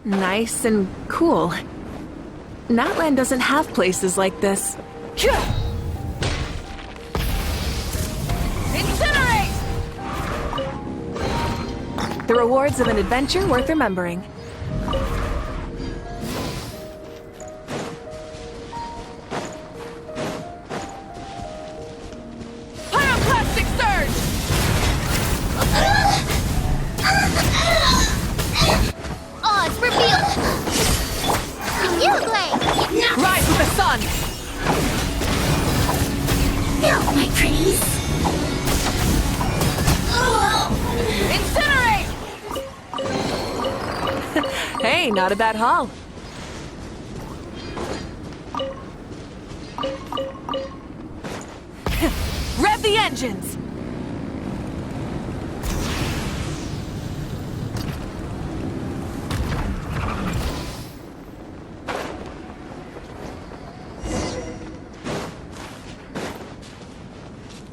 Nice and cool. Natland doesn't have places like this. Incinerate! The rewards of an adventure worth remembering. Pyroclastic surge! Odds revealed! You blame! Rise with the sun! No, my pretties! Incinerate! Hey, not a bad haul. Rev the engines!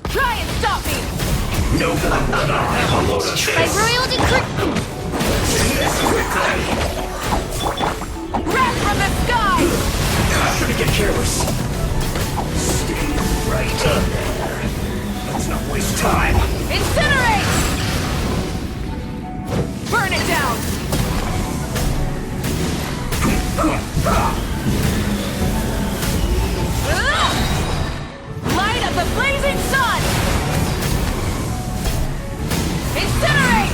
Try and stop me! No one will not have a load of My this. royal decree! This quickly. Wrath from the sky! Shouldn't get careless. Stay right there. Let's not waste time. Incinerate! Burn it down! Light of the blazing sun! Incinerate!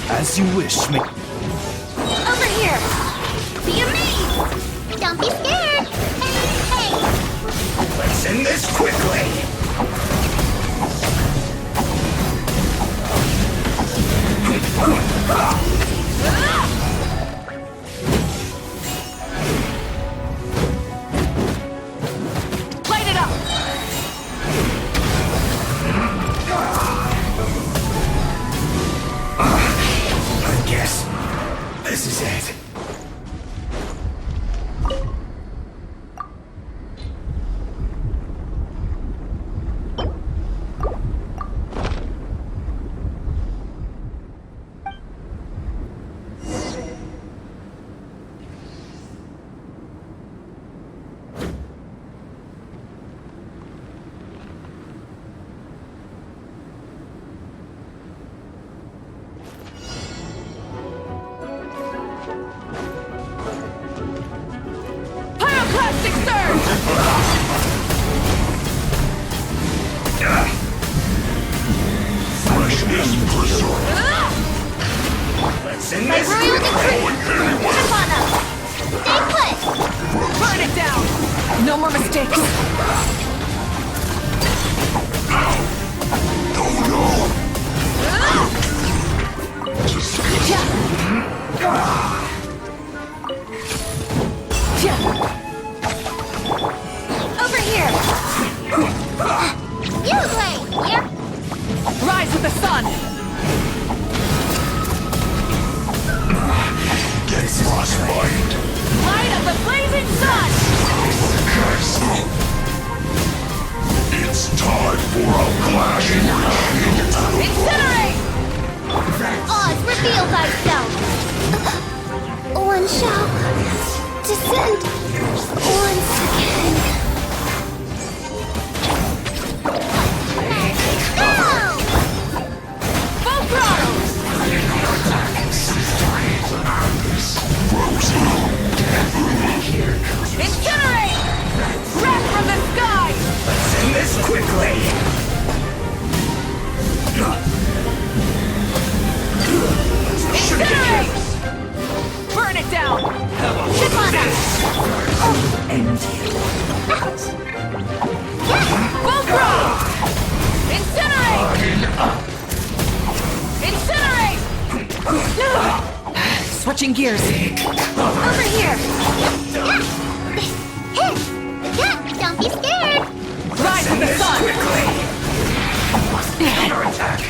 As you wish, Over here! Be amazed! Don't be scared! Hey! Let's end this quickly. Light it up! I guess this is it. Pyroclastic surge! Fresh input. Let's end My this royal quickly. decree! Step on up! Stay put! Burn it down! No more mistakes. Over here! You blame! Here! Rise with the sun! This is frostbite. Light of the blazing sun! It's time for a clash. Incinerate! Oz, reveal thyself! One shall descend once again. Now! Full throttle! Incinerate! Wrath from the sky! Let's end this quickly. Incinerate! Switching gears. Over here! Don't be scared. Rise to the sun! Quickly! Counterattack!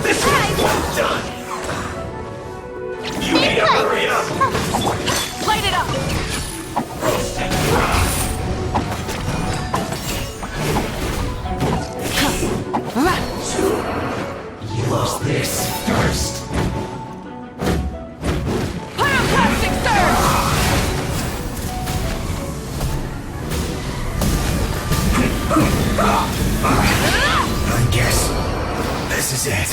This is well done! You need to hurry up! Light it up! Use this first. Pyroclastic surge! I guess this is it.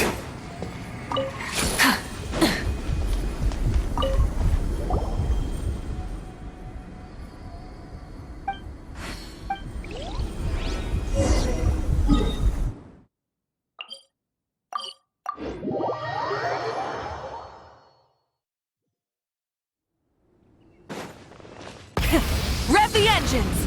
Rev the engines!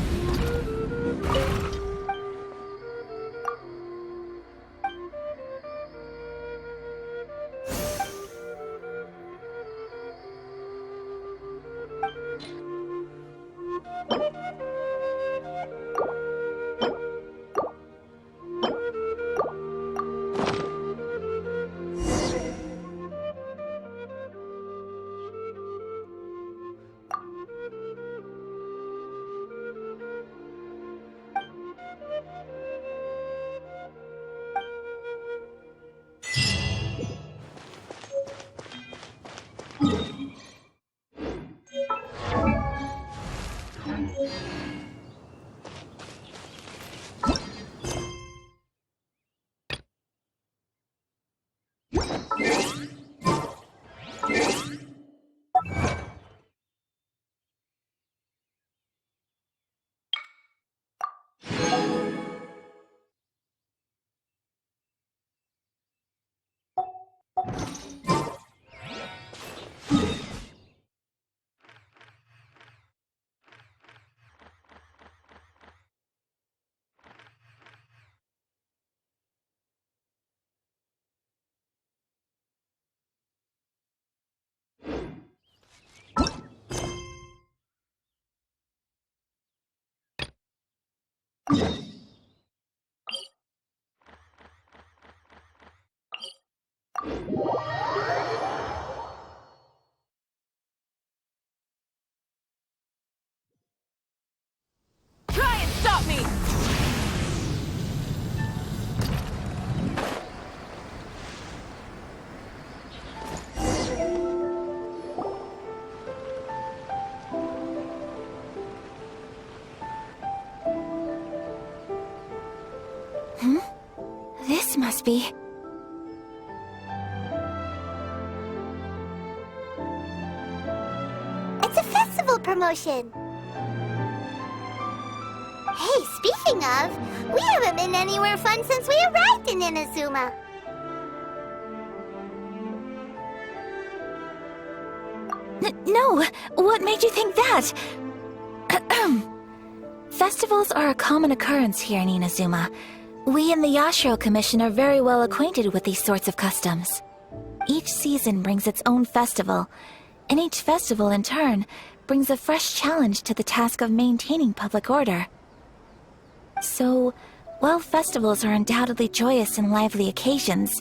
Try and stop me! This must be... It's a festival promotion! Hey, speaking of, we haven't been anywhere fun since we arrived in Inazuma. No, what made you think that? Festivals are a common occurrence here in Inazuma. We in the Yashiro Commission are very well acquainted with these sorts of customs. Each season brings its own festival, and each festival in turn brings a fresh challenge to the task of maintaining public order. So, while festivals are undoubtedly joyous and lively occasions,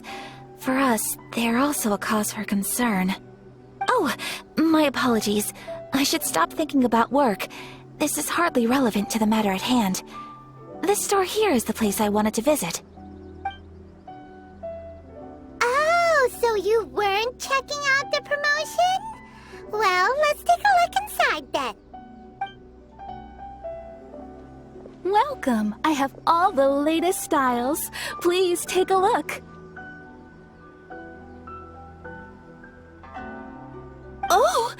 for us, they are also a cause for concern. Oh, my apologies. I should stop thinking about work. This is hardly relevant to the matter at hand. This store here is the place I wanted to visit. Oh, so you weren't checking out the promotion? Well, let's take a look inside then. Welcome. I have all the latest styles. Please take a look. Oh,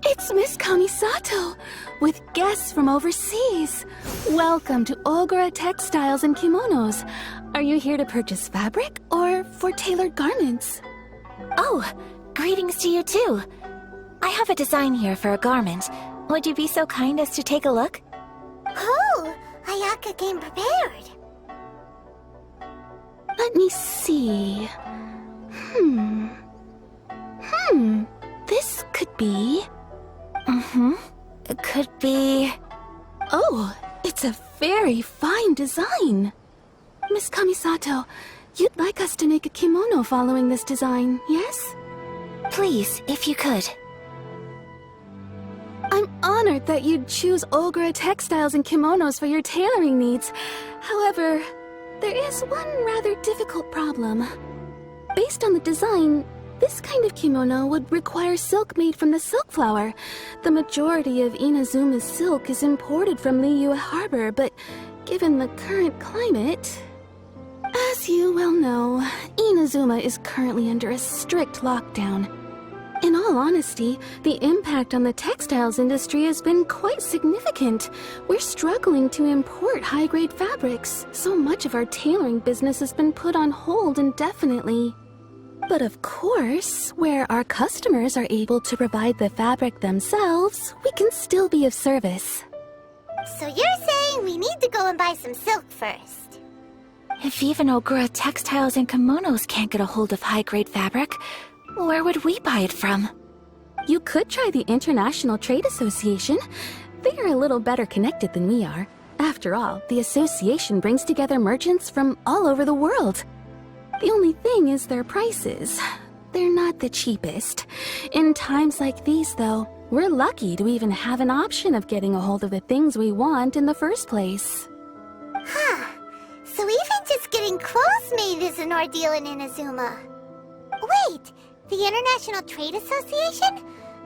it's Miss Kamisato, with guests from overseas. Welcome to Ogura Textiles and Kimonos. Are you here to purchase fabric or for tailored garments? Oh, greetings to you too. I have a design here for a garment. Would you be so kind as to take a look? Oh, Ayaka came prepared. Let me see. This could be... It could be... Oh, it's a very fine design. Miss Kamisato, you'd like us to make a kimono following this design, yes? Please, if you could. I'm honored that you'd choose Olgra textiles and kimonos for your tailoring needs. However, there is one rather difficult problem. Based on the design, this kind of kimono would require silk made from the silk flower. The majority of Inazuma's silk is imported from Liyue Harbor, but given the current climate... As you well know, Inazuma is currently under a strict lockdown. In all honesty, the impact on the textiles industry has been quite significant. We're struggling to import high-grade fabrics. So much of our tailoring business has been put on hold indefinitely. But of course, where our customers are able to provide the fabric themselves, we can still be of service. So you're saying we need to go and buy some silk first? If even Ogura textiles and kimonos can't get a hold of high-grade fabric, where would we buy it from? You could try the International Trade Association. They are a little better connected than we are. After all, the association brings together merchants from all over the world. The only thing is their prices. They're not the cheapest. In times like these, though, we're lucky to even have an option of getting a hold of the things we want in the first place. Huh. So even just getting clothes made is an ordeal in Inazuma. Wait, the International Trade Association?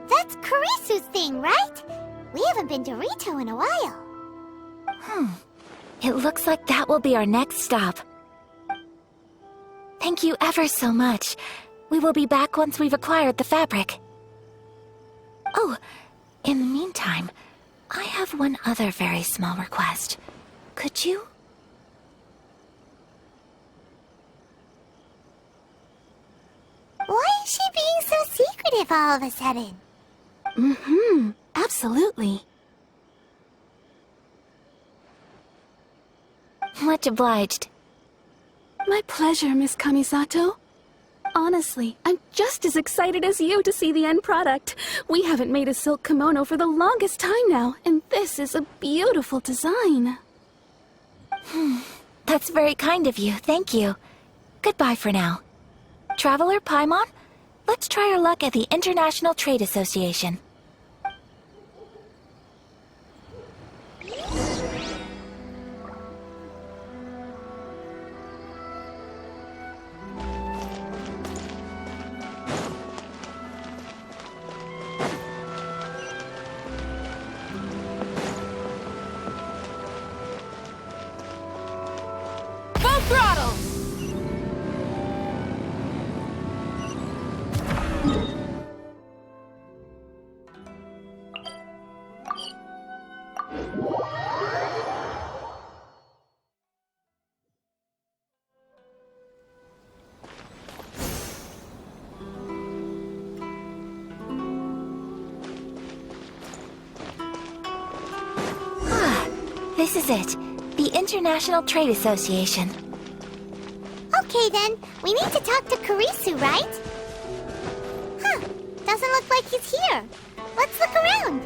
That's Kurisu's thing, right? We haven't been to Rito in a while. It looks like that will be our next stop. Thank you ever so much. We will be back once we've acquired the fabric. Oh, in the meantime, I have one other very small request. Could you? Why is she being so secretive all of a sudden? Absolutely. Much obliged. My pleasure, Miss Kamisato. Honestly, I'm just as excited as you to see the end product. We haven't made a silk kimono for the longest time now, and this is a beautiful design. That's very kind of you, thank you. Goodbye for now. Traveler Paimon, let's try our luck at the International Trade Association. Full throttle! This is it. The International Trade Association. Okay then, we need to talk to Kurisu, right? Huh, doesn't look like he's here. Let's look around.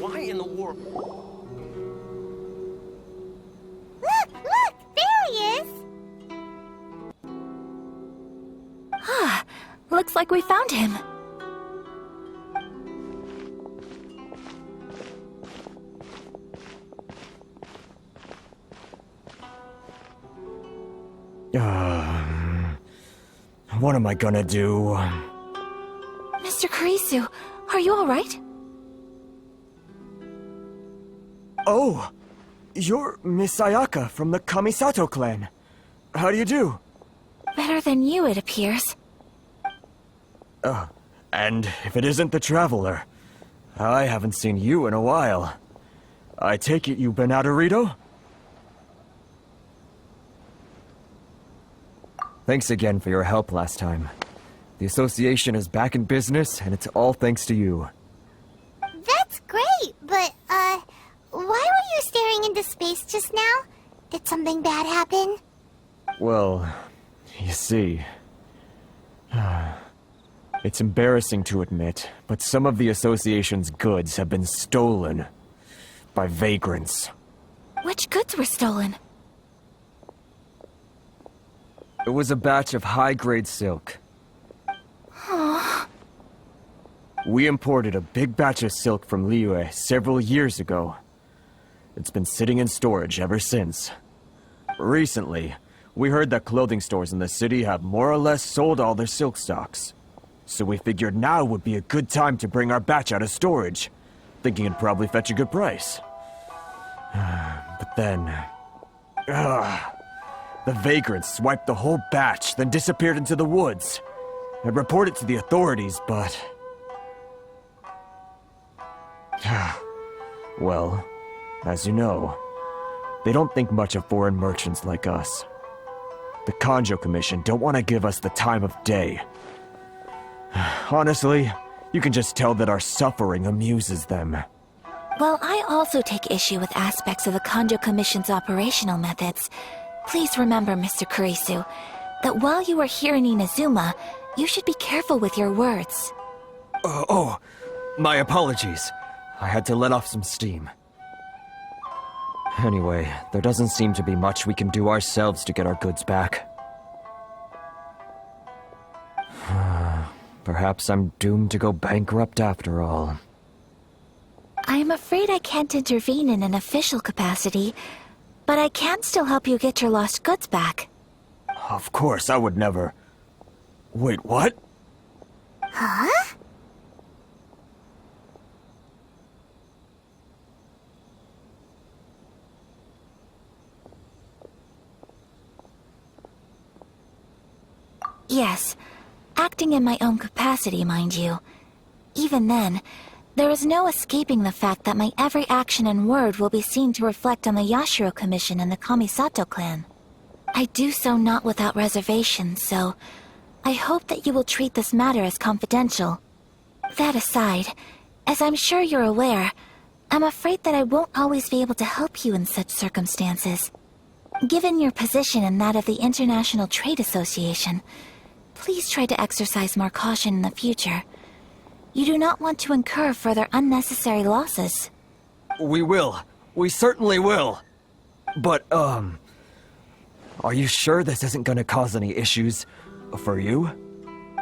Why in the world? Look, there he is. Looks like we found him. What am I gonna do? Mr. Kurisu, are you all right? Oh! You're Miss Sayaka from the Kamisato clan. How do you do? Better than you, it appears. And if it isn't the Traveler, I haven't seen you in a while. I take it you've been out of Rito? Thanks again for your help last time. The association is back in business, and it's all thanks to you. That's great, but, why were you staring into space just now? Did something bad happen? Well, you see... It's embarrassing to admit, but some of the association's goods have been stolen by vagrants. Which goods were stolen? It was a batch of high-grade silk. We imported a big batch of silk from Liyue several years ago. It's been sitting in storage ever since. Recently, we heard that clothing stores in the city have more or less sold all their silk stocks. So we figured now would be a good time to bring our batch out of storage, thinking it'd probably fetch a good price. But then... the vagrants swiped the whole batch, then disappeared into the woods. I'd report it to the authorities, but... Well, as you know, they don't think much of foreign merchants like us. The Kanjo Commission don't want to give us the time of day. Honestly, you can just tell that our suffering amuses them. While I also take issue with aspects of the Kanjo Commission's operational methods, please remember, Mr. Kurisu, that while you are here in Inazuma, you should be careful with your words. My apologies. I had to let off some steam. Anyway, there doesn't seem to be much we can do ourselves to get our goods back. Perhaps I'm doomed to go bankrupt after all. I'm afraid I can't intervene in an official capacity, but I can still help you get your lost goods back. Of course, I would never... Wait, what? Huh? Yes, acting in my own capacity, mind you. Even then, there is no escaping the fact that my every action and word will be seen to reflect on the Yashiro Commission and the Kamisato clan. I do so not without reservation, so I hope that you will treat this matter as confidential. That aside, as I'm sure you're aware, I'm afraid that I won't always be able to help you in such circumstances. Given your position and that of the International Trade Association, please try to exercise more caution in the future. You do not want to incur further unnecessary losses. We will. We certainly will. But, are you sure this isn't gonna cause any issues for you?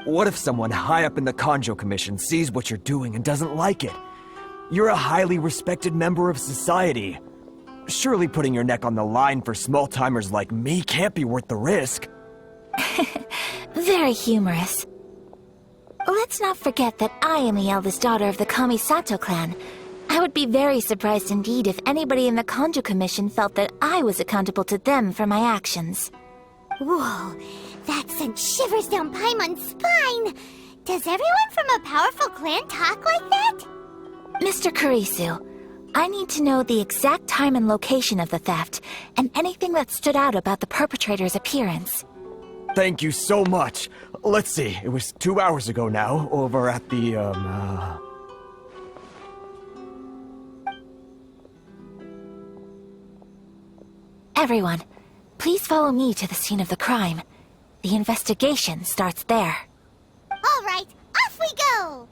What if someone high up in the Kanjo Commission sees what you're doing and doesn't like it? You're a highly respected member of society. Surely putting your neck on the line for small-timers like me can't be worth the risk. Very humorous. Let's not forget that I am the eldest daughter of the Kamisato clan. I would be very surprised indeed if anybody in the Kanjo Commission felt that I was accountable to them for my actions. Whoa, that sent shivers down Paimon's spine! Does everyone from a powerful clan talk like that? Mr. Kurisu, I need to know the exact time and location of the theft, and anything that stood out about the perpetrator's appearance. Thank you so much. Let's see, it was 2 hours ago now, over at the, Everyone, please follow me to the scene of the crime. The investigation starts there. All right, off we go!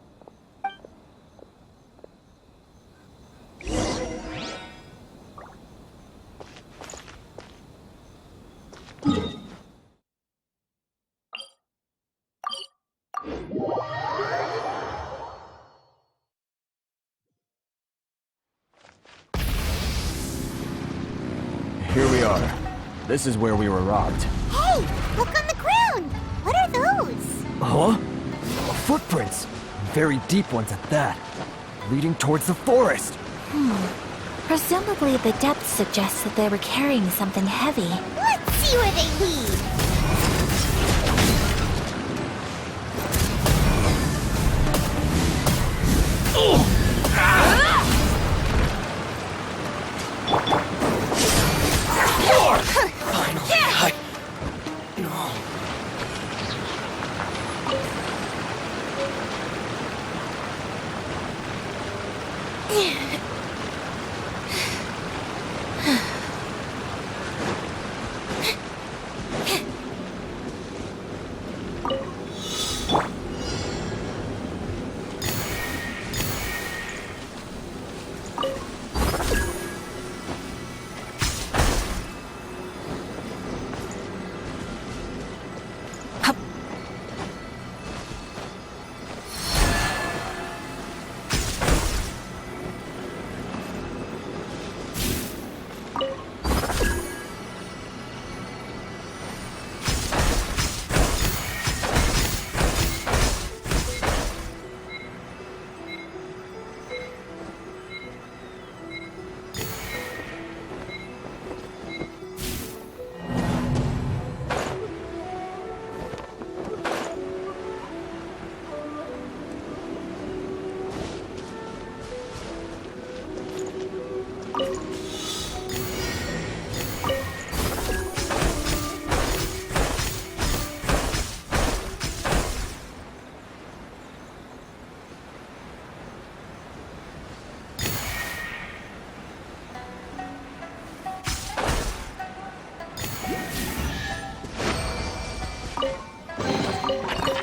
Here we are. This is where we were robbed. Hey, look on the ground! What are those? Huh? Footprints! Very deep ones at that. Leading towards the forest. Presumably the depth suggests that they were carrying something heavy. Let's see where they lead!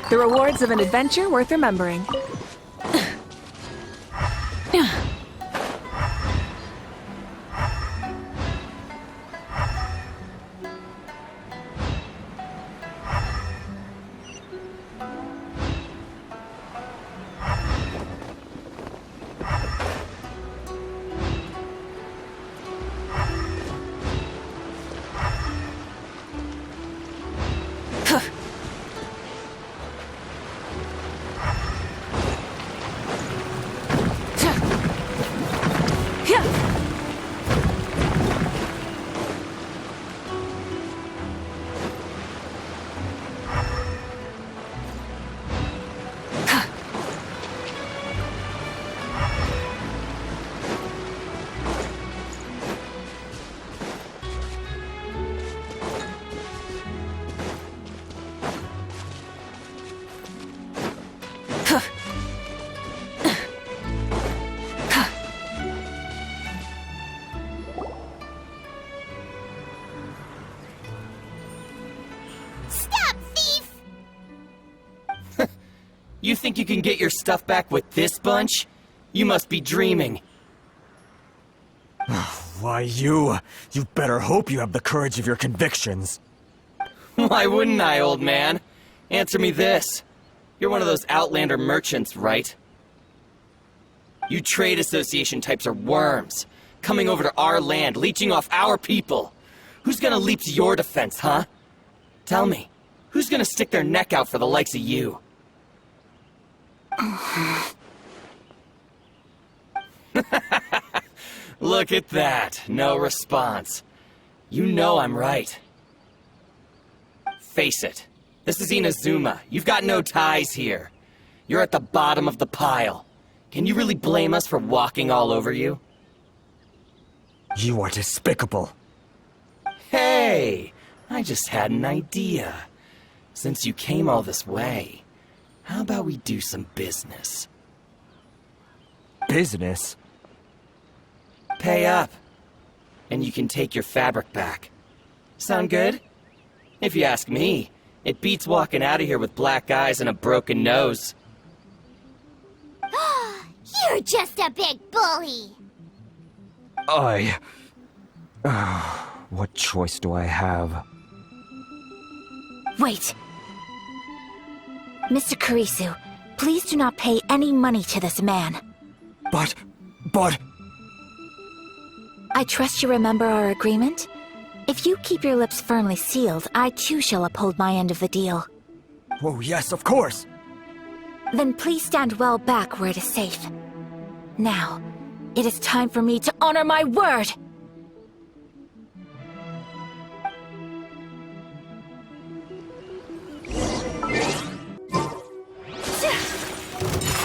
The rewards of an adventure worth remembering. You think you can get your stuff back with this bunch? You must be dreaming. Why, you better hope you have the courage of your convictions. Why wouldn't I, old man? Answer me this. You're one of those Outlander merchants, right? You trade association types are worms, coming over to our land, leeching off our people. Who's gonna leap to your defense, huh? Tell me, who's gonna stick their neck out for the likes of you? Look at that. No response. You know I'm right. Face it. This is Inazuma. You've got no ties here. You're at the bottom of the pile. Can you really blame us for walking all over you? You are despicable. Hey! I just had an idea. Since you came all this way, how about we do some business? Business? Pay up, and you can take your fabric back. Sound good? If you ask me, it beats walking out of here with black eyes and a broken nose. You're just a big bully! What choice do I have? Wait! Mr. Kurisu, please do not pay any money to this man. But... I trust you remember our agreement? If you keep your lips firmly sealed, I too shall uphold my end of the deal. Oh, yes, of course! Then please stand well back where it is safe. Now, it is time for me to honor my word!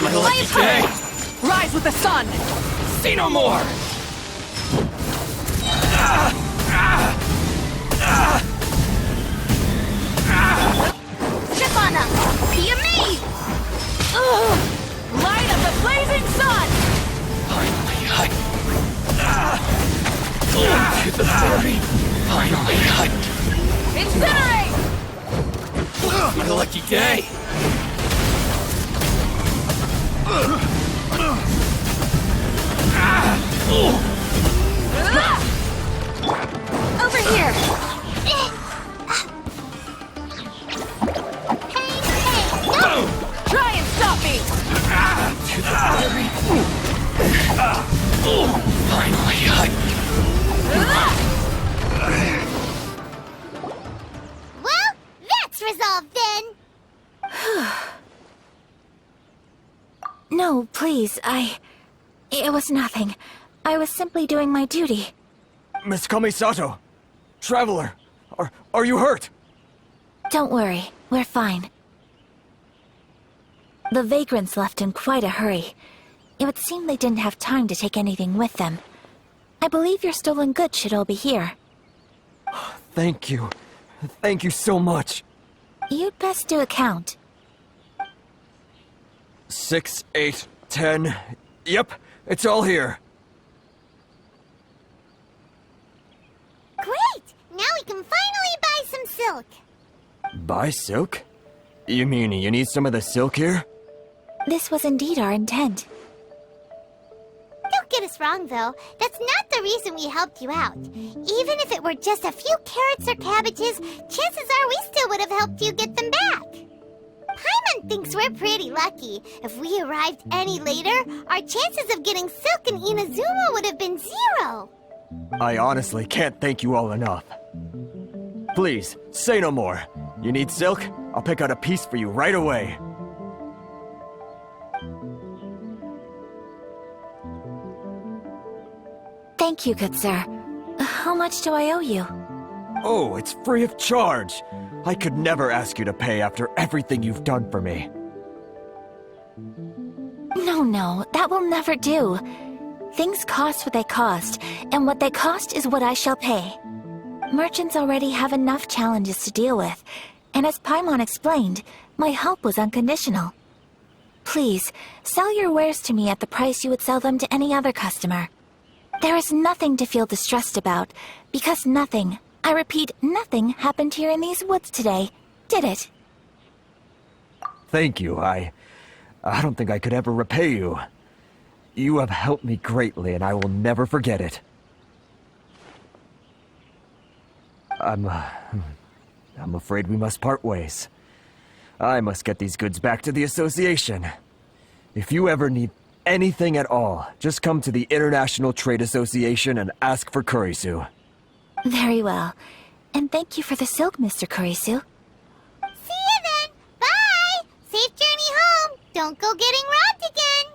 My lucky day! Rise with the sun! Say no more! Step on up! Be me! Light of the blazing sun! Finally, to the fury! Finally, Incinerate! my lucky day! Over here! Try and stop me! To the fury! Finally, Well, that's resolved then! No, please, It was nothing. I was simply doing my duty. Miss Kamisato! Traveler! Are you hurt? Don't worry, we're fine. The vagrants left in quite a hurry. It would seem they didn't have time to take anything with them. I believe your stolen goods should all be here. Thank you. Thank you so much. You'd best do a count. 6, 8, 10. Yep, it's all here. Great! Now we can finally buy some silk. Buy silk? You mean you need some of the silk here? This was indeed our intent. Don't get us wrong, though. That's not the reason we helped you out. Even if it were just a few carrots or cabbages, chances are we still would have helped you get them back. Paimon thinks we're pretty lucky. If we arrived any later, our chances of getting silk in Inazuma would have been 0. I honestly can't thank you all enough. Please, say no more. You need silk? I'll pick out a piece for you right away. Thank you, good sir. How much do I owe you? Oh, it's free of charge. I could never ask you to pay after everything you've done for me. No, that will never do. Things cost what they cost, and what they cost is what I shall pay. Merchants already have enough challenges to deal with, and as Paimon explained, my help was unconditional. Please, sell your wares to me at the price you would sell them to any other customer. There is nothing to feel distressed about, because nothing, I repeat, nothing happened here in these woods today, did it? Thank you. I don't think I could ever repay you. You have helped me greatly, and I will never forget it. I'm afraid we must part ways. I must get these goods back to the association. If you ever need anything at all, just come to the International Trade Association and ask for Kurisu. Very well. And thank you for the silk, Mr. Kurisu. See you then! Bye! Safe journey home! Don't go getting robbed again!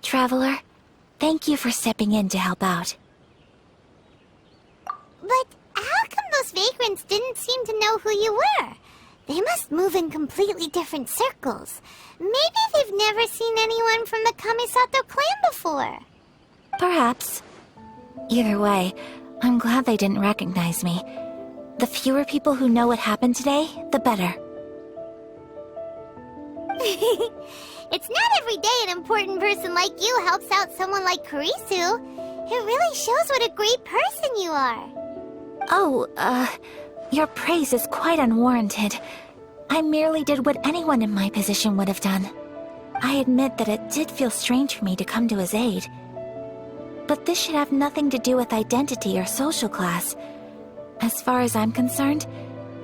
Traveler, thank you for stepping in to help out. But how come those vagrants didn't seem to know who you were? They must move in completely different circles. Maybe they've never seen anyone from the Kamisato clan before. Perhaps. Either way, I'm glad they didn't recognize me. The fewer people who know what happened today, the better. It's not every day an important person like you helps out someone like Kurisu. It really shows what a great person you are. Oh, your praise is quite unwarranted. I merely did what anyone in my position would have done. I admit that it did feel strange for me to come to his aid. But this should have nothing to do with identity or social class. As far as I'm concerned,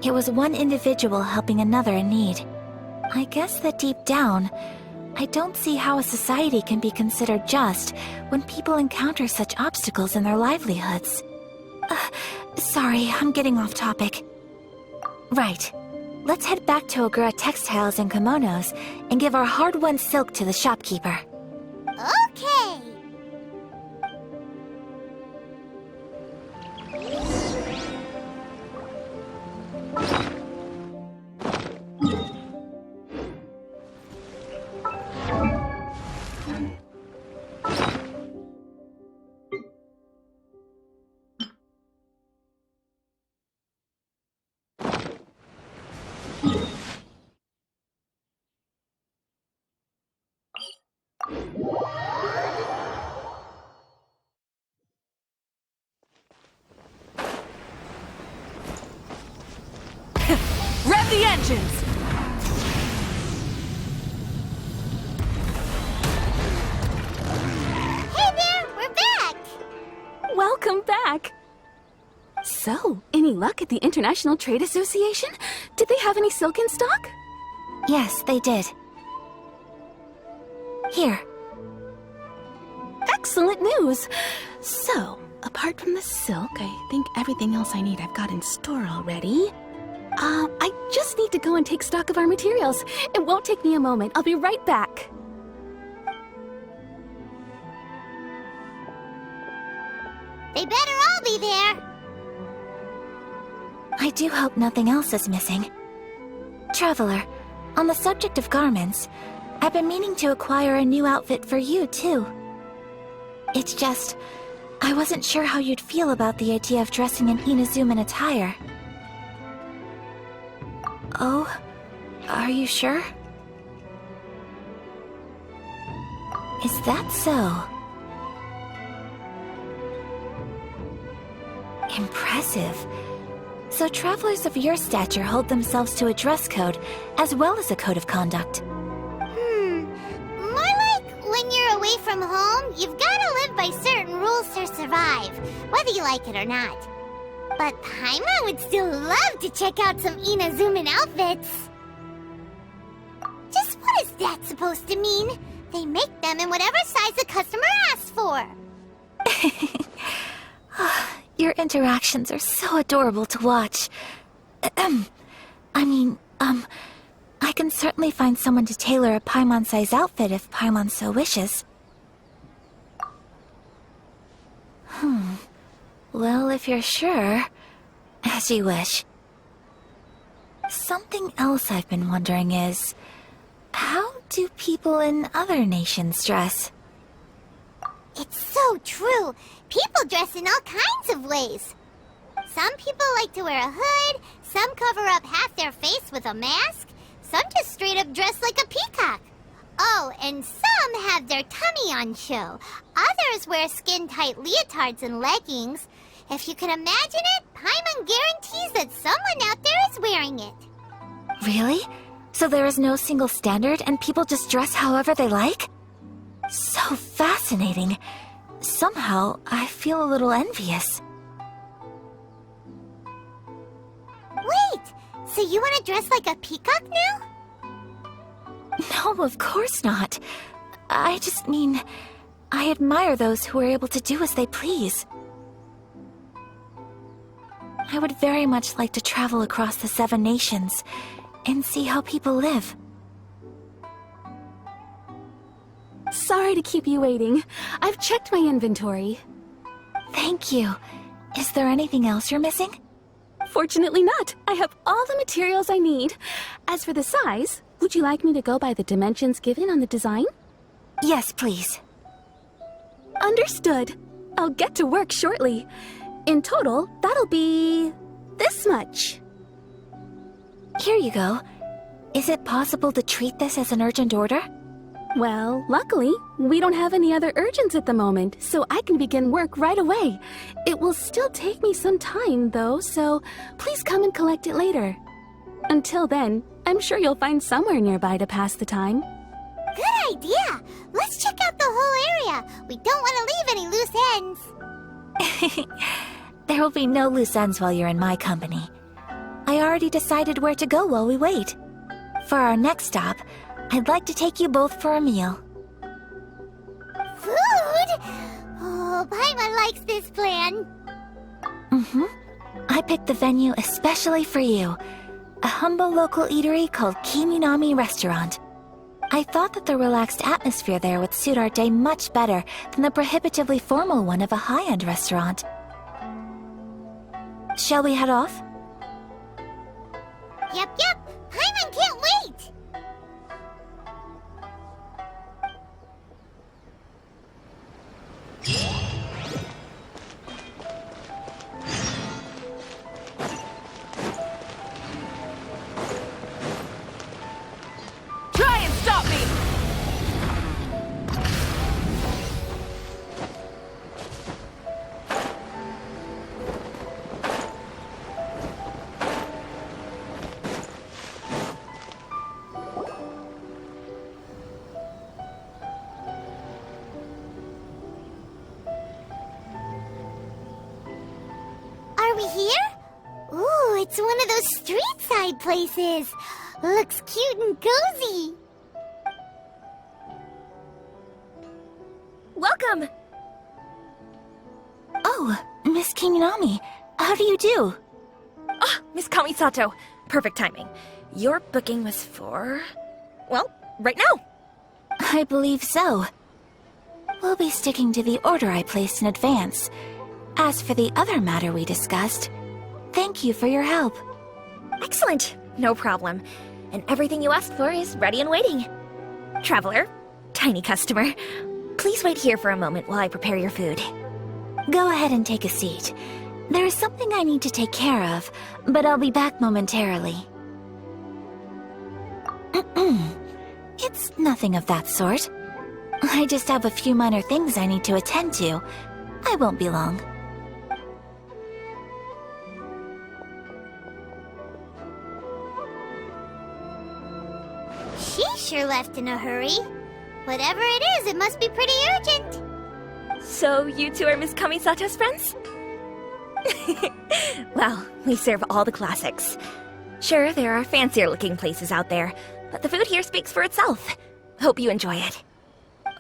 it was one individual helping another in need. I guess that deep down, I don't see how a society can be considered just when people encounter such obstacles in their livelihoods. Sorry, I'm getting off topic. Right. Let's head back to Ogura Textiles and Kimonos and give our hard-won silk to the shopkeeper. Okay. Rev the engines! Hey there, we're back! Welcome back! So, any luck at the International Trade Association? Did they have any silk in stock? Yes, they did. Here. Excellent news! So, apart from the silk, I think everything else I need I've got in store already. I just need to go and take stock of our materials. It won't take me a moment. I'll be right back. They better all be there. I do hope nothing else is missing. Traveler, on the subject of garments, I've been meaning to acquire a new outfit for you, too. It's just, I wasn't sure how you'd feel about the idea of dressing in Inazuman attire. Oh, are you sure? Is that so? Impressive. So travelers of your stature hold themselves to a dress code, as well as a code of conduct. More like when you're away from home, you've gotta live by certain rules to survive, whether you like it or not. But Paimon would still love to check out some Inazuman outfits. Just what is that supposed to mean? They make them in whatever size the customer asks for. Your interactions are so adorable to watch. I can certainly find someone to tailor a Paimon-size outfit if Paimon so wishes. Well, if you're sure, as you wish. Something else I've been wondering is, how do people in other nations dress? It's so true. People dress in all kinds of ways. Some people like to wear a hood, some cover up half their face with a mask, some just straight up dress like a peacock. Oh, and some have their tummy on show. Others wear skin-tight leotards and leggings. If you can imagine it, Paimon guarantees that someone out there is wearing it. Really? So there is no single standard and people just dress however they like? So fascinating. Somehow, I feel a little envious. Wait, so you want to dress like a peacock now? No, of course not. I just mean, I admire those who are able to do as they please. I would very much like to travel across the 7 nations and see how people live. Sorry to keep you waiting. I've checked my inventory. Thank you. Is there anything else you're missing? Fortunately not. I have all the materials I need. As for the size, would you like me to go by the dimensions given on the design? Yes, please. Understood. I'll get to work shortly. In total, that'll be this much. Here you go. Is it possible to treat this as an urgent order? Well, luckily, we don't have any other urgents at the moment, so I can begin work right away. It will still take me some time, though, so please come and collect it later. Until then, I'm sure you'll find somewhere nearby to pass the time. Good idea! Let's check out the whole area. We don't want to leave any loose ends. There will be no loose ends while you're in my company. I already decided where to go while we wait. For our next stop, I'd like to take you both for a meal. Food? Oh, Paimon likes this plan. I picked the venue especially for you. A humble local eatery called Kiminami Restaurant. I thought that the relaxed atmosphere there would suit our day much better than the prohibitively formal one of a high-end restaurant. Shall we head off? Yep. Paimon can't wait! Try and stop me! Are we here? Ooh, it's one of those street-side places. Looks cute and cozy. Welcome! Oh, Miss Kiminami, how do you do? Ah, Miss Kamisato. Perfect timing. Your booking was for... well, right now. I believe so. We'll be sticking to the order I placed in advance. As for the other matter we discussed, thank you for your help. Excellent. No problem. And everything you asked for is ready and waiting. Traveler, tiny customer, please wait here for a moment while I prepare your food. Go ahead and take a seat. There is something I need to take care of, but I'll be back momentarily. It's nothing of that sort. I just have a few minor things I need to attend to. I won't be long. She sure left in a hurry. Whatever it is, it must be pretty urgent. So you two are Miss Kamisato's friends? Well, we serve all the classics. Sure, there are fancier looking places out there, but the food here speaks for itself. Hope you enjoy it.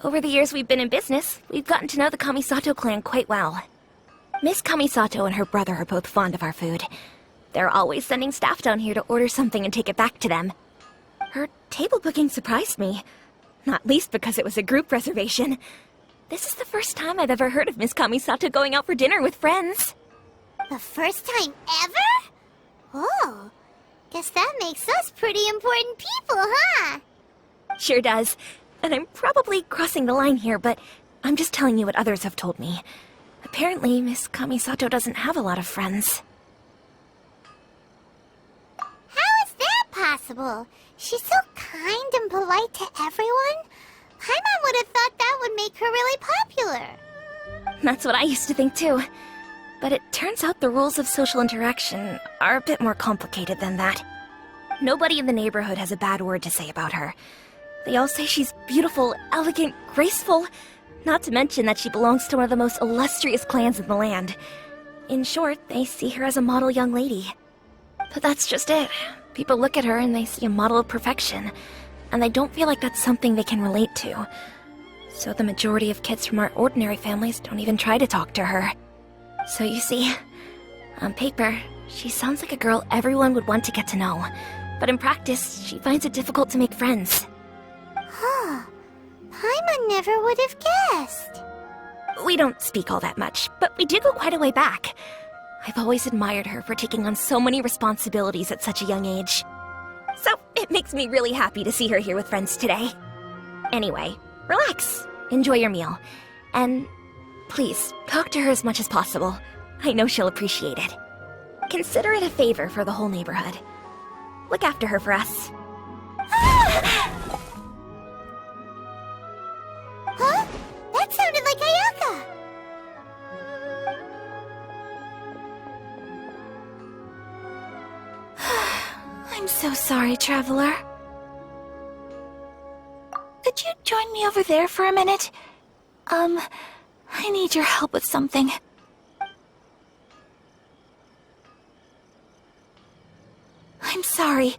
Over the years we've been in business, we've gotten to know the Kamisato clan quite well. Miss Kamisato and her brother are both fond of our food. They're always sending staff down here to order something and take it back to them. Her table booking surprised me, not least because it was a group reservation. This is the first time I've ever heard of Miss Kamisato going out for dinner with friends. The first time ever? Oh, guess that makes us pretty important people, huh? Sure does. And I'm probably crossing the line here, but I'm just telling you what others have told me. Apparently, Miss Kamisato doesn't have a lot of friends. How is that possible? She's so kind and polite to everyone. Paimon would have thought that would make her really popular. That's what I used to think too. But it turns out the rules of social interaction are a bit more complicated than that. Nobody in the neighborhood has a bad word to say about her. They all say she's beautiful, elegant, graceful, not to mention that she belongs to one of the most illustrious clans in the land. In short, they see her as a model young lady. But that's just it. People look at her and they see a model of perfection, and they don't feel like that's something they can relate to. So the majority of kids from our ordinary families don't even try to talk to her. So you see, on paper, she sounds like a girl everyone would want to get to know. But in practice, she finds it difficult to make friends. Huh. Paimon never would have guessed. We don't speak all that much, but we do go quite a way back. I've always admired her for taking on so many responsibilities at such a young age. So it makes me really happy to see her here with friends today. Anyway, relax, enjoy your meal, and please, talk to her as much as possible. I know she'll appreciate it. Consider it a favor for the whole neighborhood. Look after her for us. Huh? That sounded like Ayaka! I'm so sorry, Traveler. Could you join me over there for a minute? I need your help with something. I'm sorry.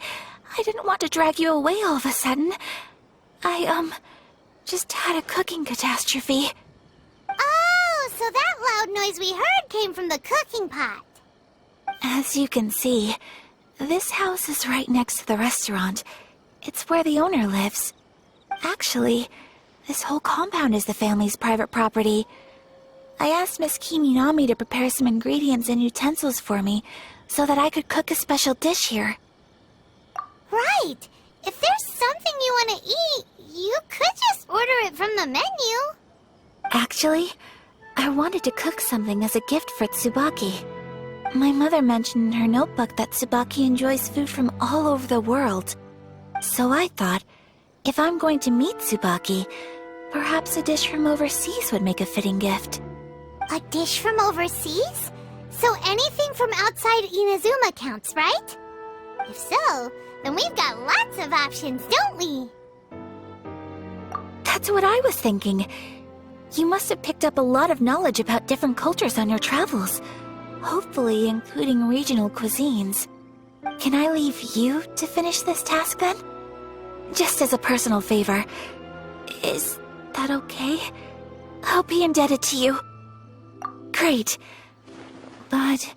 I didn't want to drag you away all of a sudden. I, just had a cooking catastrophe. Oh, so that loud noise we heard came from the cooking pot. As you can see, this house is right next to the restaurant. It's where the owner lives. Actually, this whole compound is the family's private property. I asked Miss Kiminami to prepare some ingredients and utensils for me so that I could cook a special dish here. Right. If there's something you want to eat, you could just order it from the menu. Actually, I wanted to cook something as a gift for Tsubaki. My mother mentioned in her notebook that Tsubaki enjoys food from all over the world. So I thought, if I'm going to meet Tsubaki, perhaps a dish from overseas would make a fitting gift. A dish from overseas? So anything from outside Inazuma counts, right? If so, then we've got lots of options, don't we? That's what I was thinking. You must have picked up a lot of knowledge about different cultures on your travels, hopefully including regional cuisines. Can I leave you to finish this task then? Just as a personal favor. Is that okay? I'll be indebted to you. Great. But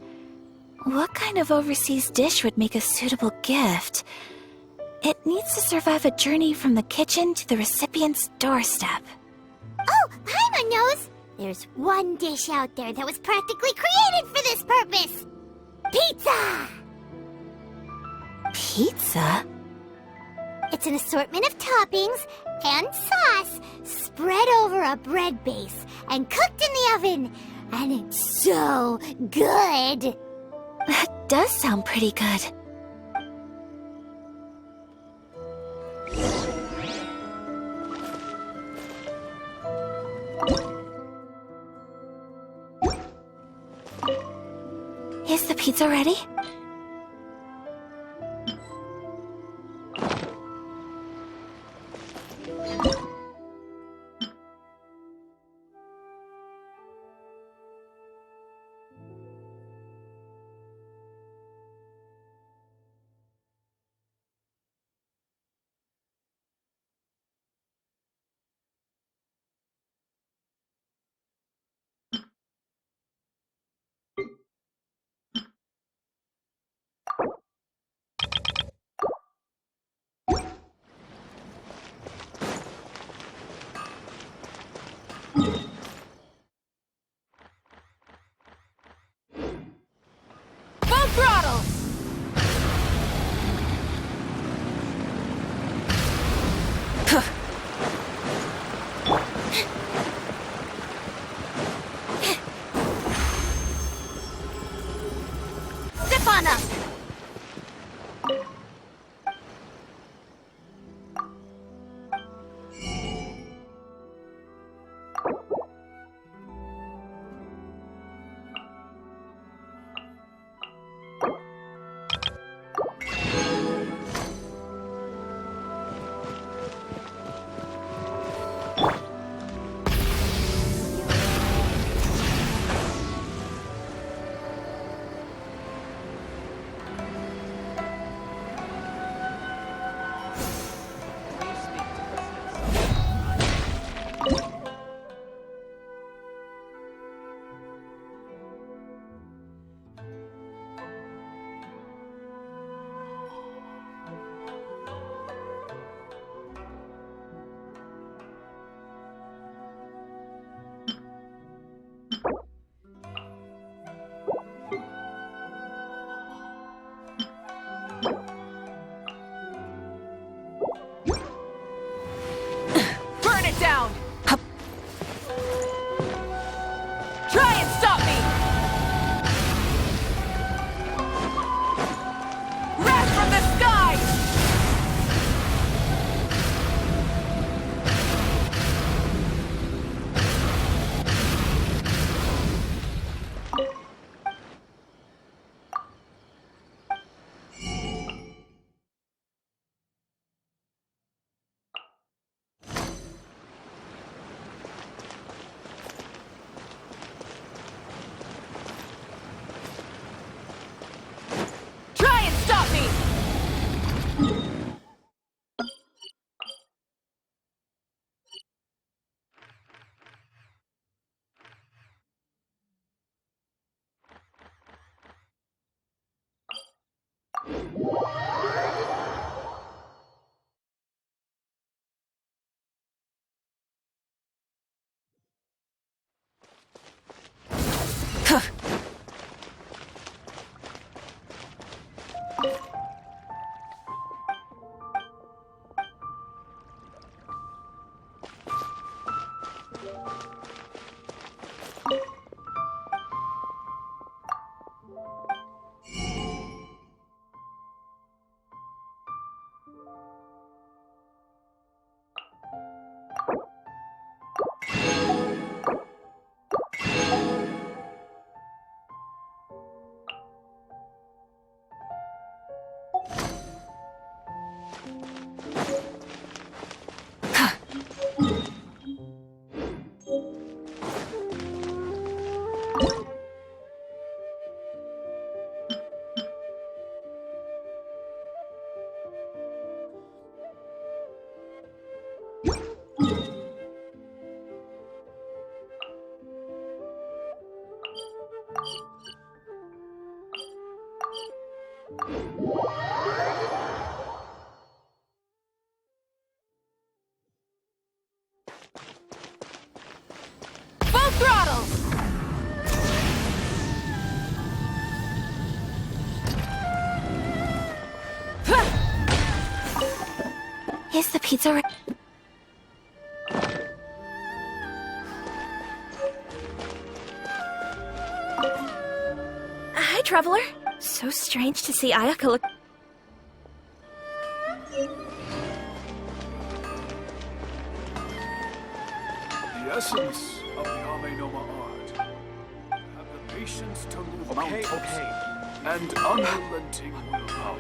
what kind of overseas dish would make a suitable gift? It needs to survive a journey from the kitchen to the recipient's doorstep. Oh, Paimon knows! There's one dish out there that was practically created for this purpose! Pizza! Pizza? It's an assortment of toppings, and sauce spread over a bread base and cooked in the oven. And it's so good. That does sound pretty good. Is the pizza ready? Full throttle! Step on up. Burn it down! Try and stop me! Wrath from the sky! Try and stop me! Full throttle! Is the pizza ready? Traveler. So strange to see Ayaka look... The essence of the Amenoma art. Have the patience to move mountains and unrelenting willpower.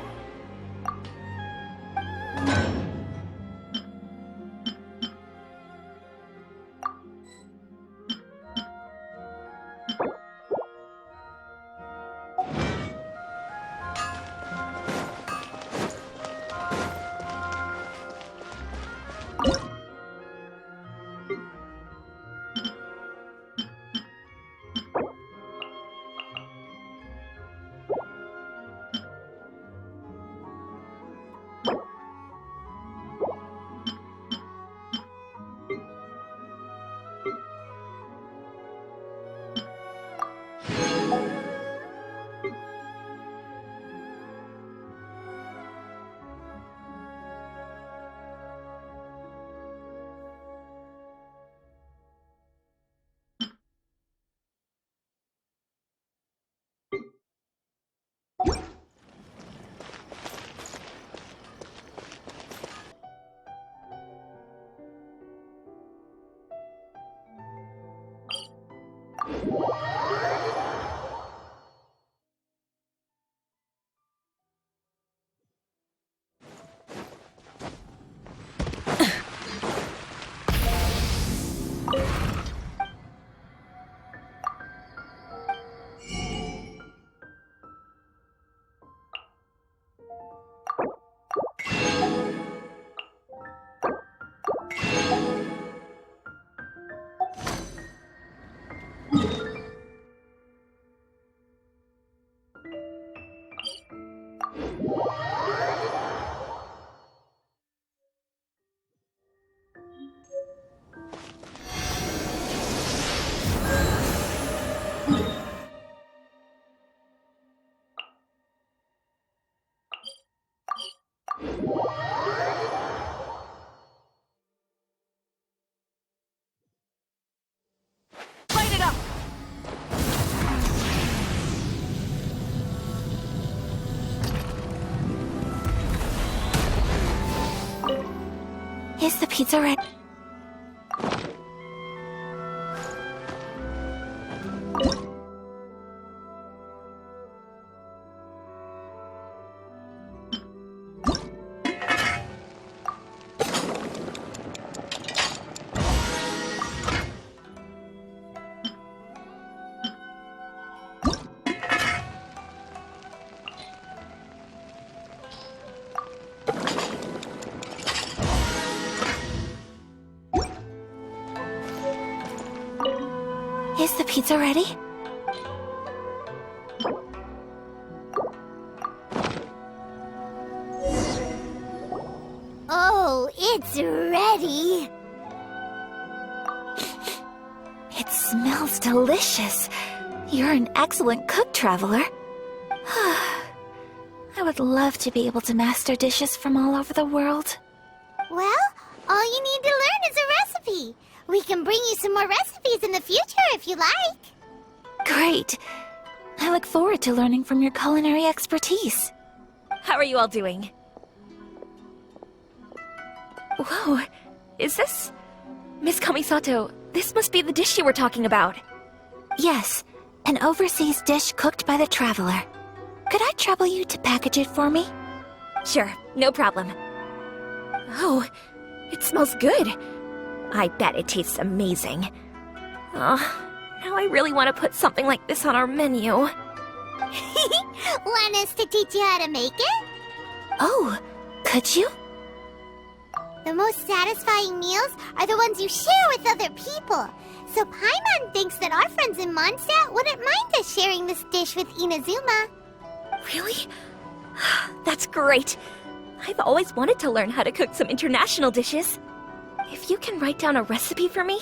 Light it up! Is the pizza ready? Is the pizza ready? Oh, it's ready. It smells delicious. You're an excellent cook, Traveler. I would love to be able to master dishes from all over the world. Well, all you need to learn is a recipe. We can bring you some more recipes in the future if you like. Great. I look forward to learning from your culinary expertise. How are you all doing? Whoa, is this... Miss Kamisato, this must be the dish you were talking about. Yes, an overseas dish cooked by the Traveler. Could I trouble you to package it for me? Sure, no problem. Oh, it smells good. I bet it tastes amazing. Oh, now I really want to put something like this on our menu. Want us to teach you how to make it? Oh, could you? The most satisfying meals are the ones you share with other people. So Paimon thinks that our friends in Mondstadt wouldn't mind us sharing this dish with Inazuma. Really? That's great. I've always wanted to learn how to cook some international dishes. If you can write down a recipe for me,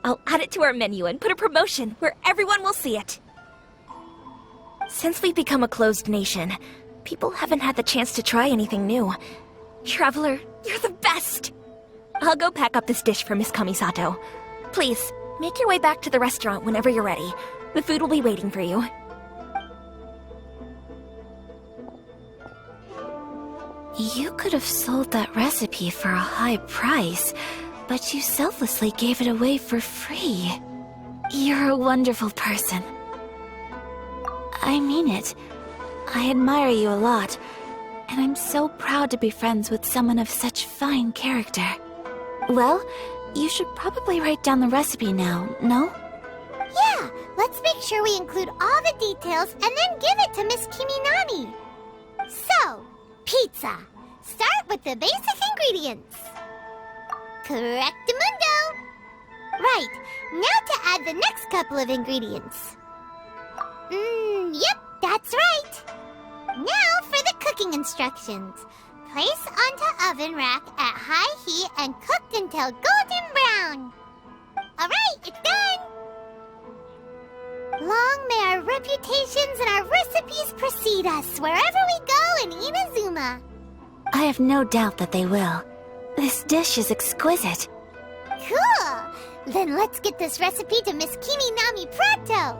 I'll add it to our menu and put a promotion where everyone will see it. Since we've become a closed nation, people haven't had the chance to try anything new. Traveler, you're the best! I'll go pack up this dish for Miss Kamisato. Please, make your way back to the restaurant whenever you're ready. The food will be waiting for you. You could have sold that recipe for a high price, but you selflessly gave it away for free. You're a wonderful person. I mean it. I admire you a lot, and I'm so proud to be friends with someone of such fine character. Well, you should probably write down the recipe now, no? Yeah, let's make sure we include all the details and then give it to Miss Kiminami. So, pizza. Start with the basic ingredients. Correctamundo. Right, now to add the next couple of ingredients. Yep, that's right. Now for the cooking instructions. Place onto oven rack at high heat and cooked until golden brown. Alright, it's done! Long may our reputations and our recipes precede us wherever we go in Inazuma. I have no doubt that they will. This dish is exquisite. Cool! Then let's get this recipe to Miss Kiminami pronto!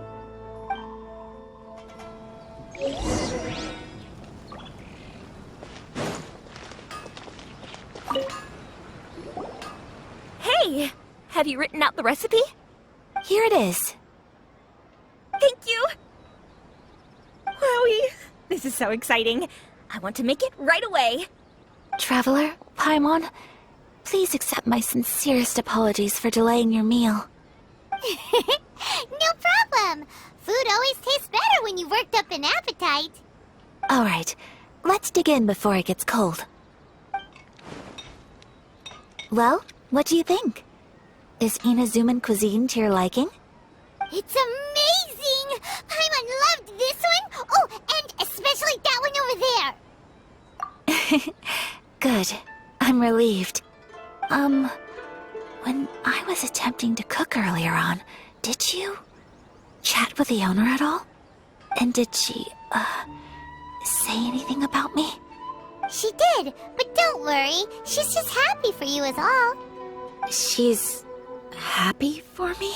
Hey! Have you written out the recipe? Here it is. Thank you! Wowie! This is so exciting. I want to make it right away. Traveler, Paimon, please accept my sincerest apologies for delaying your meal. No problem! Food always tastes better when you've worked up an appetite. Alright, let's dig in before it gets cold. Well, what do you think? Is Inazuman cuisine to your liking? It's amazing! Paimon loved this one! Oh, and especially that one over there! Good. I'm relieved. When I was attempting to cook earlier on, did you chat with the owner at all? And did she, say anything about me? She did, but don't worry. She's just happy for you is all. She's happy for me?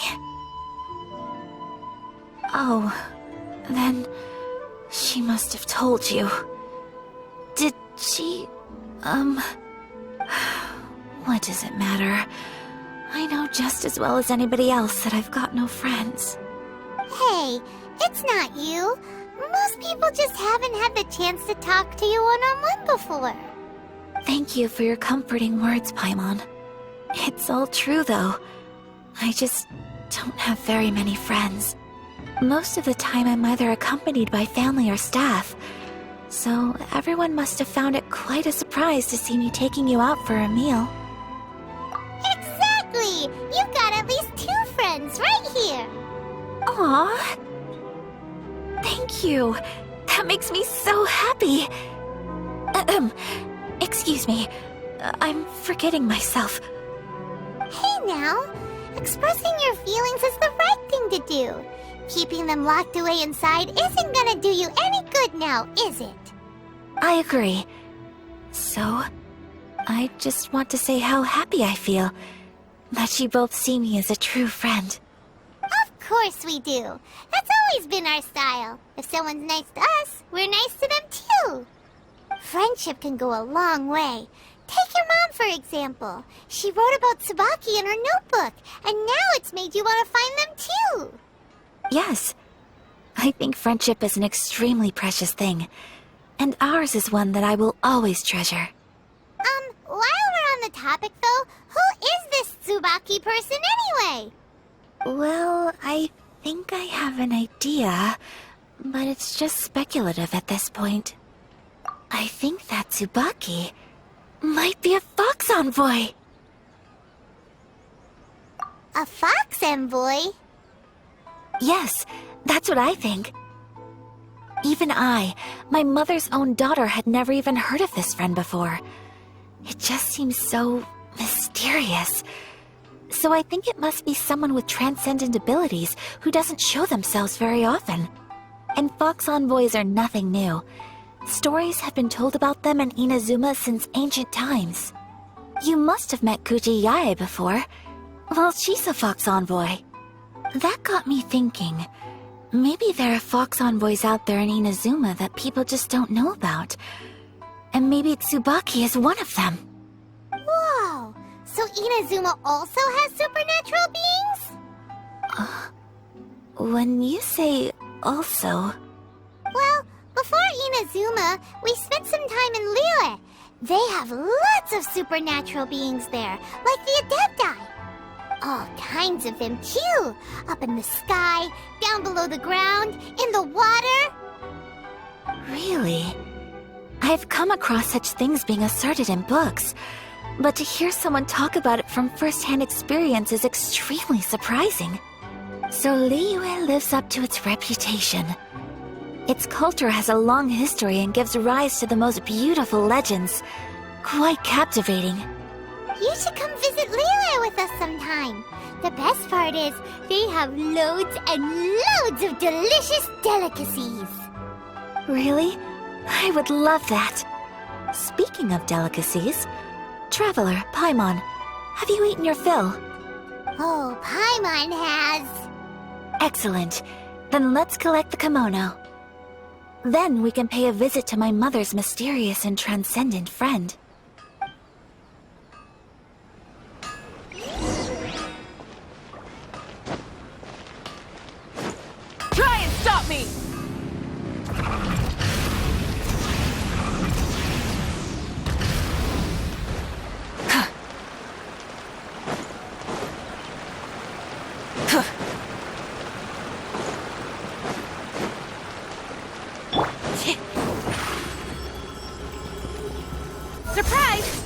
Oh, then she must have told you. Did she, what does it matter? I know just as well as anybody else that I've got no friends. Hey, it's not you. Most people just haven't had the chance to talk to you one-on-one before. Thank you for your comforting words, Paimon. It's all true, though. I just don't have very many friends. Most of the time I'm either accompanied by family or staff, so everyone must have found it quite a surprise to see me taking you out for a meal. Exactly! You've got at least 2 friends right here. Aww. Thank you. That makes me so happy. Excuse me. I'm forgetting myself. Hey now, expressing your feelings is the right thing to do. Keeping them locked away inside isn't gonna do you any good now, is it? I agree. So, I just want to say how happy I feel that you both see me as a true friend. Of course we do. That's always been our style. If someone's nice to us, we're nice to them too. Friendship can go a long way. Take your mom, for example. She wrote about Tsubaki in her notebook, and now it's made you want to find them too. Yes. I think friendship is an extremely precious thing, and ours is one that I will always treasure. While we're on the topic though, who is this Tsubaki person anyway? Well, I think I have an idea, but it's just speculative at this point. I think that Tsubaki might be a fox envoy. A fox envoy? Yes, that's what I think. Even I, my mother's own daughter, had never even heard of this friend before. It just seems so mysterious. So I think it must be someone with transcendent abilities who doesn't show themselves very often. And fox envoys are nothing new. Stories have been told about them in Inazuma since ancient times. You must have met Kuji Yae before. Well, she's a fox envoy. That got me thinking. Maybe there are fox envoys out there in Inazuma that people just don't know about. And maybe Tsubaki is one of them. Whoa! So Inazuma also has supernatural beings? When you say also... Well, before Inazuma, we spent some time in Liyue. They have lots of supernatural beings there, like the Adepti. All kinds of them, too. Up in the sky, down below the ground, in the water. Really? I've come across such things being asserted in books, but to hear someone talk about it from first-hand experience is extremely surprising. So Liyue lives up to its reputation. Its culture has a long history and gives rise to the most beautiful legends. Quite captivating. You should come visit Liyue with us sometime. The best part is, they have loads and loads of delicious delicacies. Really? I would love that. Speaking of delicacies, Traveler, Paimon, have you eaten your fill? Oh, Paimon has. Excellent. Then let's collect the kimono. Then we can pay a visit to my mother's mysterious and transcendent friend. Try and stop me! Surprise!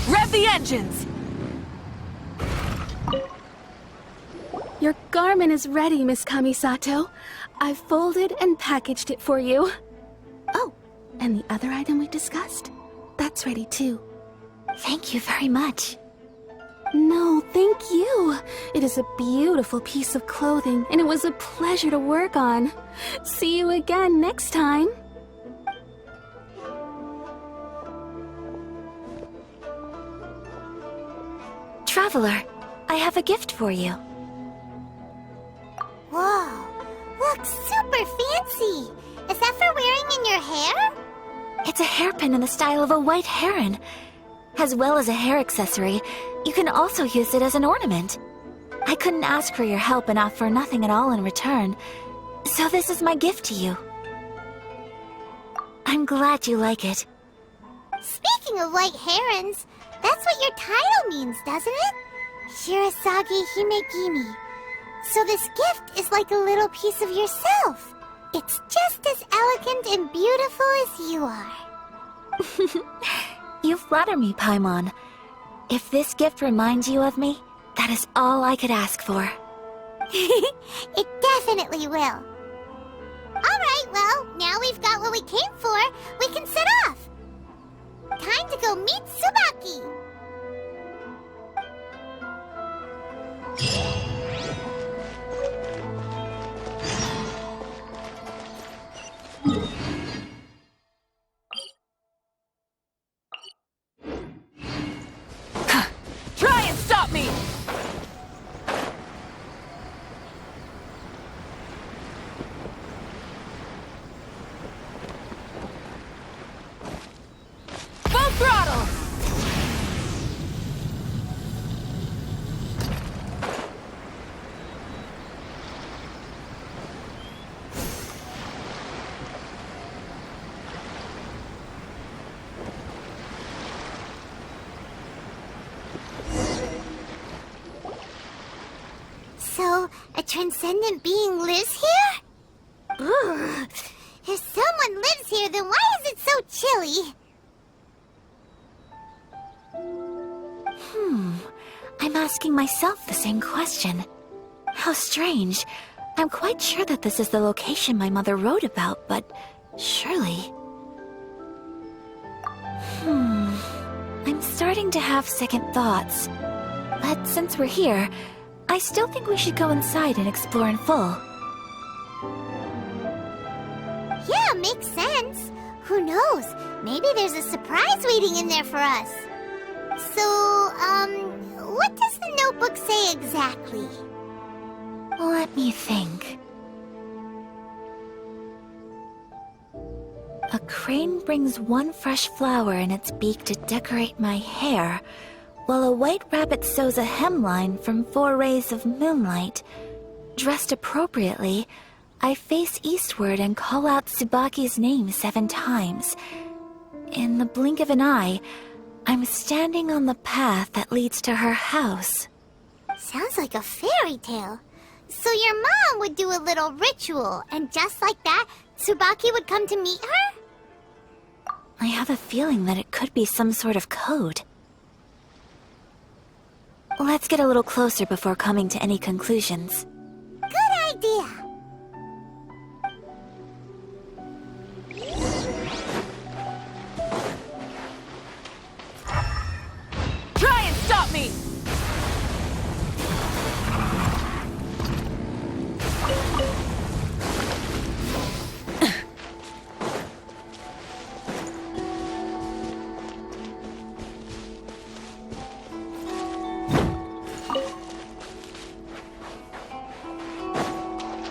Rev the engines! Your garment is ready, Miss Kamisato. I've folded and packaged it for you. Oh, and the other item we discussed? That's ready too. Thank you very much. No, thank you. It is a beautiful piece of clothing, and it was a pleasure to work on. See you again next time. Traveler, I have a gift for you. Whoa, looks super fancy. Is that for wearing in your hair? It's a hairpin in the style of a white heron. As well as a hair accessory, you can also use it as an ornament. I couldn't ask for your help and offer nothing at all in return, so this is my gift to you. I'm glad you like it. Speaking of white herons, that's what your title means, doesn't it? Shirasagi Himegimi. So this gift is like a little piece of yourself. It's just as elegant and beautiful as you are. You flatter me, Paimon. If this gift reminds you of me, that is all I could ask for. It definitely will. Alright, well, now we've got what we came for, we can set off. Time to go meet Tsubaki. Try and stop me! Full throttle! So, a transcendent being lives here? Ugh. If someone lives here, then why is it so chilly? I'm asking myself the same question. How strange. I'm quite sure that this is the location my mother wrote about, but surely... I'm starting to have second thoughts. But since we're here, I still think we should go inside and explore in full. Yeah, makes sense. Who knows? Maybe there's a surprise waiting in there for us. So, what does the notebook say exactly? Let me think. A crane brings one fresh flower in its beak to decorate my hair, while a white rabbit sews a hemline from 4 rays of moonlight. Dressed appropriately, I face eastward and call out Tsubaki's name 7 times. In the blink of an eye, I'm standing on the path that leads to her house. Sounds like a fairy tale. So your mom would do a little ritual, and just like that, Tsubaki would come to meet her? I have a feeling that it could be some sort of code. Let's get a little closer before coming to any conclusions. Good idea. Try and stop me!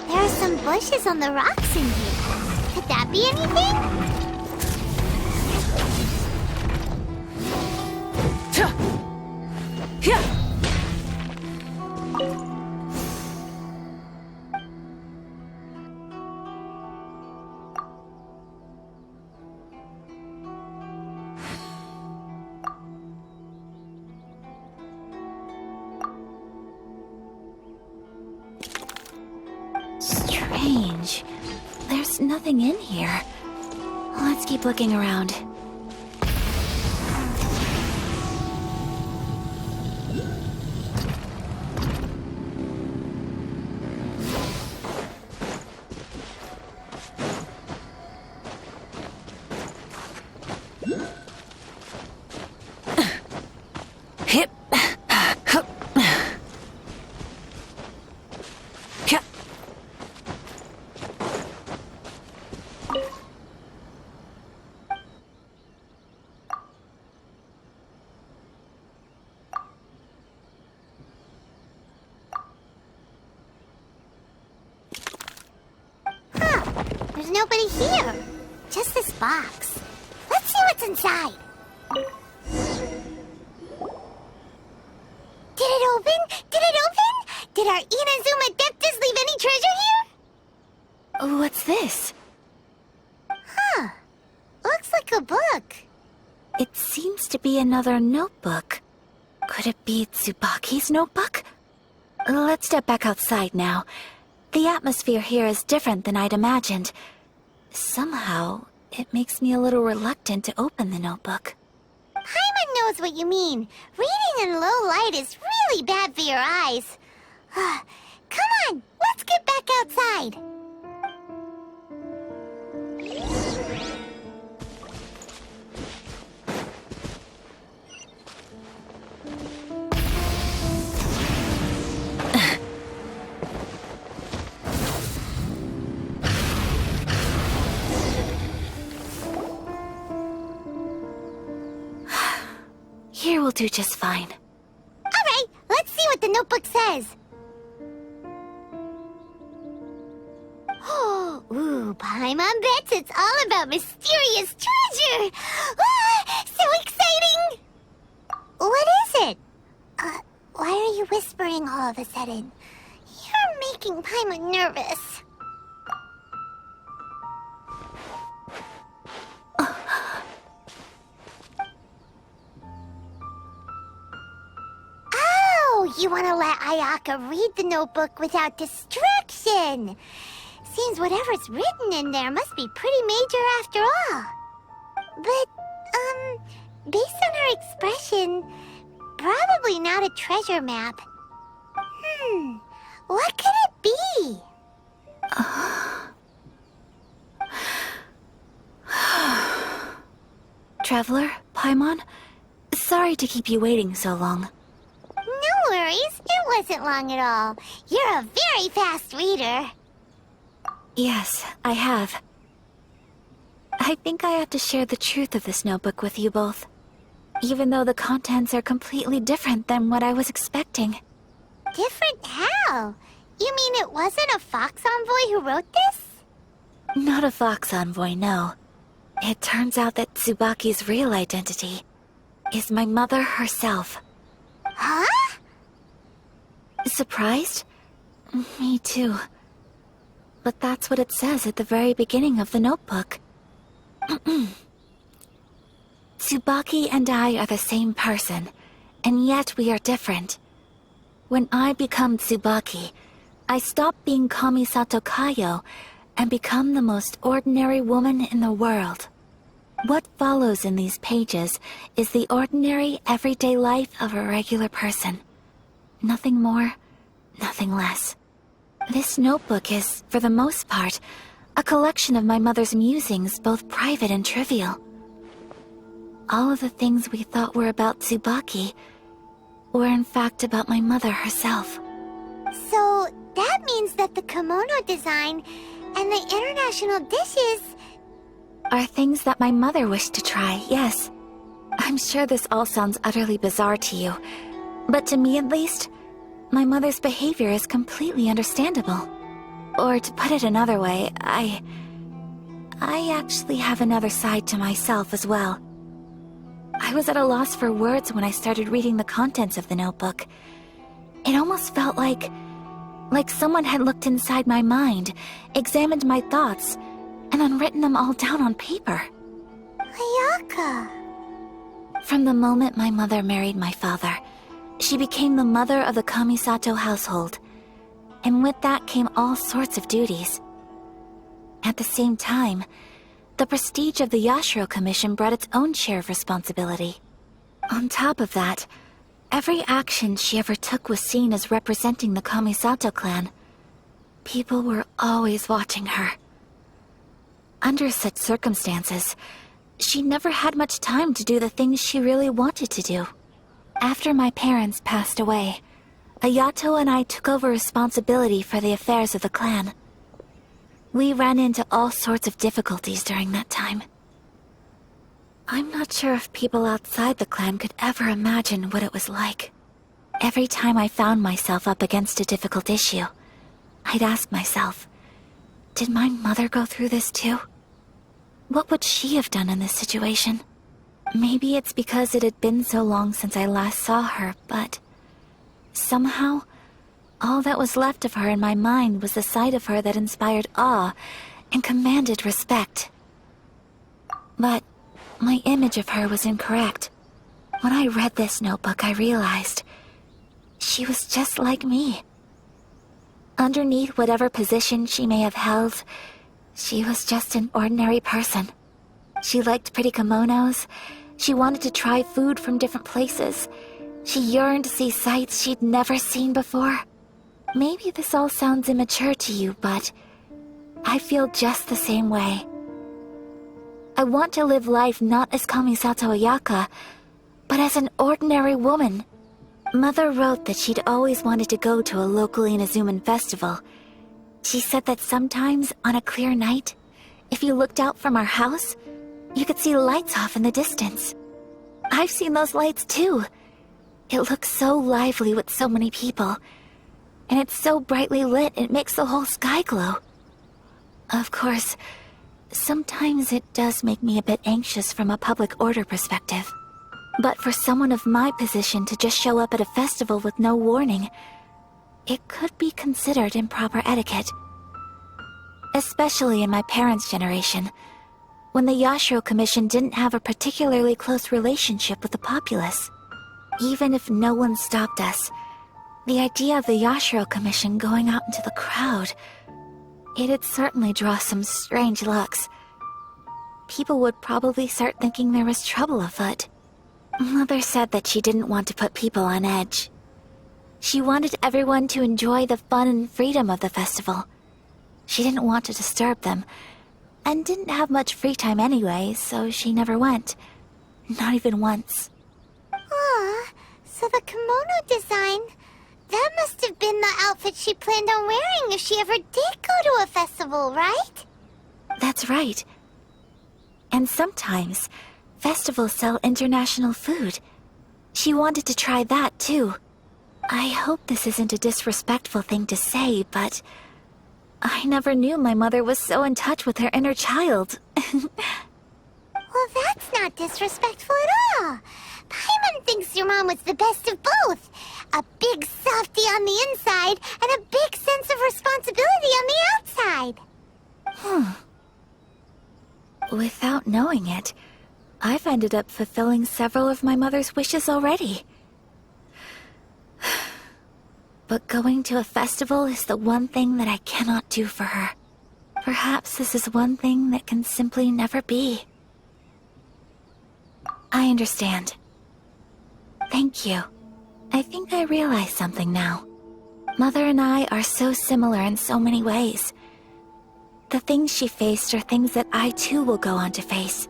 There are some bushes on the rocks in here. Could that be anything? Strange. There's nothing in here. Let's keep looking around. Hip. Hup. Hup. There's nobody here. Just this box. Let's see what's inside. Did it open? Did it open? Did our Inazuma Deptus leave any treasure here? What's this? Huh. Looks like a book. It seems to be another notebook. Could it be Tsubaki's notebook? Let's step back outside now. The atmosphere here is different than I'd imagined. Somehow, it makes me a little reluctant to open the notebook. Paimon knows what you mean. Reading in low light is really bad for your eyes. Come on, let's get back outside. Here will do just fine. All right, let's see what the notebook says. Ooh, Paimon bets it's all about mysterious treasure. So exciting! What is it? Why are you whispering all of a sudden? You're making Paimon nervous. You want to let Ayaka read the notebook without distraction. Seems whatever's written in there must be pretty major after all. But, based on her expression, probably not a treasure map. What could it be? Traveler, Paimon, sorry to keep you waiting so long. No worries, it wasn't long at all. You're a very fast reader. Yes, I have. I think I have to share the truth of this notebook with you both, even though the contents are completely different than what I was expecting. Different how? You mean it wasn't a Fox Envoy who wrote this? Not a Fox Envoy, no. It turns out that Tsubaki's real identity is my mother herself. Huh? Surprised? Me too. But that's what it says at the very beginning of the notebook. Tsubaki and I are the same person, and yet we are different. When I become Tsubaki, I stop being Kamisato Kayo and become the most ordinary woman in the world. What follows in these pages is the ordinary, everyday life of a regular person. Nothing more, nothing less. This notebook is, for the most part, a collection of my mother's musings, both private and trivial. All of the things we thought were about Tsubaki were in fact about my mother herself. So, that means that the kimono design and the international dishes... are things that my mother wished to try, yes. I'm sure this all sounds utterly bizarre to you, but to me at least, my mother's behavior is completely understandable. Or to put it another way, I actually have another side to myself as well. I was at a loss for words when I started reading the contents of the notebook. It almost felt like someone had looked inside my mind, examined my thoughts, and then written them all down on paper. Ayaka. From the moment my mother married my father, she became the mother of the Kamisato household, and with that came all sorts of duties. At the same time, the prestige of the Yashiro Commission brought its own share of responsibility. On top of that, every action she ever took was seen as representing the Kamisato clan. People were always watching her. Under such circumstances, she never had much time to do the things she really wanted to do. After my parents passed away, Ayato and I took over responsibility for the affairs of the clan. We ran into all sorts of difficulties during that time. I'm not sure if people outside the clan could ever imagine what it was like. Every time I found myself up against a difficult issue, I'd ask myself, did my mother go through this too? What would she have done in this situation? Maybe it's because it had been so long since I last saw her, but somehow, all that was left of her in my mind was the side of her that inspired awe and commanded respect. But my image of her was incorrect. When I read this notebook, I realized she was just like me. Underneath whatever position she may have held, she was just an ordinary person. She liked pretty kimonos. She wanted to try food from different places. She yearned to see sights she'd never seen before. Maybe this all sounds immature to you, but I feel just the same way. I want to live life not as Kamisato Ayaka, but as an ordinary woman. Mother wrote that she'd always wanted to go to a local Inazuman festival. She said that sometimes, on a clear night, if you looked out from our house, you could see lights off in the distance. I've seen those lights too. It looks so lively with so many people. And it's so brightly lit, it makes the whole sky glow. Of course, sometimes it does make me a bit anxious from a public order perspective. But for someone of my position to just show up at a festival with no warning, it could be considered improper etiquette. Especially in my parents' generation, when the Yashiro Commission didn't have a particularly close relationship with the populace. Even if no one stopped us, the idea of the Yashiro Commission going out into the crowd, it'd certainly draw some strange looks. People would probably start thinking there was trouble afoot. Mother said that she didn't want to put people on edge. She wanted everyone to enjoy the fun and freedom of the festival. She didn't want to disturb them, and didn't have much free time anyway, so she never went. Not even once. Aw, so the kimono design, that must have been the outfit she planned on wearing if she ever did go to a festival, right? That's right. And sometimes, festivals sell international food. She wanted to try that too. I hope this isn't a disrespectful thing to say, but I never knew my mother was so in touch with her inner child. Well, that's not disrespectful at all. Paimon thinks your mom was the best of both. A big softie on the inside and a big sense of responsibility on the outside. Without knowing it, I've ended up fulfilling several of my mother's wishes already. But going to a festival is the one thing that I cannot do for her. Perhaps this is one thing that can simply never be. I understand. Thank you. I think I realize something now. Mother and I are so similar in so many ways. The things she faced are things that I too will go on to face.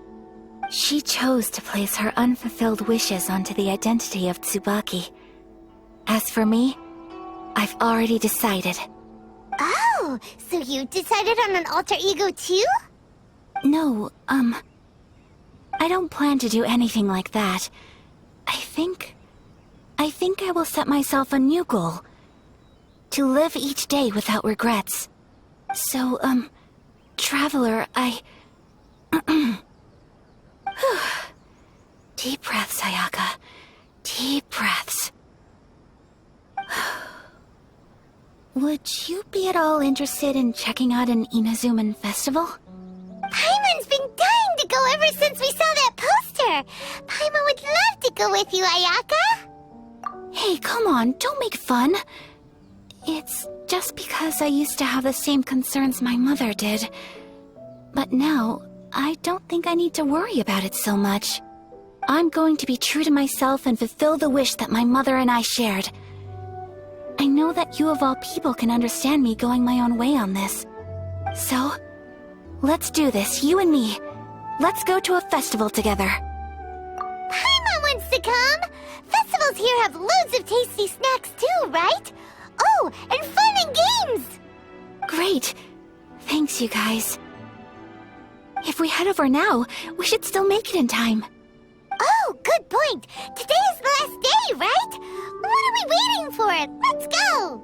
She chose to place her unfulfilled wishes onto the identity of Tsubaki. As for me, I've already decided. Oh, so you decided on an alter ego too? No, I don't plan to do anything like that. I think I will set myself a new goal. To live each day without regrets. So, Traveler, Deep breaths, Ayaka. Deep breaths. Would you be at all interested in checking out an Inazuman festival? Paimon's been dying to go ever since we saw that poster. Paimon would love to go with you, Ayaka. Hey, come on, don't make fun. It's just because I used to have the same concerns my mother did. But now, I don't think I need to worry about it so much. I'm going to be true to myself and fulfill the wish that my mother and I shared. I know that you of all people can understand me going my own way on this. So, let's do this, you and me. Let's go to a festival together. Paimon wants to come! Festivals here have loads of tasty snacks too, right? Oh, and fun and games! Great. Thanks, you guys. If we head over now, we should still make it in time. Oh, good point. Today is the last day, right? What are we waiting for? Let's go!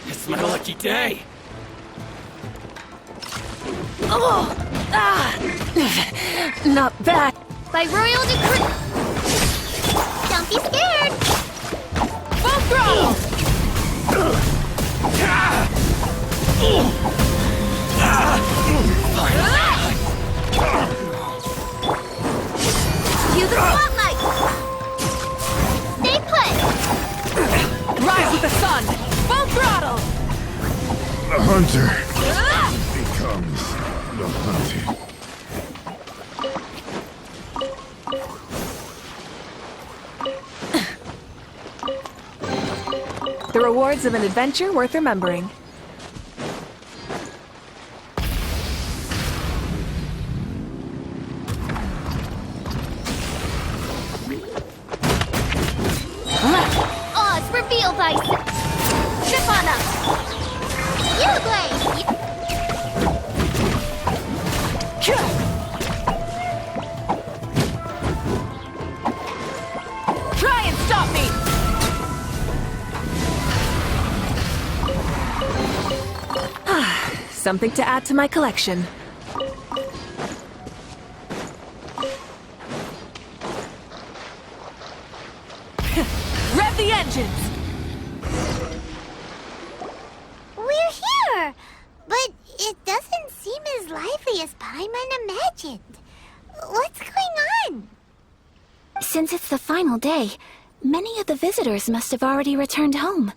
It's my lucky day. Oh! Ah! Not bad. By royal decree. Don't be scared! Full throttle! Use the spotlight! Stay put! Rise with the sun. Full throttle. The hunter becomes the hunted. The rewards of an adventure worth remembering. Oz revealed ice! Trip on up! You blade! Try and stop me! Something to add to my collection. Rev the engines! We're here! But it doesn't seem as lively as Paimon imagined. What's going on? Since it's the final day, many of the visitors must have already returned home.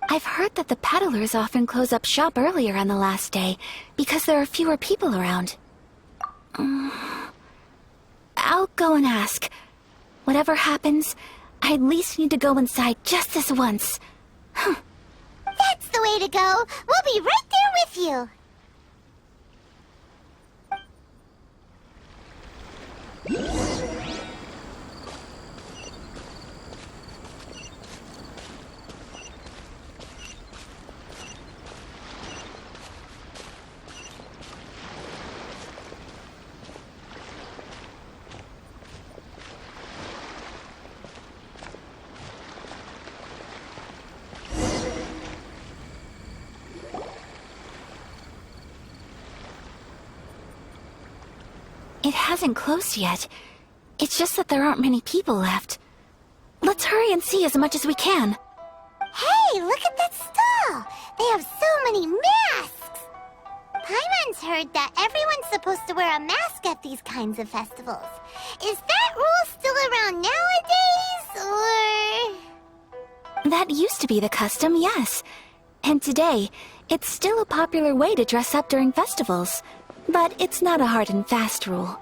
I've heard that the peddlers often close up shop earlier on the last day because there are fewer people around. I'll go and ask. Whatever happens, I at least need to go inside just this once. That's the way to go. We'll be right there with you. It hasn't closed yet. It's just that there aren't many people left. Let's hurry and see as much as we can. Hey, look at that stall! They have so many masks! Paimon's heard that everyone's supposed to wear a mask at these kinds of festivals. Is that rule still around nowadays, or...? That used to be the custom, yes. And today, it's still a popular way to dress up during festivals. But it's not a hard and fast rule.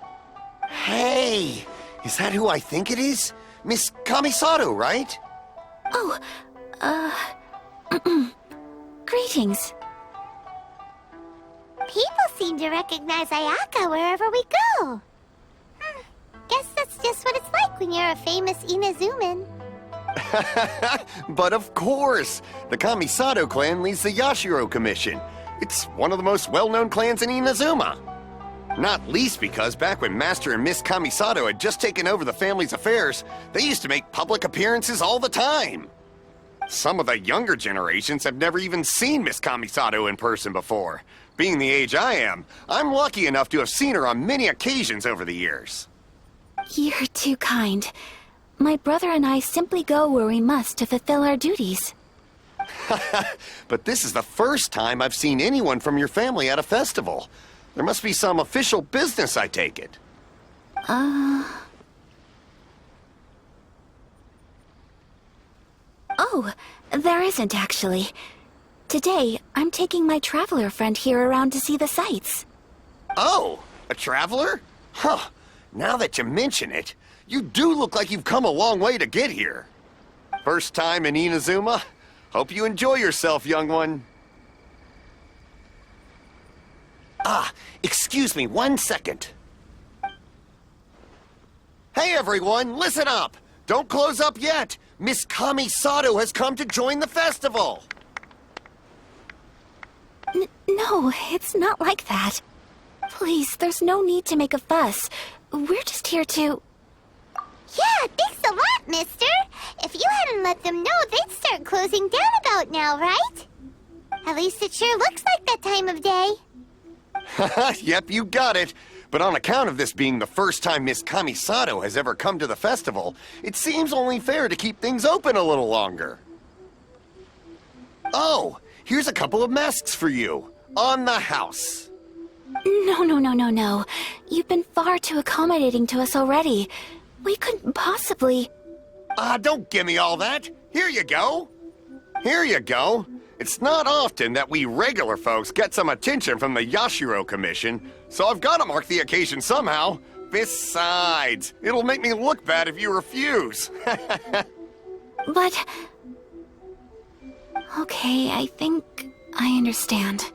Hey! Is that who I think it is? Miss Kamisato, right? Oh, greetings. People seem to recognize Ayaka wherever we go. Guess that's just what it's like when you're a famous Inazuman. But of course! The Kamisato clan leads the Yashiro Commission. It's one of the most well-known clans in Inazuma. Not least because back when Master and Miss Kamisato had just taken over the family's affairs, they used to make public appearances all the time. Some of the younger generations have never even seen Miss Kamisato in person before. Being the age I am, I'm lucky enough to have seen her on many occasions over the years. You're too kind. My brother and I simply go where we must to fulfill our duties. But this is the first time I've seen anyone from your family at a festival. There must be some official business, I take it. Oh, there isn't actually. Today, I'm taking my traveler friend here around to see the sights. Oh, a traveler? Huh. Now that you mention it, you do look like you've come a long way to get here. First time in Inazuma? Hope you enjoy yourself, young one. Excuse me 1 second. Hey everyone, listen up! Don't close up yet! Miss Kamisato has come to join the festival! No, it's not like that. Please, there's no need to make a fuss. We're just here to... Yeah, thanks a lot, mister. If you hadn't let them know, they'd start closing down about now, right? At least it sure looks like that time of day. Yep, you got it. But on account of this being the first time Miss Kamisato has ever come to the festival, it seems only fair to keep things open a little longer. Oh, here's a couple of masks for you. On the house. No. You've been far too accommodating to us already. We couldn't possibly... Don't give me all that. Here you go. Here you go. It's not often that we regular folks get some attention from the Yashiro Commission, so I've got to mark the occasion somehow. Besides, it'll make me look bad if you refuse. But... Okay, I think I understand.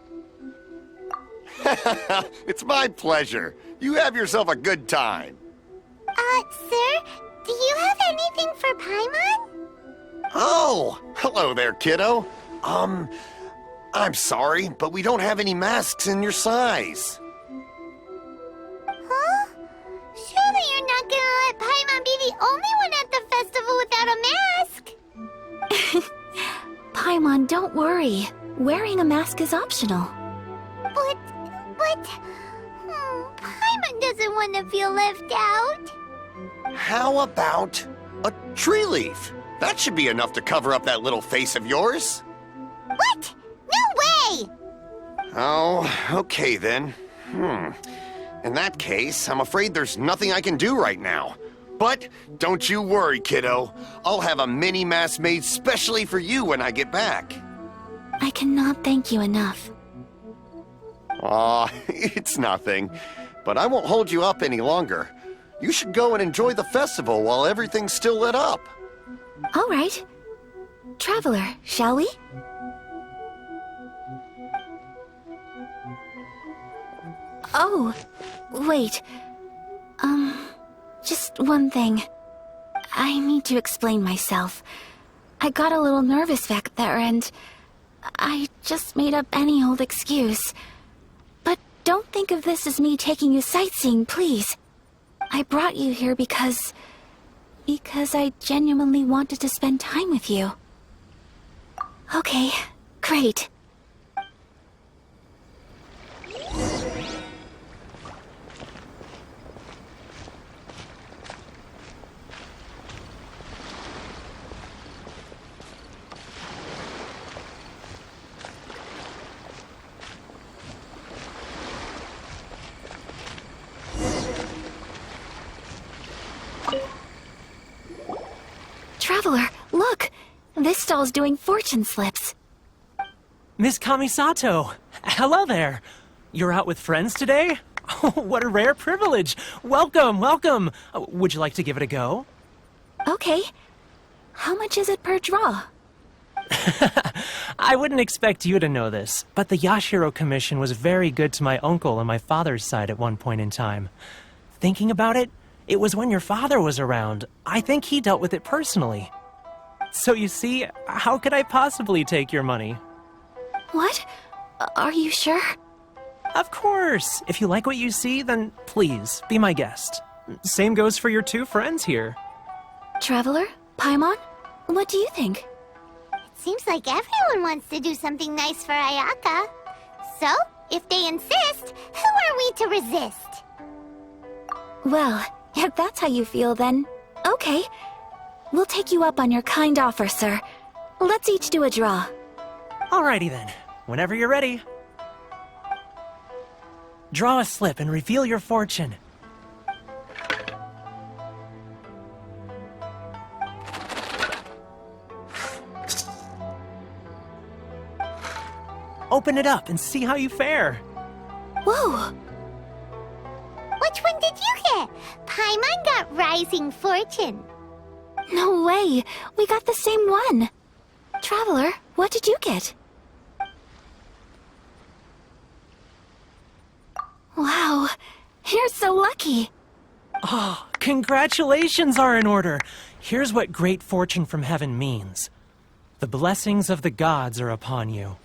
It's my pleasure. You have yourself a good time. Sir, do you have anything for Paimon? Oh, hello there, kiddo. I'm sorry, but we don't have any masks in your size. Huh? Surely you're not gonna let Paimon be the only one at the festival without a mask? Paimon, don't worry. Wearing a mask is optional. But... Paimon doesn't want to feel left out. How about a tree leaf? That should be enough to cover up that little face of yours. What? No way! Oh, okay then. In that case, I'm afraid there's nothing I can do right now. But don't you worry, kiddo. I'll have a mini mask made specially for you when I get back. I cannot thank you enough. Aw, it's nothing. But I won't hold you up any longer. You should go and enjoy the festival while everything's still lit up. All right. Traveler, shall we? Oh, wait. Just one thing. I need to explain myself. I got a little nervous back there and I just made up any old excuse. But don't think of this as me taking you sightseeing, please. I brought you here because I genuinely wanted to spend time with you. Okay, great. Traveler, look! This stall's doing fortune slips. Miss Kamisato! Hello there! You're out with friends today? Oh, what a rare privilege! Welcome, welcome! Would you like to give it a go? Okay. How much is it per draw? I wouldn't expect you to know this, but the Yashiro Commission was very good to my uncle on my father's side at one point in time. Thinking about it, it was when your father was around. I think he dealt with it personally. So you see, how could I possibly take your money? What? Are you sure? Of course! If you like what you see, then please, be my guest. Same goes for your two friends here. Traveler? Paimon? What do you think? It seems like everyone wants to do something nice for Ayaka. So, if they insist, who are we to resist? Well, if that's how you feel, then okay. We'll take you up on your kind offer, sir. Let's each do a draw. Alrighty then. Whenever you're ready. Draw a slip and reveal your fortune. Open it up and see how you fare. Whoa! Which one did you get? Paimon got Rising Fortune. No way! We got the same one! Traveler, what did you get? Wow, you're so lucky! Oh, congratulations are in order! Here's what great fortune from heaven means. The blessings of the gods are upon you.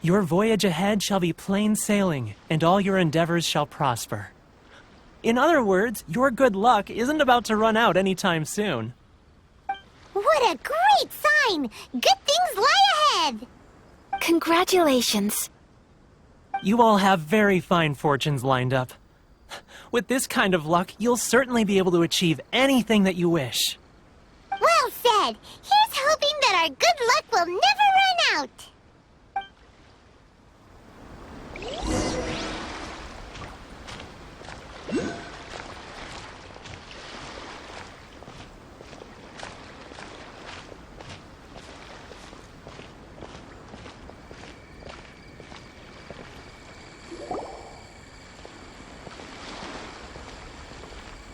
Your voyage ahead shall be plain sailing, and all your endeavors shall prosper. In other words, your good luck isn't about to run out anytime soon. What a great sign! Good things lie ahead! Congratulations. You all have very fine fortunes lined up. With this kind of luck, you'll certainly be able to achieve anything that you wish. Well said! Here's hoping that our good luck will never run out!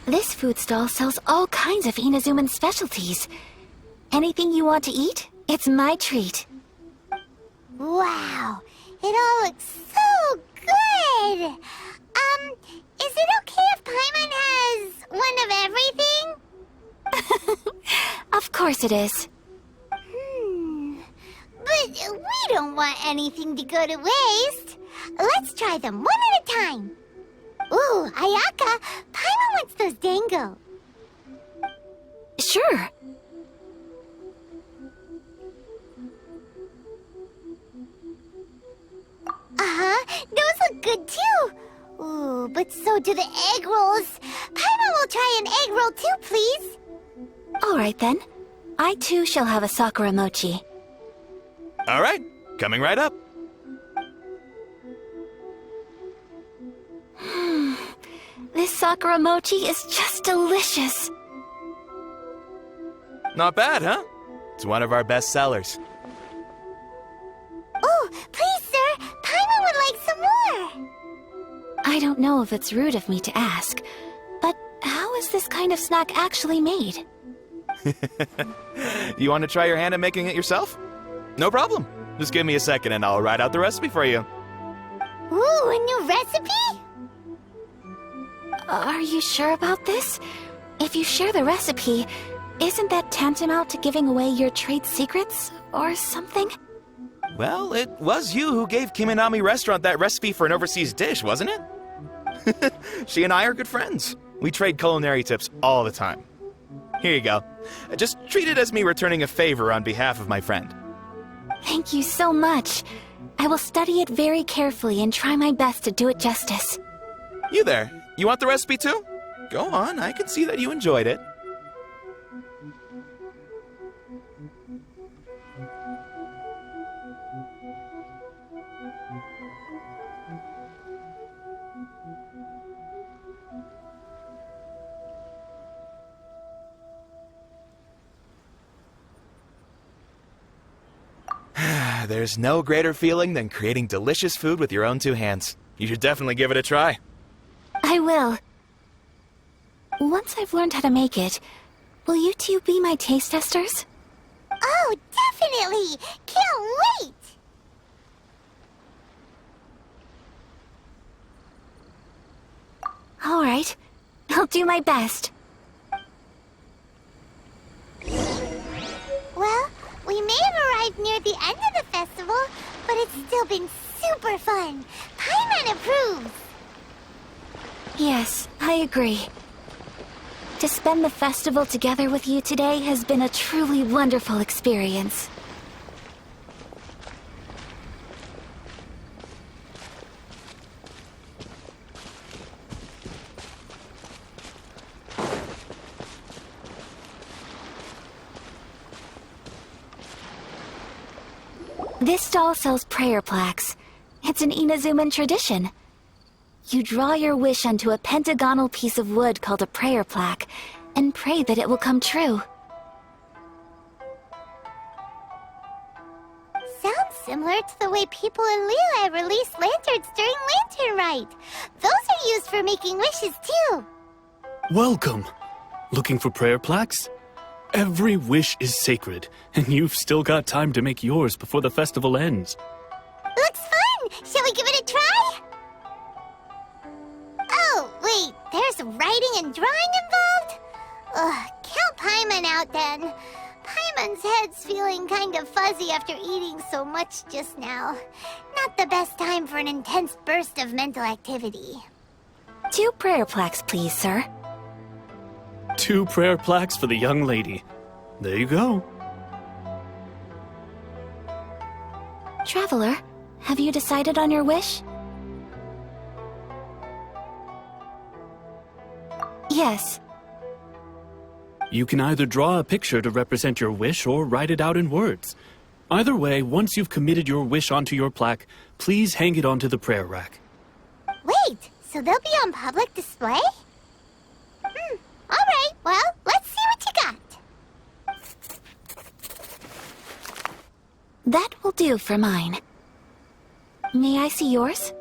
This food stall sells all kinds of Inazuman specialties. Anything you want to eat, it's my treat. Wow! It all looks so good! Is it okay if Paimon has one of everything? Of course it is. But we don't want anything to go to waste. Let's try them one at a time. Ooh, Ayaka, Paimon wants those dango. Sure. Those look good too. Ooh, but so do the egg rolls. Paimon will try an egg roll too, please. All right then. I too shall have a Sakura mochi. All right, coming right up. This Sakura mochi is just delicious. Not bad, huh? It's one of our best sellers. Oh, please, sir. Paimon would like some more. I don't know if it's rude of me to ask, but how is this kind of snack actually made? You want to try your hand at making it yourself? No problem. Just give me a second and I'll write out the recipe for you. Ooh, a new recipe? Are you sure about this? If you share the recipe, isn't that tantamount to giving away your trade secrets or something? Well, it was you who gave Kiminami Restaurant that recipe for an overseas dish, wasn't it? She and I are good friends. We trade culinary tips all the time. Here you go. Just treat it as me returning a favor on behalf of my friend. Thank you so much. I will study it very carefully and try my best to do it justice. You there. You want the recipe too? Go on, I can see that you enjoyed it. There's no greater feeling than creating delicious food with your own two hands. You should definitely give it a try. I will. Once I've learned how to make it, will you two be my taste testers? Oh, definitely! Can't wait! All right. I'll do my best. Well, we may have arrived near the end of the festival, but it's still been super fun. Paimon approves! Yes, I agree. To spend the festival together with you today has been a truly wonderful experience. This stall sells prayer plaques. It's an Inazuman tradition. You draw your wish onto a pentagonal piece of wood called a prayer plaque, and pray that it will come true. Sounds similar to the way people in Liyue release lanterns during Lantern Rite. Those are used for making wishes, too. Welcome. Looking for prayer plaques? Every wish is sacred, and you've still got time to make yours before the festival ends. Looks fun! Shall we give it a try? Oh, wait, there's writing and drawing involved? Ugh, count Paimon out then. Paimon's head's feeling kind of fuzzy after eating so much just now. Not the best time for an intense burst of mental activity. 2 prayer plaques, please, sir. 2 prayer plaques for the young lady. There you go. Traveler, have you decided on your wish? Yes. You can either draw a picture to represent your wish or write it out in words. Either way, once you've committed your wish onto your plaque, please hang it onto the prayer rack. Wait, so they'll be on public display? Alright, well, let's see what you got. That will do for mine. May I see yours?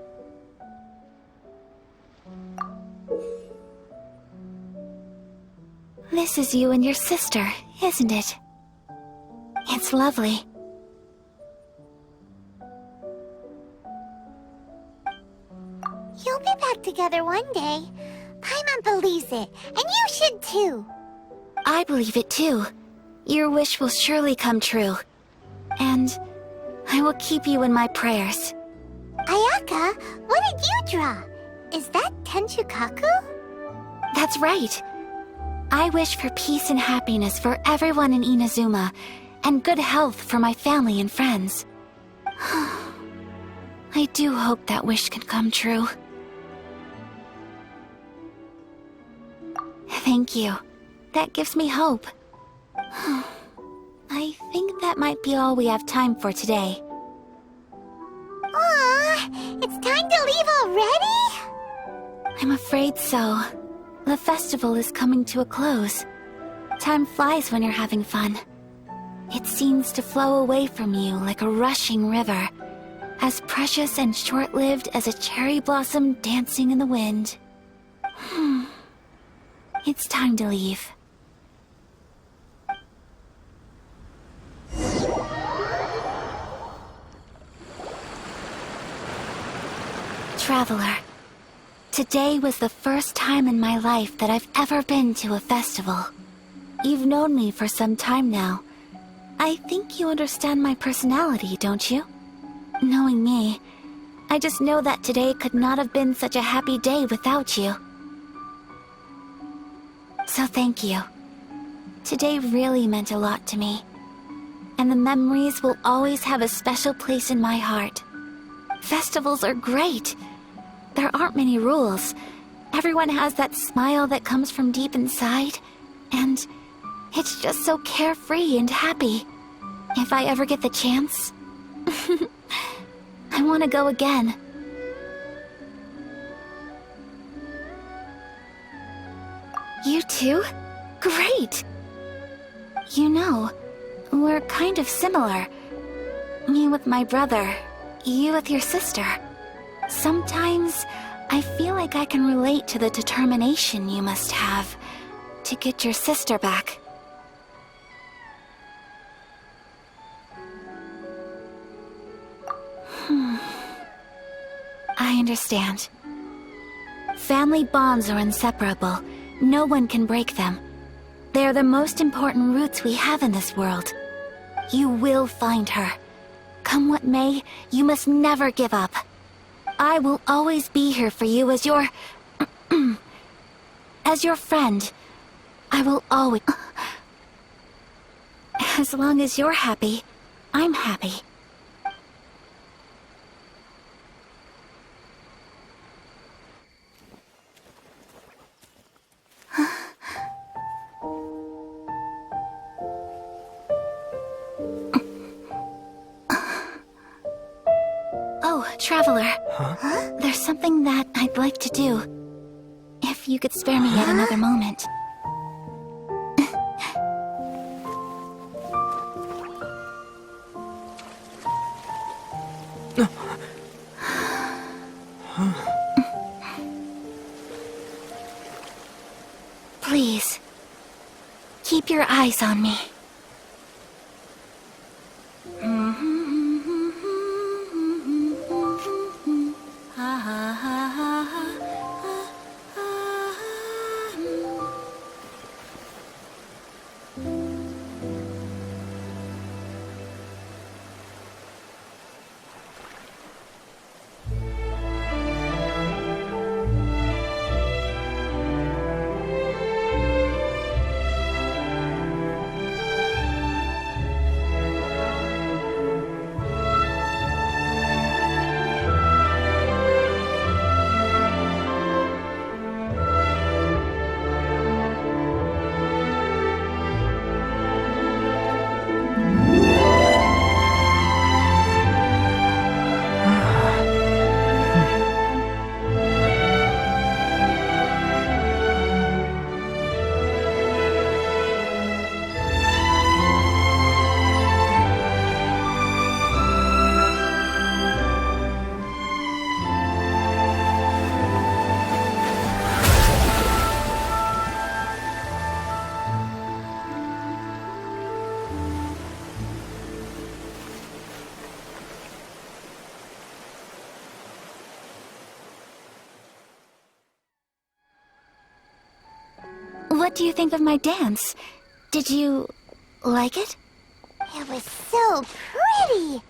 This is you and your sister, isn't it? It's lovely. You'll be back together one day. Paimon believes it, and you should too. I believe it too. Your wish will surely come true. And I will keep you in my prayers. Ayaka, what did you draw? Is that Tenchukaku? That's right. I wish for peace and happiness for everyone in Inazuma, and good health for my family and friends. I do hope that wish can come true. Thank you. That gives me hope. I think that might be all we have time for today. Aw, it's time to leave already? I'm afraid so. The festival is coming to a close. Time flies when you're having fun. It seems to flow away from you like a rushing river, as precious and short-lived as a cherry blossom dancing in the wind. It's time to leave. Traveler, today was the first time in my life that I've ever been to a festival. You've known me for some time now. I think you understand my personality, don't you? Knowing me, I just know that today could not have been such a happy day without you. So thank you. Today really meant a lot to me. And the memories will always have a special place in my heart. Festivals are great. There aren't many rules. Everyone has that smile that comes from deep inside. And it's just so carefree and happy. If I ever get the chance, I want to go again. You too? Great! You know, we're kind of similar. Me with my brother, you with your sister. Sometimes I feel like I can relate to the determination you must have to get your sister back. I understand. Family bonds are inseparable. No one can break them. They are the most important roots we have in this world. You will find her. Come what may, you must never give up. I will always be here for you as your... as your friend. I will always... As long as you're happy, I'm happy. Oh, Traveler. Huh? There's something that I'd like to do. If you could spare me yet another moment. Please, keep your eyes on me. What do you think of my dance? Did you like it? It was so pretty!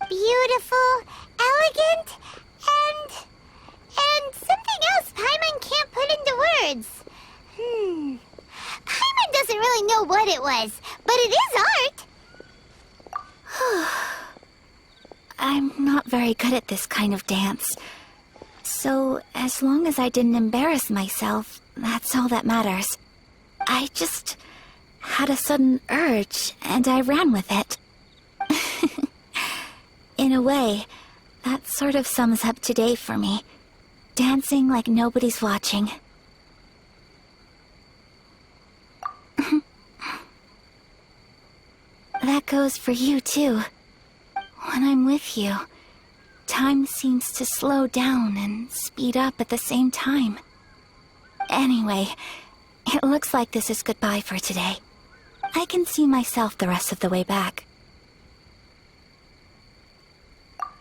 Beautiful, elegant, and something else Paimon can't put into words. Paimon doesn't really know what it was, but it is art! I'm not very good at this kind of dance. So, as long as I didn't embarrass myself, that's all that matters. I just had a sudden urge, and I ran with it. In a way, that sort of sums up today for me. Dancing like nobody's watching. That goes for you, too. When I'm with you, time seems to slow down and speed up at the same time. Anyway, it looks like this is goodbye for today. I can see myself the rest of the way back.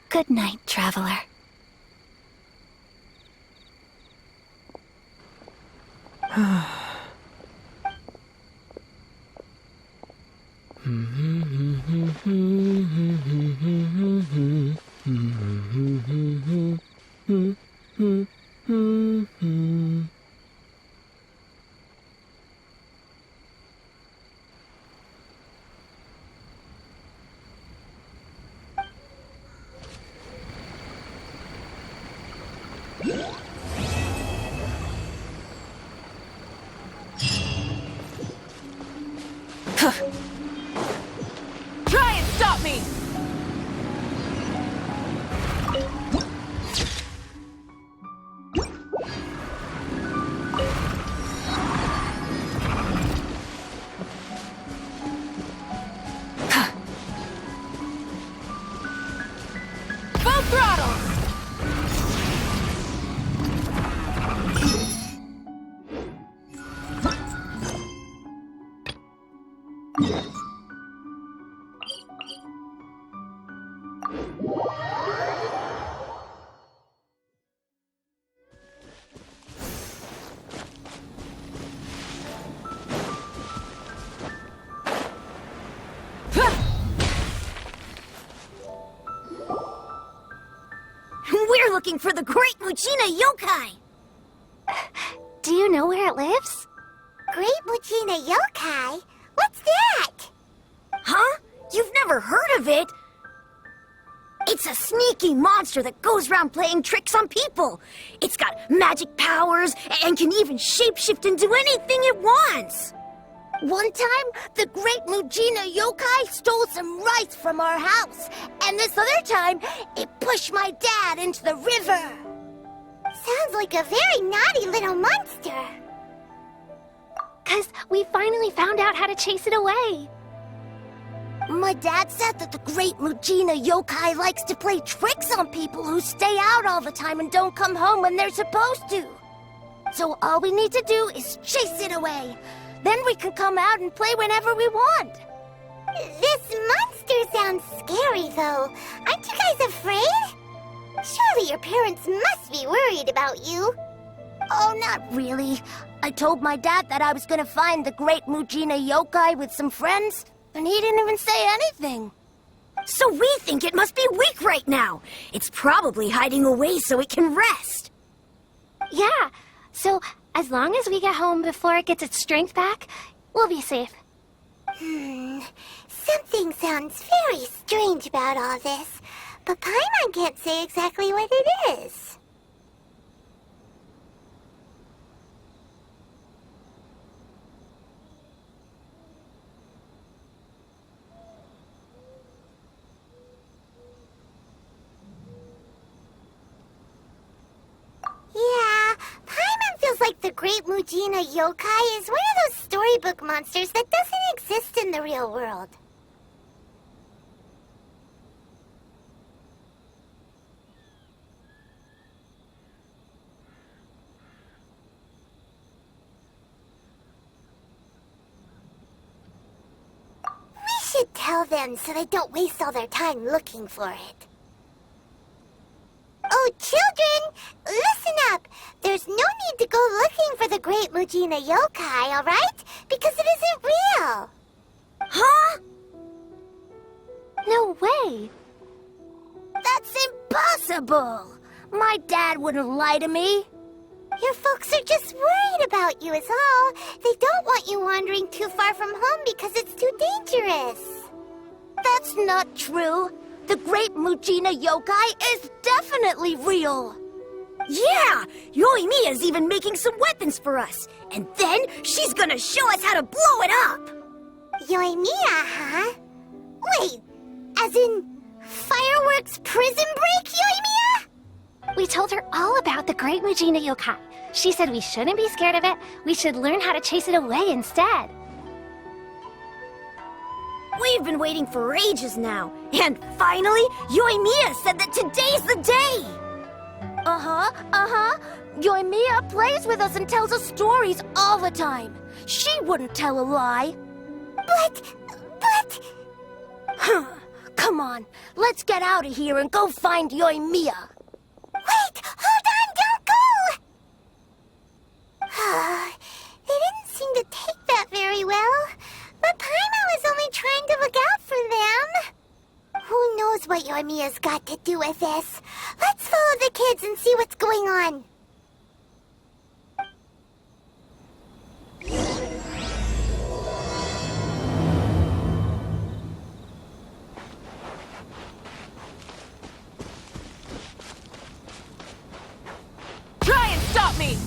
Good night, Traveler. Try and stop me! Full throttle! We're looking for the Great Mujina Yokai! Do you know where it lives? Great Mujina Yokai? What's that? Huh? You've never heard of it? It's a sneaky monster that goes around playing tricks on people. It's got magic powers and can even shapeshift into anything it wants. One time, the Great Mujina Yokai stole some rice from our house. And this other time, it pushed my dad into the river. Sounds like a very naughty little monster. 'Cause we finally found out how to chase it away. My dad said that the Great Mujina Yokai likes to play tricks on people who stay out all the time and don't come home when they're supposed to. So all we need to do is chase it away. Then we can come out and play whenever we want. This monster sounds scary, though. Aren't you guys afraid? Surely your parents must be worried about you. Oh, not really. I told my dad that I was gonna find the Great Mujina Yokai with some friends, and he didn't even say anything. So we think it must be weak right now. It's probably hiding away so it can rest. Yeah, so as long as we get home before it gets its strength back, we'll be safe. Something sounds very strange about all this, but Paimon can't say exactly what it is. Yeah, Paimon feels like the Great Mujina Yokai is one of those storybook monsters that doesn't exist in the real world. We should tell them so they don't waste all their time looking for it. Oh, children! Listen up! There's no need to go looking for the Great Mujina Yokai, alright? Because it isn't real! Huh? No way! That's impossible! My dad wouldn't lie to me. Your folks are just worried about you is all. They don't want you wandering too far from home because it's too dangerous. That's not true. The Great Mujina Yokai is definitely real. Yeah! Yoimiya's even making some weapons for us. And then she's gonna show us how to blow it up! Yoimiya, huh? Wait, as in fireworks prison break, Yoimiya? We told her all about the Great Mujina Yokai. She said we shouldn't be scared of it. We should learn how to chase it away instead. We've been waiting for ages now. And finally, Yoimiya said that today's the day! Yoimiya plays with us and tells us stories all the time. She wouldn't tell a lie. But... Come on, let's get out of here and go find Yoimiya. Wait! Hold on! Don't go! what Yoimiya's got to do with this. Let's follow the kids and see what's going on. Try and stop me!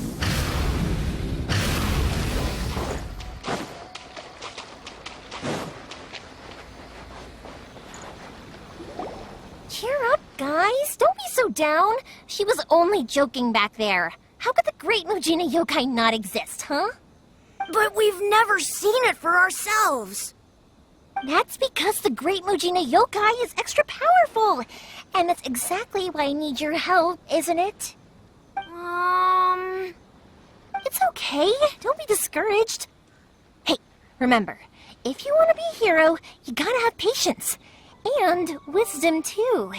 Cheer up, guys. Don't be so down. She was only joking back there. How could the Great Mujina Yokai not exist, huh? But we've never seen it for ourselves. That's because the Great Mujina Yokai is extra powerful. And that's exactly why I need your help, isn't it? It's okay. Don't be discouraged. Hey, remember, if you want to be a hero, you gotta have patience. And wisdom, too.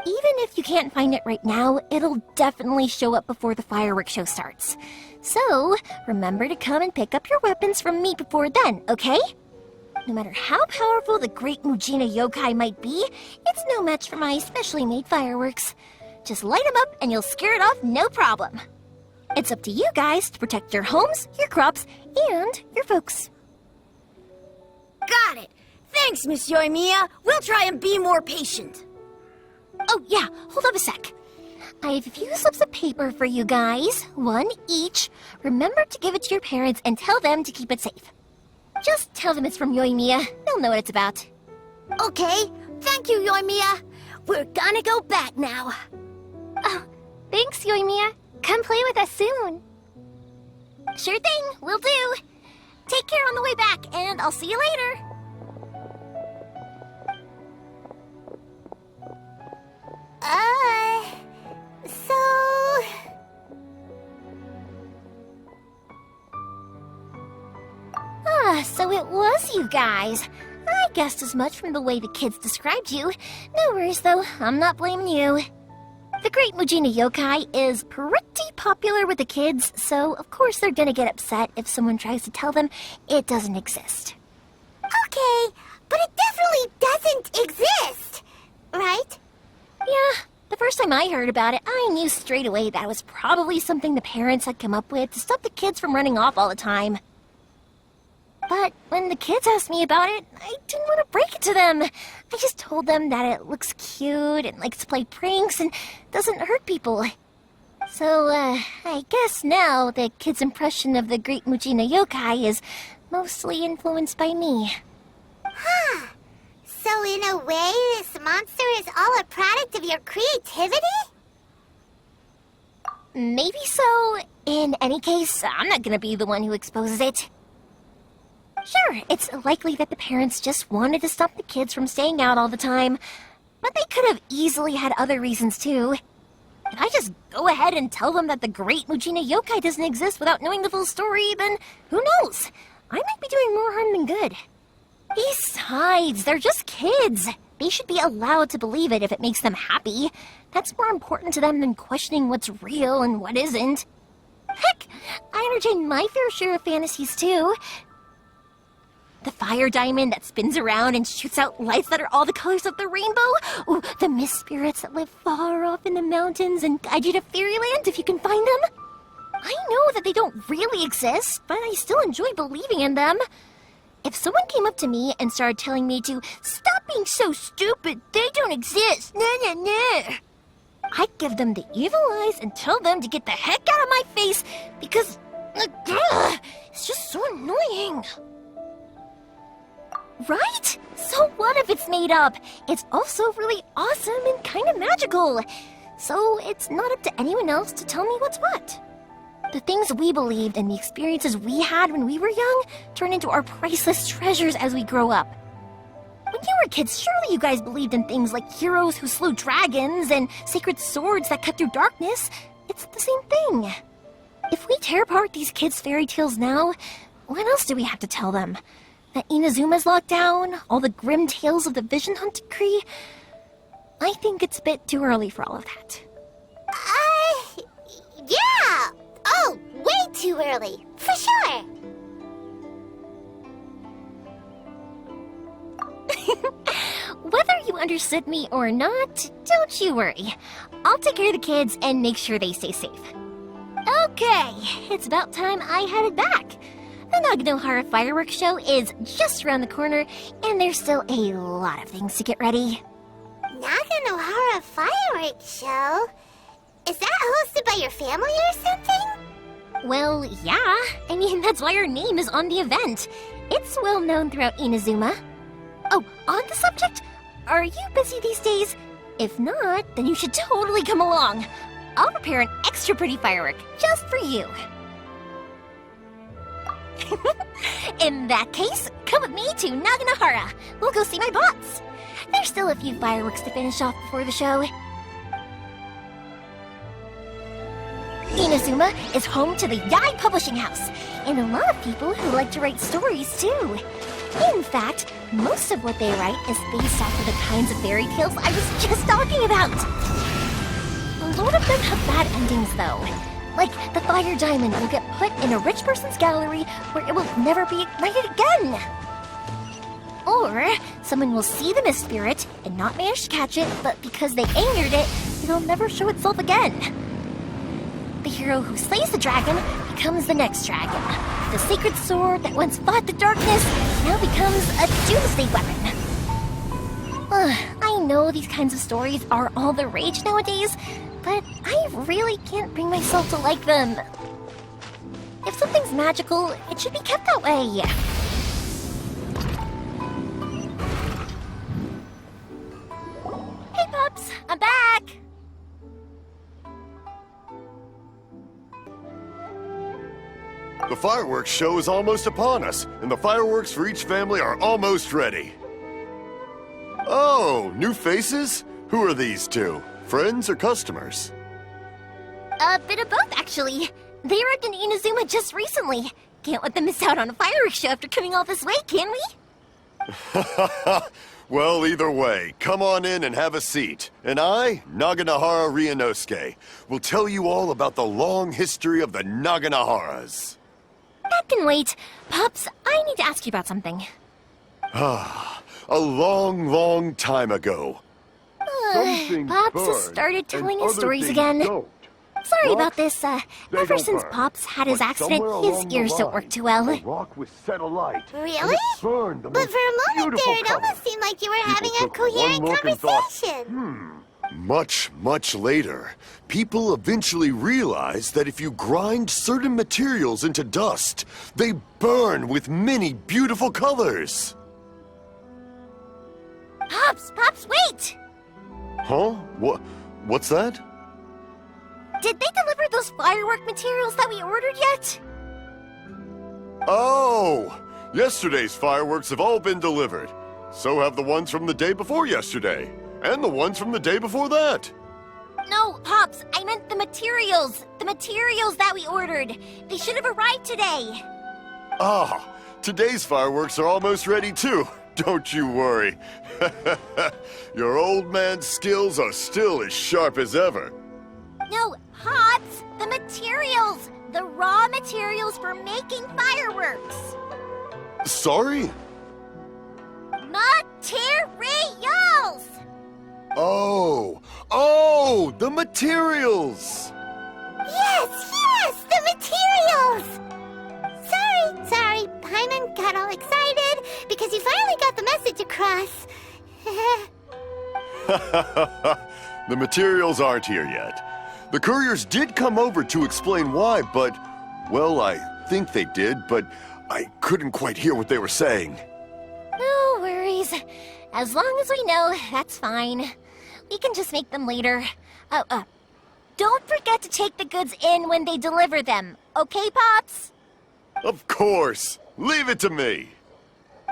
Even if you can't find it right now, it'll definitely show up before the fireworks show starts. So, remember to come and pick up your weapons from me before then, okay? No matter how powerful the Great Mujina Yokai might be, it's no match for my specially made fireworks. Just light them up and you'll scare it off no problem. It's up to you guys to protect your homes, your crops, and your folks. Got it. Thanks, Miss Yoimiya. We'll try and be more patient. Oh, yeah, hold up a sec. I have a few slips of paper for you guys, one each. Remember to give it to your parents and tell them to keep it safe. Just tell them it's from Yoimiya. They'll know what it's about. Okay, thank you, Yoimiya. We're gonna go back now. Oh, thanks, Yoimiya. Come play with us soon. Sure thing, will do. Take care on the way back, and I'll see you later. So it was you guys. I guessed as much from the way the kids described you. No worries, though. I'm not blaming you. The Great Mujina Yokai is pretty popular with the kids, so of course they're gonna get upset if someone tries to tell them it doesn't exist. Okay, but it definitely doesn't exist, right? Yeah, the first time I heard about it, I knew straight away that it was probably something the parents had come up with to stop the kids from running off all the time. But when the kids asked me about it, I didn't want to break it to them. I just told them that it looks cute and likes to play pranks and doesn't hurt people. So, I guess now the kids' impression of the Great Mujina Yokai is mostly influenced by me. Huh. So in a way, this monster is all a product of your creativity? Maybe so. In any case, I'm not gonna be the one who exposes it. Sure, it's likely that the parents just wanted to stop the kids from staying out all the time, but they could have easily had other reasons too. If I just go ahead and tell them that the Great Mujina Yokai doesn't exist without knowing the full story, then who knows? I might be doing more harm than good. Besides, they're just kids. They should be allowed to believe it if it makes them happy. That's more important to them than questioning what's real and what isn't. Heck, I entertain my fair share of fantasies too. The fire diamond that spins around and shoots out lights that are all the colors of the rainbow. Ooh, the mist spirits that live far off in the mountains and guide you to fairyland if you can find them. I know that they don't really exist, but I still enjoy believing in them. If someone came up to me and started telling me to stop being so stupid, they don't exist, I'd give them the evil eyes and tell them to get the heck out of my face because it's just so annoying. Right? So what if it's made up? It's also really awesome and kind of magical. So it's not up to anyone else to tell me what's what. The things we believed and the experiences we had when we were young turn into our priceless treasures as we grow up. When you were kids, surely you guys believed in things like heroes who slew dragons and sacred swords that cut through darkness. It's the same thing. If we tear apart these kids' fairy tales now, what else do we have to tell them? That Inazuma's locked down? All the grim tales of the Vision Hunt decree? I think it's a bit too early for all of that. Yeah! Oh, way too early, for sure! Whether you you understood me or not, don't you worry. I'll take care of the kids and make sure they stay safe. Okay, it's about time I headed back. The Naganohara fireworks show is just around the corner, and there's still a lot of things to get ready. Naganohara fireworks show? Is that hosted by your family or something? Well, yeah. I mean, that's why our name is on the event. It's well known throughout Inazuma. Oh, on the subject, are you busy these days? If not, then you should totally come along. I'll prepare an extra pretty firework just for you. In that case, come with me to Naganohara. We'll go see my bots. There's still a few fireworks to finish off before the show. Inazuma is home to the Yai Publishing House, and a lot of people who like to write stories too. In fact, most of what they write is based off of the kinds of fairy tales I was just talking about. A lot of them have bad endings though. Like, the fire diamond will get put in a rich person's gallery where it will never be ignited again. Or, someone will see the mist spirit and not manage to catch it, but because they angered it, it'll never show itself again. The hero who slays the dragon becomes the next dragon. The sacred sword that once fought the darkness now becomes a doomsday weapon. I know these kinds of stories are all the rage nowadays, but I really can't bring myself to like them. If something's magical, it should be kept that way. Hey, Pups, I'm back! The fireworks show is almost upon us, and the fireworks for each family are almost ready. Oh, new faces? Who are these two? Friends or customers? A bit of both, actually. They arrived in Inazuma just recently. Can't let them miss out on a fireworks show after coming all this way, can we? Well, either way, come on in and have a seat. And I, Naganohara Ryunosuke, will tell you all about the long history of the Naganoharas. That can wait. Pops, I need to ask you about something. A long, long time ago. Pops has started telling his stories again. Sorry about this. Ever since Pops had his accident, his ears don't work too well. Rock was set alight. Really? But for a moment there, it almost seemed like you were having a coherent conversation. Much, much later, people eventually realized that if you grind certain materials into dust, they burn with many beautiful colors. Pops, wait! Huh? What's that? Did they deliver those firework materials that we ordered yet? Oh! Yesterday's fireworks have all been delivered. So have the ones from the day before yesterday. And the ones from the day before that. No, Pops, I meant the materials. The materials that we ordered. They should have arrived today. Ah, today's fireworks are almost ready too. Don't you worry. Your old man's skills are still as sharp as ever. No, Pops, the materials. The raw materials for making fireworks. Sorry? Materials! Oh, the materials! Yes, the materials! Sorry, Paimon got all excited because you finally got the message across. The materials aren't here yet. The couriers did come over to explain why, but, well, I think they did, but I couldn't quite hear what they were saying. No worries. As long as we know, that's fine. We can just make them later. Don't forget to take the goods in when they deliver them, okay, Pops? Of course. Leave it to me.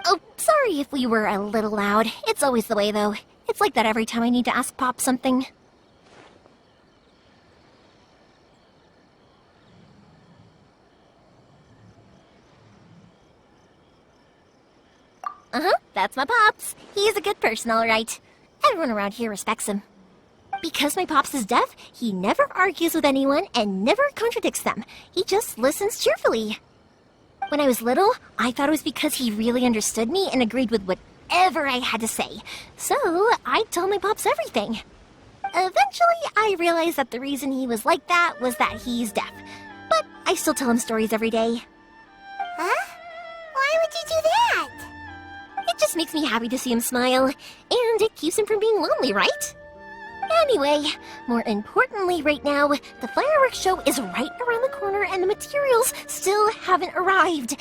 Oh, sorry if we were a little loud. It's always the way, though. It's like that every time I need to ask Pop something. That's my Pops. He's a good person, all right. Everyone around here respects him. Because my Pops is deaf, he never argues with anyone and never contradicts them. He just listens cheerfully. When I was little, I thought it was because he really understood me and agreed with whatever I had to say, so I told my pops everything. Eventually, I realized that the reason he was like that was that he's deaf, but I still tell him stories every day. Huh? Why would you do that? It just makes me happy to see him smile, and it keeps him from being lonely, right? Anyway, more importantly right now, the fireworks show is right around the corner and the materials still haven't arrived.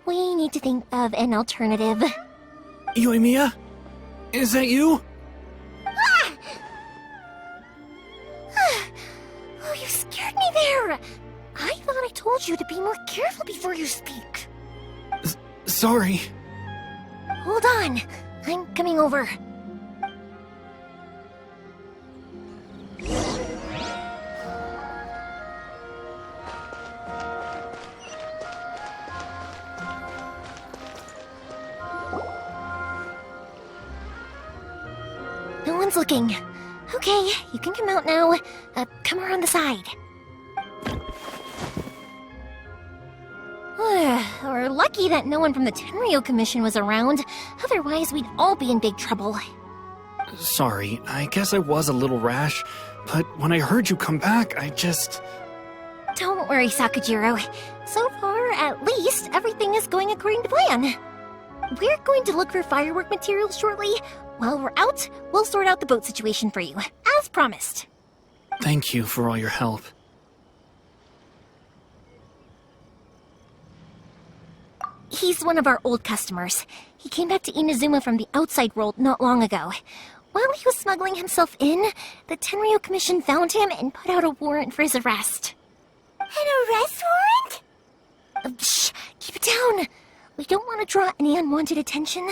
We need to think of an alternative. Yoimiya? Is that you? Ah! Oh, you scared me there! I thought I told you to be more careful before you speak. Sorry. Hold on, I'm coming over. No one's looking. Okay, you can come out now. Come around the side. We're lucky that no one from the Tenryo Commission was around. Otherwise, we'd all be in big trouble. Sorry, I guess I was a little rash, but when I heard you come back, I just... Don't worry, Sakajiro. So far, at least, everything is going according to plan. We're going to look for firework materials shortly. While we're out, we'll sort out the boat situation for you, as promised. Thank you for all your help. He's one of our old customers. He came back to Inazuma from the outside world not long ago. While he was smuggling himself in, the Tenryo Commission found him and put out a warrant for his arrest. An arrest warrant? Shh! Keep it down! We don't want to draw any unwanted attention.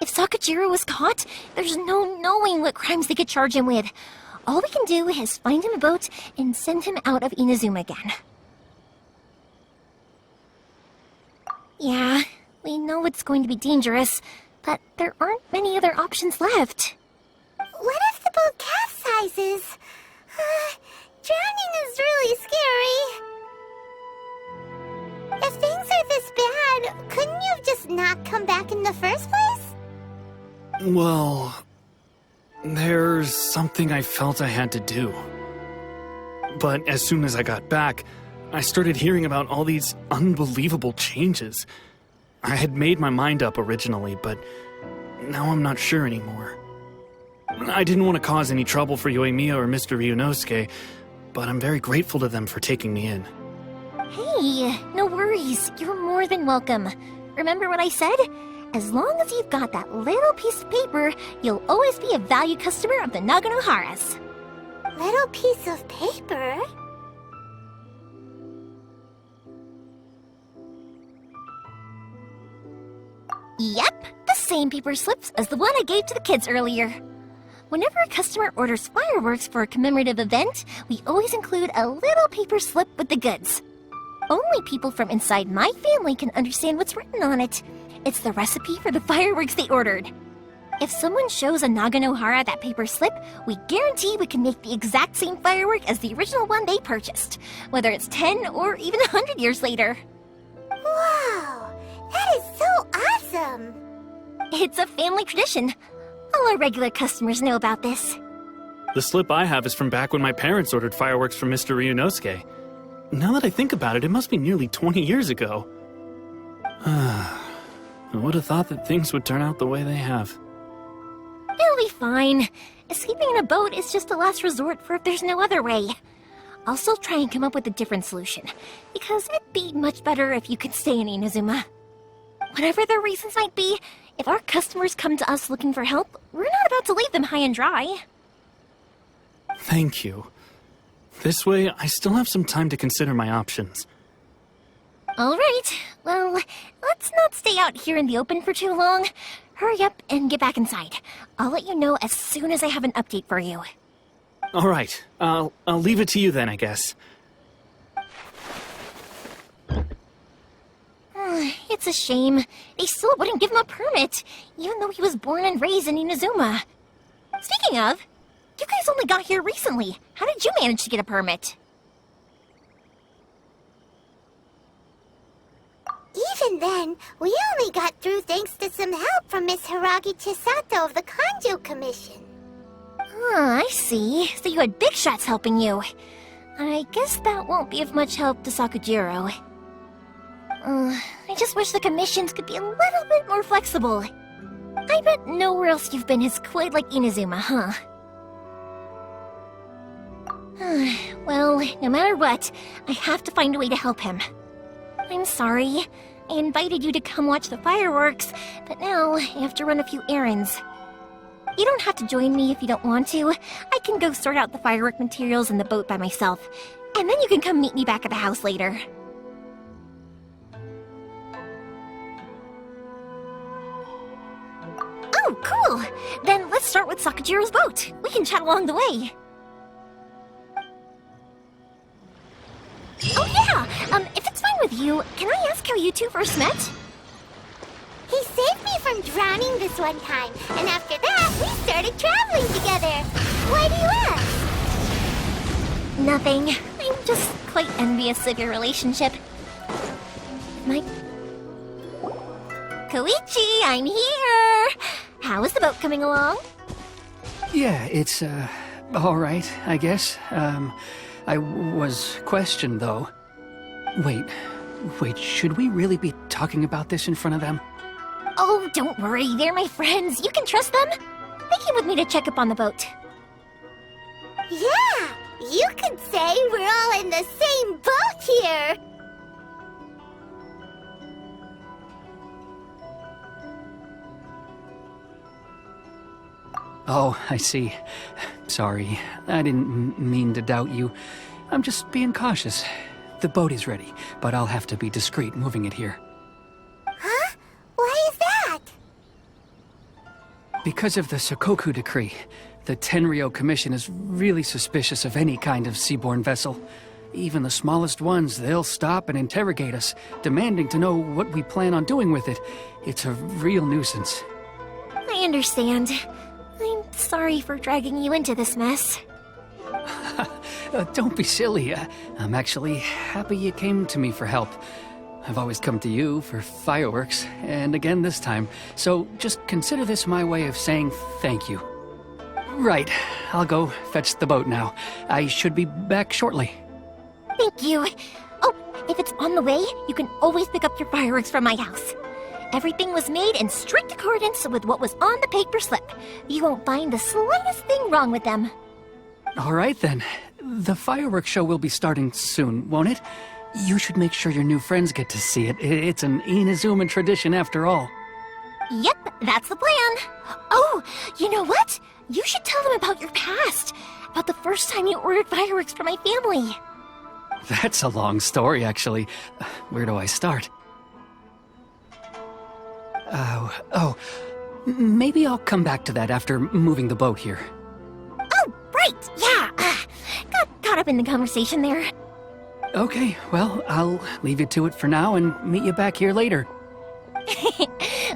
If Sakajiro was caught, there's no knowing what crimes they could charge him with. All we can do is find him a boat and send him out of Inazuma again. Yeah, we know it's going to be dangerous, but there aren't many other options left. What if the boat capsizes? Drowning is really scary. If things are this bad, couldn't you have just not come back in the first place? Well, there's something I felt I had to do. But as soon as I got back, I started hearing about all these unbelievable changes. I had made my mind up originally, but now I'm not sure anymore. I didn't want to cause any trouble for Yoimiya or Mr. Ryunosuke, but I'm very grateful to them for taking me in. Hey, no worries. You're more than welcome. Remember what I said? As long as you've got that little piece of paper, you'll always be a valued customer of the Naganoharas. Little piece of paper? Yep, the same paper slips as the one I gave to the kids earlier. Whenever a customer orders fireworks for a commemorative event, we always include a little paper slip with the goods. Only people from inside my family can understand what's written on it. It's the recipe for the fireworks they ordered. If someone shows a Naganohara that paper slip, we guarantee we can make the exact same firework as the original one they purchased, whether it's 10 or even 100 years later. Wow, that is so awesome! It's a family tradition. All our regular customers know about this. The slip I have is from back when my parents ordered fireworks from Mr. Ryunosuke. Now that I think about it, it must be nearly 20 years ago. I would have thought that things would turn out the way they have. It'll be fine. Escaping in a boat is just a last resort for if there's no other way. I'll still try and come up with a different solution, because it'd be much better if you could stay in Inazuma. Whatever their reasons might be, if our customers come to us looking for help, we're not about to leave them high and dry. Thank you. This way, I still have some time to consider my options. All right. Well, let's not stay out here in the open for too long. Hurry up and get back inside. I'll let you know as soon as I have an update for you. All right. I'll leave it to you then, I guess. It's a shame. They still wouldn't give him a permit, even though he was born and raised in Inazuma. Speaking of, you guys only got here recently. How did you manage to get a permit? Even Even then, we only got through thanks to some help from Miss Hiragi Chisato of the Kanjo Commission. I see. So you had big shots helping you. I guess that won't be of much help to Sakujiro. I just wish the commissions could be a little bit more flexible. I bet nowhere else you've been is quite like Inazuma, huh? Well, no matter what, I have to find a way to help him. I'm sorry. I invited you to come watch the fireworks, but now I have to run a few errands. You don't have to join me if you don't want to. I can go sort out the firework materials in the boat by myself, and then you can come meet me back at the house later. Oh, cool! Then let's start with Sakujiro's boat. We can chat along the way. Oh yeah! If it's fine with you, can I ask how you two first met? He saved me from drowning this one time, and after that, we started traveling together. Why do you ask? Nothing. I'm just quite envious of your relationship. Koichi, I'm here! How is the boat coming along? Yeah, it's, alright, I guess. I was questioned, though. Wait, should we really be talking about this in front of them? Oh, don't worry, they're my friends. You can trust them. They came with me to check up on the boat. Yeah, you could say we're all in the same boat here. Oh, I see. Sorry, I didn't mean to doubt you. I'm just being cautious. The boat is ready, but I'll have to be discreet moving it here. Huh? Why is that? Because of the Sokoku Decree, the Tenryou Commission is really suspicious of any kind of seaborne vessel. Even the smallest ones, they'll stop and interrogate us, demanding to know what we plan on doing with it. It's a real nuisance. I understand. I'm sorry for dragging you into this mess. Don't be silly. I'm actually happy you came to me for help. I've always come to you for fireworks, and again this time, so just consider this my way of saying thank you. Right, I'll go fetch the boat now. I should be back shortly. Thank you. Oh, if it's on the way, you can always pick up your fireworks from my house. Everything was made in strict accordance with what was on the paper slip. You won't find the slightest thing wrong with them. All right then. The fireworks show will be starting soon, won't it? You should make sure your new friends get to see it. It's an Inazuman tradition after all. Yep, that's the plan. Oh, you know what? You should tell them about your past. About the first time you ordered fireworks for my family. That's a long story, actually. Where do I start? Maybe I'll come back to that after moving the boat here. Oh, right, yeah. Got caught up in the conversation there. Okay, well, I'll leave you to it for now and meet you back here later.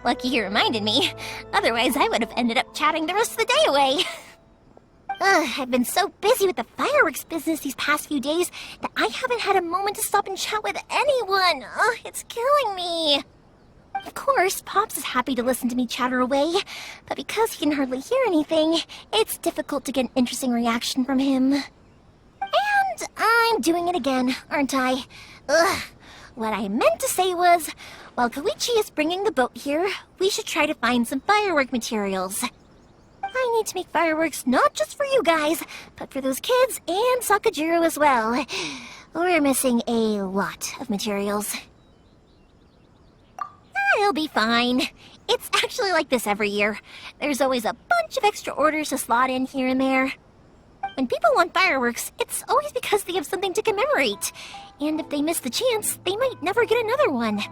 Lucky you reminded me. Otherwise, I would have ended up chatting the rest of the day away. I've been so busy with the fireworks business these past few days that I haven't had a moment to stop and chat with anyone. It's killing me. Of course, Pops is happy to listen to me chatter away, but because he can hardly hear anything, it's difficult to get an interesting reaction from him. And I'm doing it again, aren't I? What I meant to say was, while Koichi is bringing the boat here, we should try to find some firework materials. I need to make fireworks not just for you guys, but for those kids and Sakujiro as well. We're missing a lot of materials. It'll be fine. It's actually like this every year. There's always a bunch of extra orders to slot in here and there. When people want fireworks, it's always because they have something to commemorate. And if they miss the chance, they might never get another one.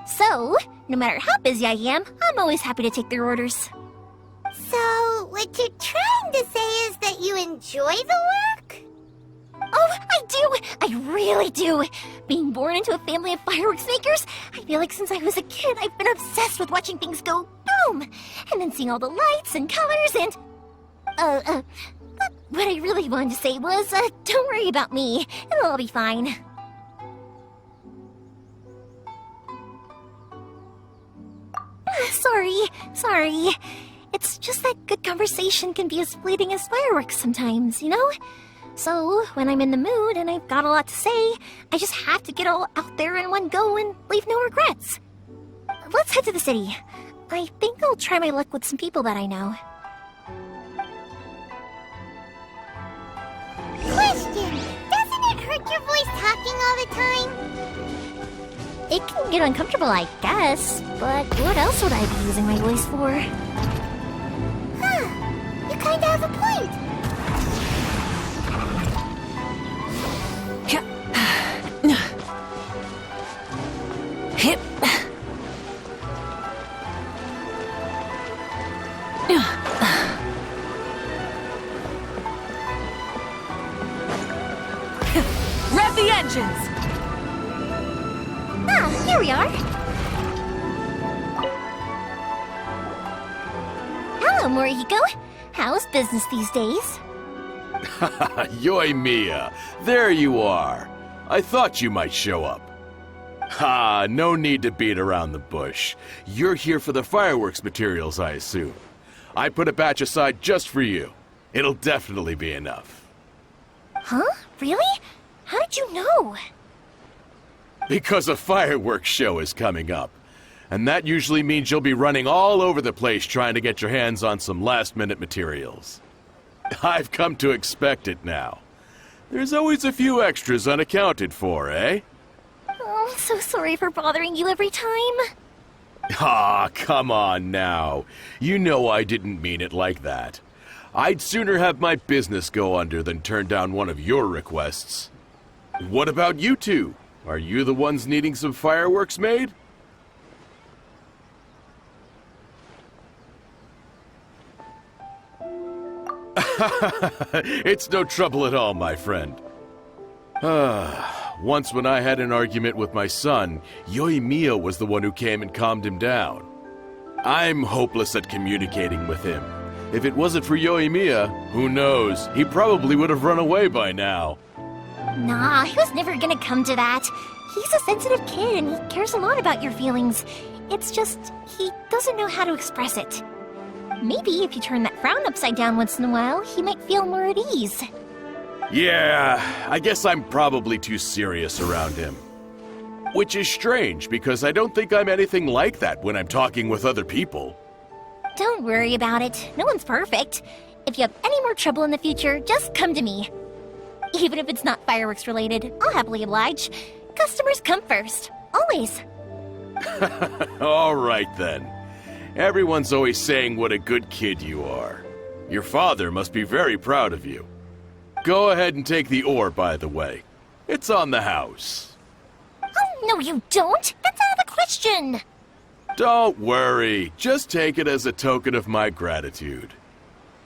So, no matter how busy I am, I'm always happy to take their orders. So, what you're trying to say is that you enjoy the work? Oh, I do! I really do! Being born into a family of fireworks makers, I feel like since I was a kid, I've been obsessed with watching things go boom! And then seeing all the lights and colors and... But what I really wanted to say was, don't worry about me. It'll all be fine. Sorry. It's just that good conversation can be as fleeting as fireworks sometimes, you know? So, when I'm in the mood and I've got a lot to say, I just have to get all out there in one go and leave no regrets. Let's head to the city. I think I'll try my luck with some people that I know. Question! Doesn't it hurt your voice talking all the time? It can get uncomfortable, I guess, but what else would I be using my voice for? Huh. You kinda have a point. Hip. Rev the engines! Ah, here we are. Hello, Morihiko. How's business these days? Yoi Mia, there you are. I thought you might show up. Ha, no need to beat around the bush. You're here for the fireworks materials, I assume. I put a batch aside just for you. It'll definitely be enough. Huh? Really? How did you know? Because a fireworks show is coming up. And that usually means you'll be running all over the place trying to get your hands on some last-minute materials. I've come to expect it now. There's always a few extras unaccounted for, eh? Oh, so sorry for bothering you every time. Ah, come on now. You know I didn't mean it like that. I'd sooner have my business go under than turn down one of your requests. What about you two? Are you the ones needing some fireworks made? It's no trouble at all, my friend. Once when I had an argument with my son, Yoi Mia was the one who came and calmed him down. I'm hopeless at communicating with him. If it wasn't for Yoi Mia, who knows, he probably would have run away by now. Nah, he was never gonna come to that. He's a sensitive kid and he cares a lot about your feelings. It's just, he doesn't know how to express it. Maybe if you turn that frown upside down once in a while, he might feel more at ease. Yeah, I guess I'm probably too serious around him. Which is strange, because I don't think I'm anything like that when I'm talking with other people. Don't worry about it. No one's perfect. If you have any more trouble in the future, just come to me. Even if it's not fireworks related, I'll happily oblige. Customers come first. Always. All right then. Everyone's always saying what a good kid you are. Your father must be very proud of you. Go ahead and take the ore, by the way. It's on the house. Oh, no you don't! That's out of the question! Don't worry. Just take it as a token of my gratitude.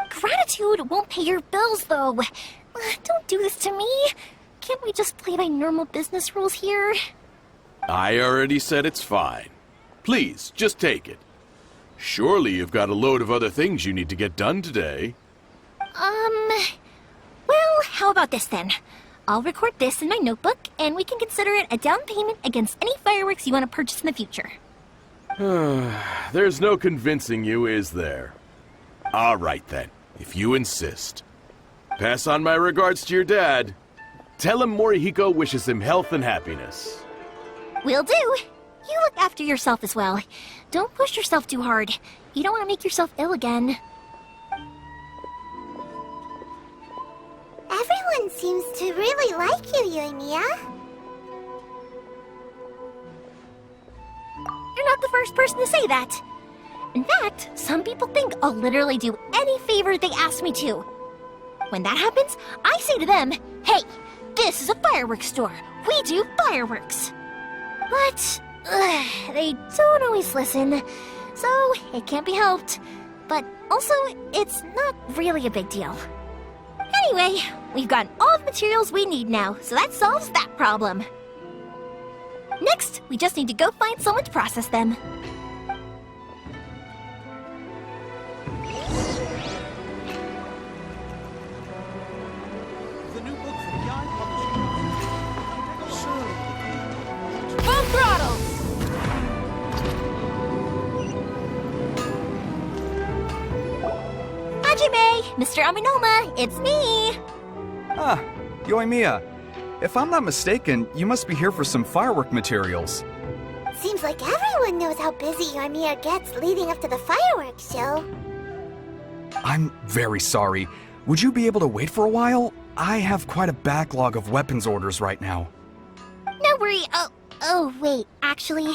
Gratitude won't pay your bills, though. Don't do this to me. Can't we just play by normal business rules here? I already said it's fine. Please, just take it. Surely you've got a load of other things you need to get done today. Well, how about this then? I'll record this in my notebook, and we can consider it a down payment against any fireworks you want to purchase in the future. There's no convincing you, is there? All right then, if you insist. Pass on my regards to your dad. Tell him Morihiko wishes him health and happiness. Will do. You look after yourself as well. Don't push yourself too hard. You don't want to make yourself ill again. Everyone seems to really like you, Yoimiya. You're not the first person to say that. In fact, some people think I'll literally do any favor they ask me to. When that happens, I say to them, hey, this is a fireworks store. We do fireworks. But they don't always listen, so it can't be helped. But also, it's not really a big deal. Anyway, we've got all the materials we need now, so that solves that problem. Next, we just need to go find someone to process them. Full throttle! Hajime! Mr. Aminoma, it's me! Ah, Yoimiya. If I'm not mistaken, you must be here for some firework materials. Seems like everyone knows how busy Yoimiya gets leading up to the fireworks show. I'm very sorry. Would you be able to wait for a while? I have quite a backlog of weapons orders right now. No worry. Oh, wait, actually.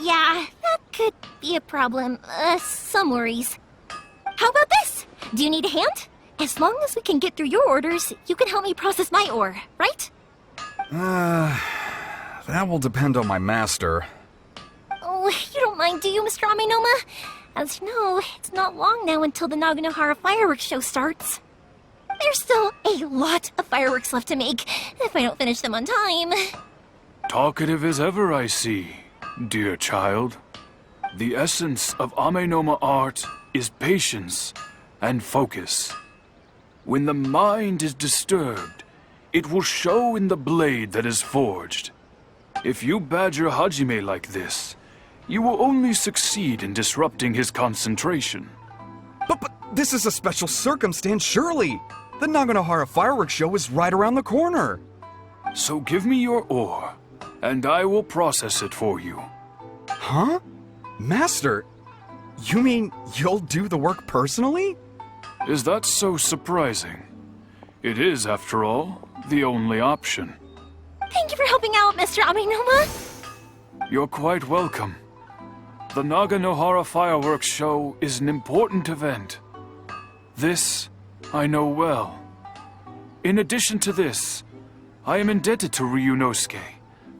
Yeah, that could be a problem. Some worries. How about this? Do you need a hand? As long as we can get through your orders, you can help me process my ore, right? That will depend on my master. Oh, you don't mind, do you, Mr. Aminoma? As you know, it's not long now until the Naganohara fireworks show starts. There's still a lot of fireworks left to make, if I don't finish them on time. Talkative as ever, I see, dear child. The essence of Amenoma art is patience and focus. When the mind is disturbed, it will show in the blade that is forged. If you badger Hajime like this, you will only succeed in disrupting his concentration. But this is a special circumstance, surely! The Naganohara fireworks show is right around the corner! So give me your ore, and I will process it for you. Huh? Master, you mean you'll do the work personally? Is that so surprising? It is, after all, the only option. Thank you for helping out, Mr. Aminoma. You're quite welcome. The Naganohara fireworks show is an important event. This I know well. In addition to this, I am indebted to Ryunosuke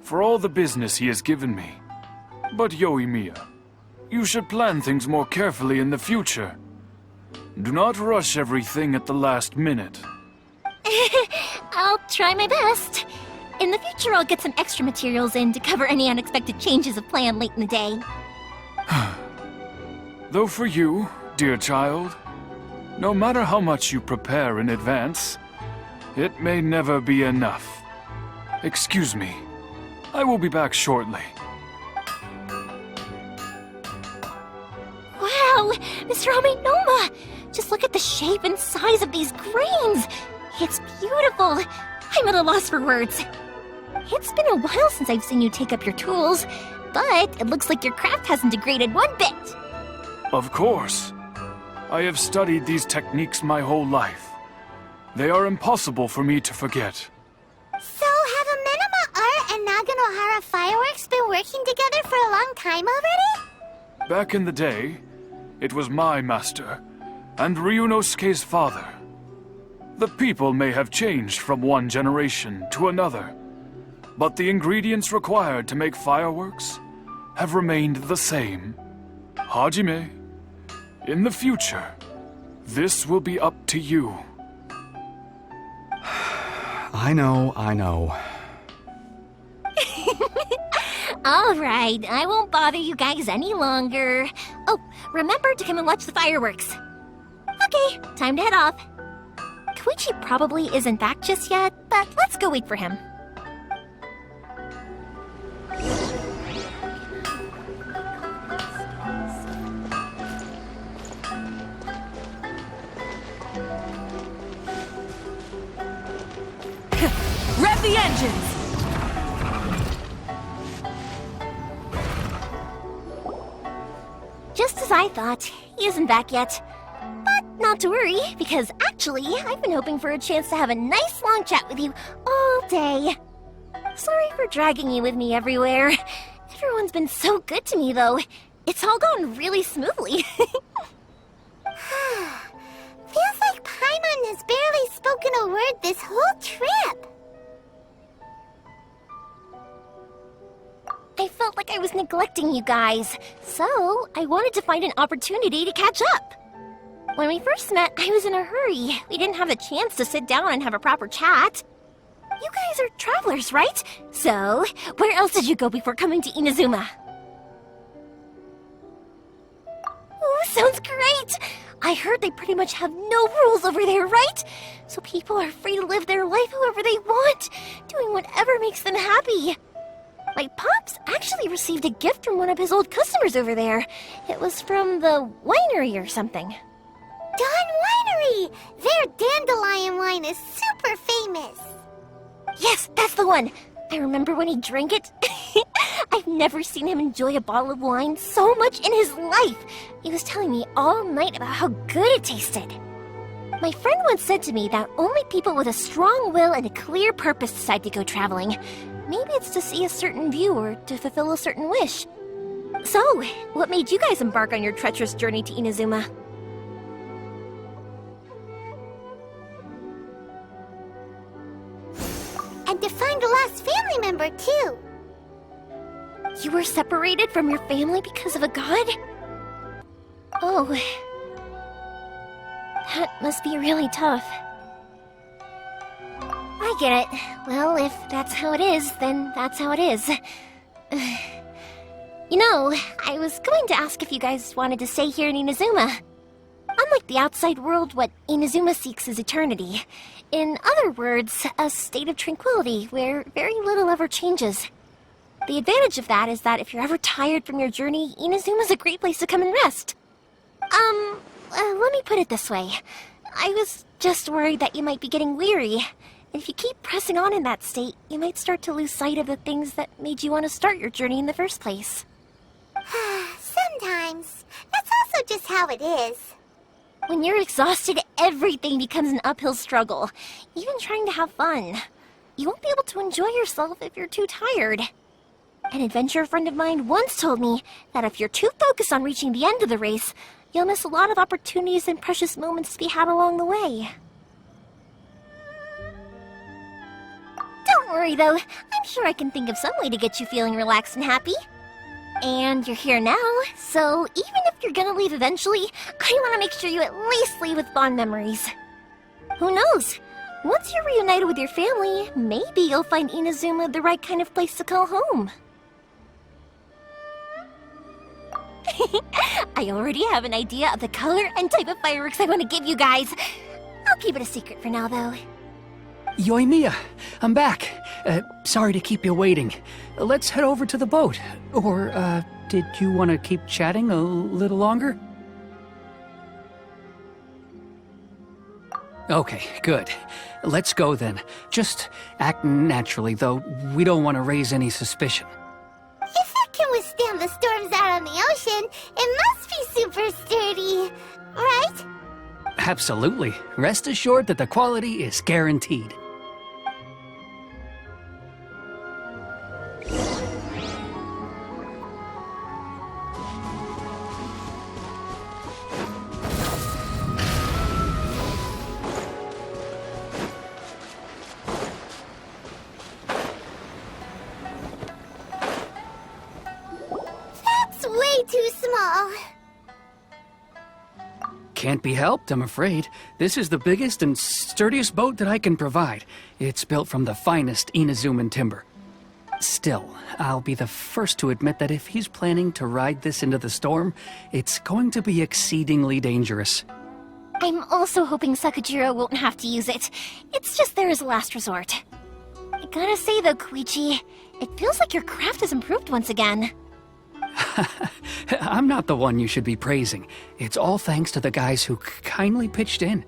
for all the business he has given me. But Yoimiya, you should plan things more carefully in the future. Do not rush everything at the last minute. I'll try my best. In the future, I'll get some extra materials in to cover any unexpected changes of plan late in the day. Though for you, dear child, no matter how much you prepare in advance, it may never be enough. Excuse me. I will be back shortly. Wow, Mr. Aminoma! Just look at the shape and size of these grains! It's beautiful! I'm at a loss for words. It's been a while since I've seen you take up your tools, but it looks like your craft hasn't degraded one bit. Of course. I have studied these techniques my whole life. They are impossible for me to forget. So, have Amenoma Art and Naganohara Fireworks been working together for a long time already? Back in the day, it was my master, and Ryunosuke's father. The people may have changed from one generation to another, but the ingredients required to make fireworks have remained the same. Hajime, in the future, this will be up to you. I know. All right, I won't bother you guys any longer. Oh, remember to come and watch the fireworks. Okay, time to head off. Koichi probably isn't back just yet, but let's go wait for him. Rev the engines! Just as I thought, he isn't back yet. But not to worry, because actually, I've been hoping for a chance to have a nice long chat with you all day. Sorry for dragging you with me everywhere. Everyone's been so good to me, though. It's all gone really smoothly. Feels like Paimon has barely spoken a word this whole trip. I felt like I was neglecting you guys, so I wanted to find an opportunity to catch up. When we first met, I was in a hurry. We didn't have a chance to sit down and have a proper chat. You guys are travelers, right? So, where else did you go before coming to Inazuma? Ooh, sounds great! I heard they pretty much have no rules over there, right? So people are free to live their life however they want, doing whatever makes them happy. My pops actually received a gift from one of his old customers over there. It was from the winery or something. hurry! Their dandelion wine is super famous. Yes, that's the one! I remember when he drank it. I've never seen him enjoy a bottle of wine so much in his life. He was telling me all night about how good it tasted. My friend once said to me that only people with a strong will and a clear purpose decide to go traveling. Maybe it's to see a certain view or to fulfill a certain wish. So, what made you guys embark on your treacherous journey to Inazuma? And to find a lost family member, too. You were separated from your family because of a god? Oh. That must be really tough. I get it. Well, if that's how it is, then that's how it is. You know, I was going to ask if you guys wanted to stay here in Inazuma. Unlike the outside world, what Inazuma seeks is eternity. In other words, a state of tranquility where very little ever changes. The advantage of that is that if you're ever tired from your journey, Inazuma's a great place to come and rest. Let me put it this way. I was just worried that you might be getting weary. And if you keep pressing on in that state, you might start to lose sight of the things that made you want to start your journey in the first place. Sometimes. That's also just how it is. When you're exhausted, everything becomes an uphill struggle, even trying to have fun. You won't be able to enjoy yourself if you're too tired. An adventurer friend of mine once told me that if you're too focused on reaching the end of the race, you'll miss a lot of opportunities and precious moments to be had along the way. Don't worry though, I'm sure I can think of some way to get you feeling relaxed and happy. And you're here now, so even if you're gonna leave eventually, I want to make sure you at least leave with fond memories. Who knows? Once you're reunited with your family, maybe you'll find Inazuma the right kind of place to call home. I already have an idea of the color and type of fireworks I want to give you guys. I'll keep it a secret for now, though. Yoimiya, I'm back. Sorry to keep you waiting. Let's head over to the boat. Or, did you want to keep chatting a little longer? Okay, good. Let's go then. Just act naturally, though we don't want to raise any suspicion. If it can withstand the storms out on the ocean, it must be super sturdy, right? Absolutely. Rest assured that the quality is guaranteed. That's way too small. Can't be helped, I'm afraid. This is the biggest and sturdiest boat that I can provide. It's built from the finest Inazuman timber. Still, I'll be the first to admit that if he's planning to ride this into the storm, it's going to be exceedingly dangerous. I'm also hoping Sakajiro won't have to use it. It's just there as a last resort. I gotta say though, Koichi, it feels like your craft has improved once again. I'm not the one you should be praising. It's all thanks to the guys who kindly pitched in.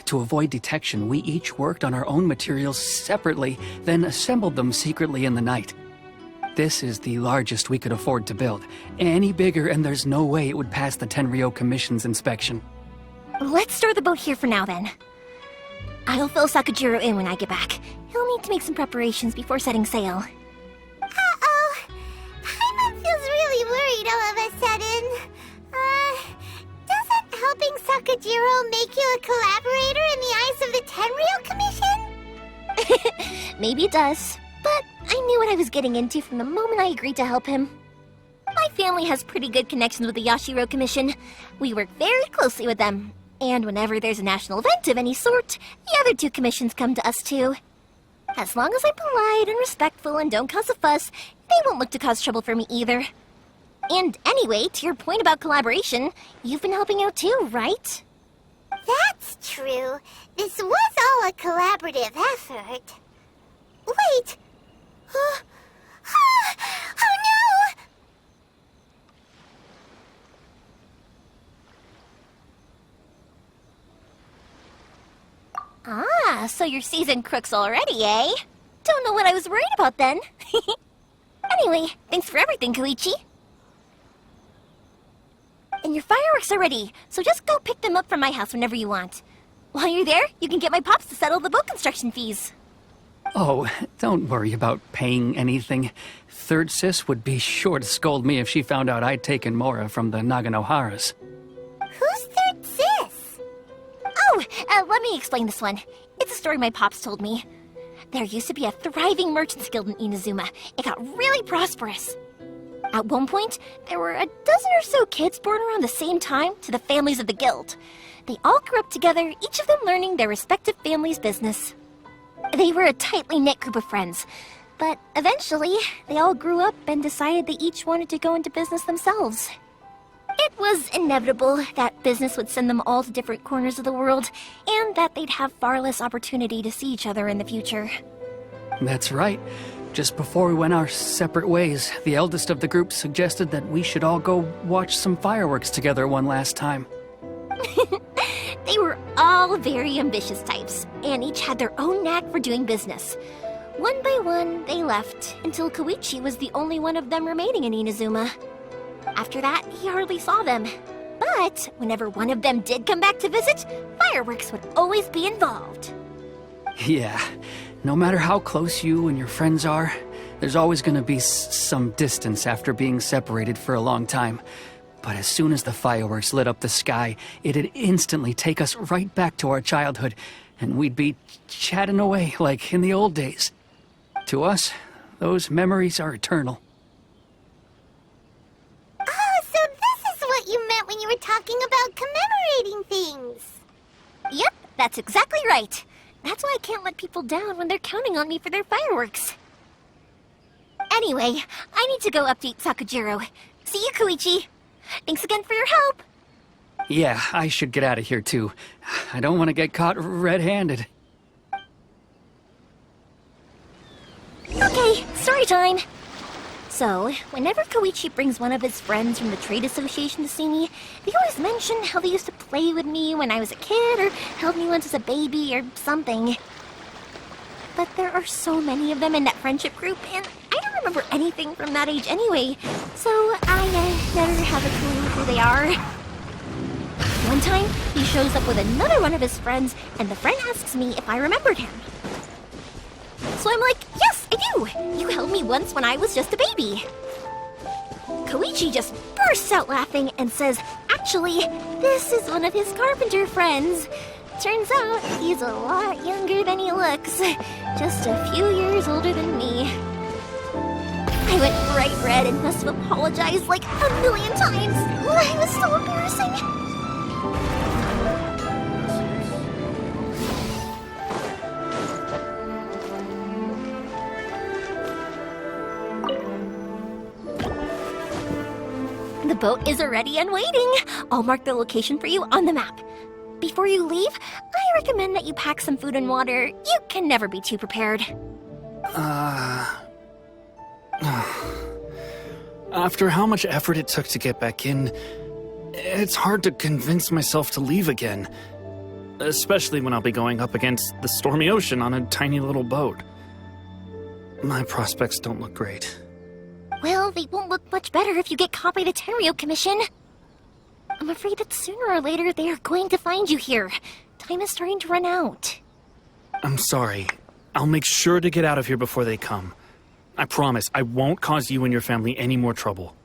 To avoid detection, we each worked on our own materials separately, then assembled them secretly in the night. This is the largest we could afford to build. Any bigger and there's no way it would pass the Tenryou Commission's inspection. Let's store the boat here for now then. I'll fill Sakajiro in when I get back. He'll need to make some preparations before setting sail. Uh-oh. Paimon feels really worried all of a sudden. Doesn't helping Sakajiro make you a collaborator in the eyes of the Tenryou Commission? Maybe it does, but I knew what I was getting into from the moment I agreed to help him. My family has pretty good connections with the Yashiro Commission. We work very closely with them. And whenever there's a national event of any sort, the other two commissions come to us too. As long as I'm polite and respectful and don't cause a fuss, they won't look to cause trouble for me either. And anyway, to your point about collaboration, you've been helping out too, right? That's true. This was all a collaborative effort. Wait! Oh no! Ah, so you're seasoned crooks already, eh? Don't know what I was worried about then. Anyway, thanks for everything, Koichi. And your fireworks are ready, so just go pick them up from my house whenever you want. While you're there, you can get my pops to settle the boat construction fees. Oh, don't worry about paying anything. Third Sis would be sure to scold me if she found out I'd taken Mora from the Naganoharas. Who's Third Sis? Oh, let me explain this one. It's a story my pops told me. There used to be a thriving merchants guild in Inazuma. It got really prosperous. At one point, there were a dozen or so kids born around the same time to the families of the guild. They all grew up together, each of them learning their respective family's business. They were a tightly knit group of friends, but eventually, they all grew up and decided they each wanted to go into business themselves. It was inevitable that business would send them all to different corners of the world, and that they'd have far less opportunity to see each other in the future. That's right. Just before we went our separate ways, the eldest of the group suggested that we should all go watch some fireworks together one last time. They were all very ambitious types, and each had their own knack for doing business. One by one, they left, until Koichi was the only one of them remaining in Inazuma. After that, he hardly saw them. But whenever one of them did come back to visit, fireworks would always be involved. Yeah, no matter how close you and your friends are, there's always gonna be some distance after being separated for a long time. But as soon as the fireworks lit up the sky, it'd instantly take us right back to our childhood, and we'd be chatting away like in the old days. To us, those memories are eternal. Oh, so this is what you meant when you were talking about commemorating things. Yep, that's exactly right. That's why I can't let people down when they're counting on me for their fireworks. Anyway, I need to go update Sakujiro. See you, Koichi. Thanks again for your help. Yeah, I should get out of here too. I don't want to get caught red-handed. Okay, story time. So, whenever Koichi brings one of his friends from the trade association to see me, they always mention how they used to play with me when I was a kid, or held me once as a baby, or something. But there are so many of them in that friendship group, and I don't remember anything from that age anyway, so I never have a clue who they are. One time, he shows up with another one of his friends, and the friend asks me if I remembered him. So I'm like, yes, I do! You held me once when I was just a baby. Koichi just bursts out laughing and says, actually, this is one of his carpenter friends. Turns out, he's a lot younger than he looks. Just a few years older than me. I went bright red and must have apologized like a million times. It was so embarrassing. The boat is ready and waiting. I'll mark the location for you on the map. Before you leave, I recommend that you pack some food and water. You can never be too prepared. After how much effort it took to get back in, it's hard to convince myself to leave again. Especially when I'll be going up against the stormy ocean on a tiny little boat. My prospects don't look great. Well, they won't look much better if you get caught by the Tenryou Commission. I'm afraid that sooner or later they are going to find you here. Time is starting to run out. I'm sorry. I'll make sure to get out of here before they come. I promise, I won't cause you and your family any more trouble.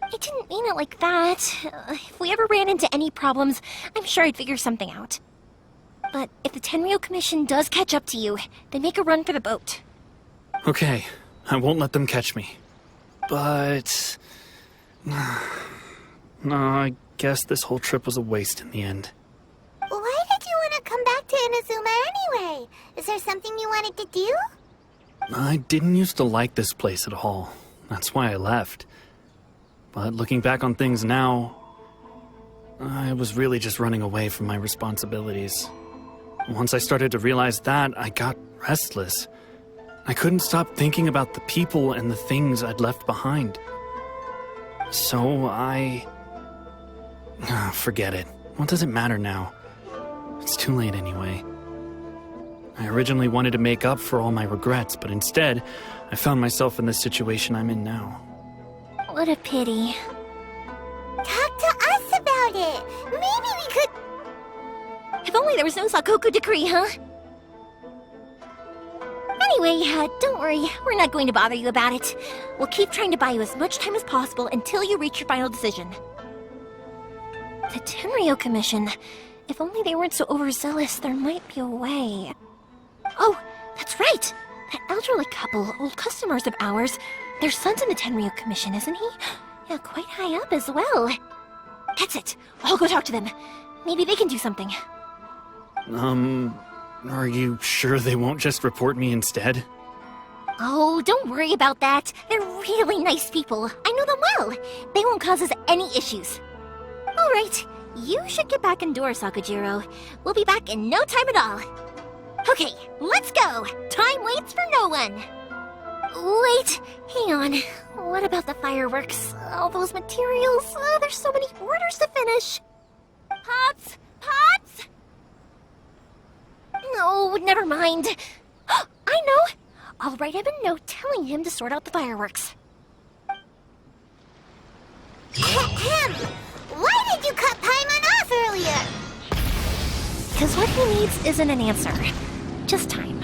I didn't mean it like that. If we ever ran into any problems, I'm sure I'd figure something out. But if the Tenryou Commission does catch up to you, then make a run for the boat. Okay, I won't let them catch me. But... no, I guess this whole trip was a waste in the end. Why did you want to come back to Inazuma anyway? Is there something you wanted to do? I didn't used to like this place at all. That's why I left. But looking back on things now, I was really just running away from my responsibilities. Once I started to realize that, I got restless. I couldn't stop thinking about the people and the things I'd left behind. So forget it. What does it matter now? It's too late anyway. I originally wanted to make up for all my regrets, but instead, I found myself in the situation I'm in now. What a pity. Talk to us about it. Maybe we could... If only there was no Sakoku decree, huh? Anyway, don't worry. We're not going to bother you about it. We'll keep trying to buy you as much time as possible until you reach your final decision. The Tenryo Commission. If only they weren't so overzealous, there might be a way. Oh, that's right! That elderly couple, old customers of ours. Their son's in the Tenryo Commission, isn't he? Yeah, quite high up as well. That's it. I'll go talk to them. Maybe they can do something. Are you sure they won't just report me instead? Oh, don't worry about that. They're really nice people. I know them well. They won't cause us any issues. All right, you should get back indoors, Sakujiro. We'll be back in no time at all. Okay, let's go. Time waits for no one. Wait, hang on. What about the fireworks? All those materials? There's so many orders to finish. Pots! Pots! No, never mind. I know. I'll write him a note telling him to sort out the fireworks. Ahem! Why did you cut Paimon off earlier? Because what he needs isn't an answer, just time.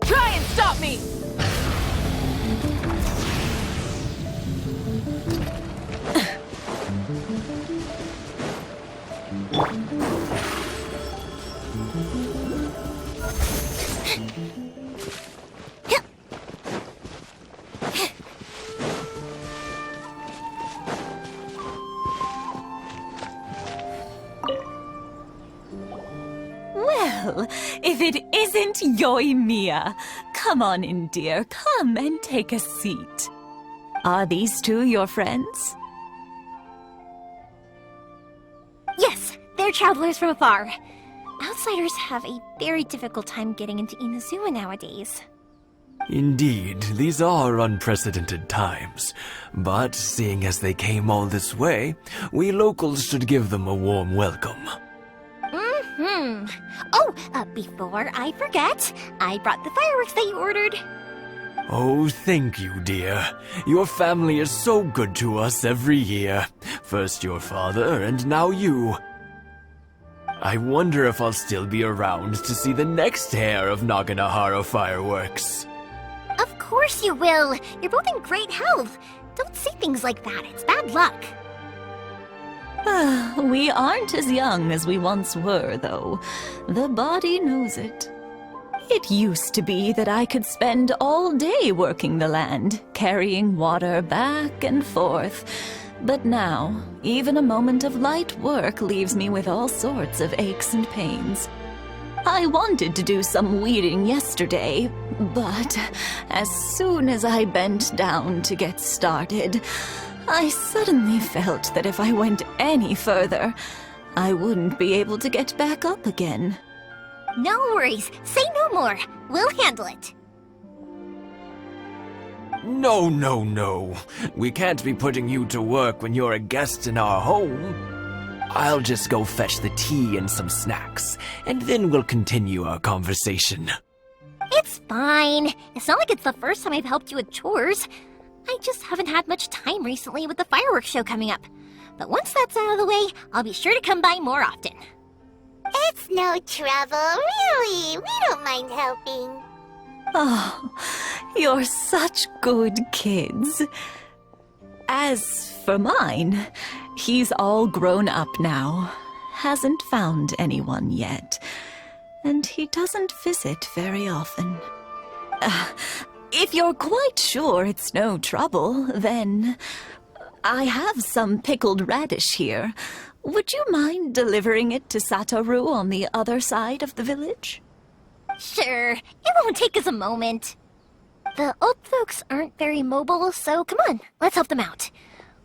Try and stop me! Well, if it isn't Yoimiya. Come on in, dear. Come and take a seat. Are these two your friends? Yes, they're travelers from afar. Outsiders have a very difficult time getting into Inazuma nowadays. Indeed, these are unprecedented times. But seeing as they came all this way, we locals should give them a warm welcome. Oh, before I forget, I brought the fireworks that you ordered. Oh, thank you, dear. Your family is so good to us every year. First your father, and now you. I wonder if I'll still be around to see the next hair of Naganahara fireworks. Of course you will. You're both in great health. Don't say things like that. It's bad luck. We aren't as young as we once were, though. The body knows it. It used to be that I could spend all day working the land, carrying water back and forth. But now, even a moment of light work leaves me with all sorts of aches and pains. I wanted to do some weeding yesterday, but as soon as I bent down to get started, I suddenly felt that if I went any further, I wouldn't be able to get back up again. No worries. Say no more. We'll handle it. No, no, no. We can't be putting you to work when you're a guest in our home. I'll just go fetch the tea and some snacks, and then we'll continue our conversation. It's fine. It's not like it's the first time I've helped you with chores. I just haven't had much time recently with the fireworks show coming up. But once that's out of the way, I'll be sure to come by more often. It's no trouble, really. We don't mind helping. Oh, you're such good kids. As for mine, he's all grown up now. Hasn't found anyone yet. And he doesn't visit very often. If you're quite sure it's no trouble, then I have some pickled radish here. Would you mind delivering it to Satoru on the other side of the village? Sure, it won't take us a moment. The old folks aren't very mobile, so come on, let's help them out.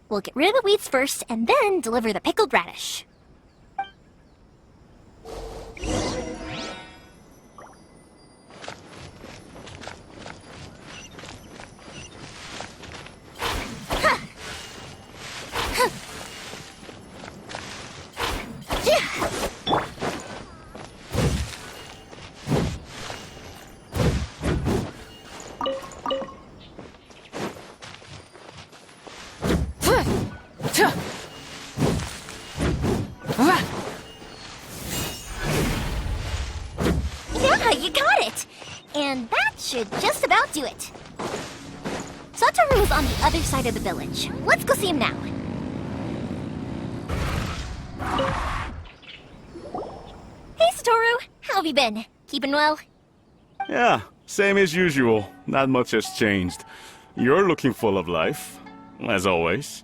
We'll get rid of the weeds first, and then deliver the pickled radish. You got it! And that should just about do it. Satoru's on the other side of the village. Let's go see him now. Hey, Satoru! How have you been? Keeping well? Yeah, same as usual. Not much has changed. You're looking full of life, as always.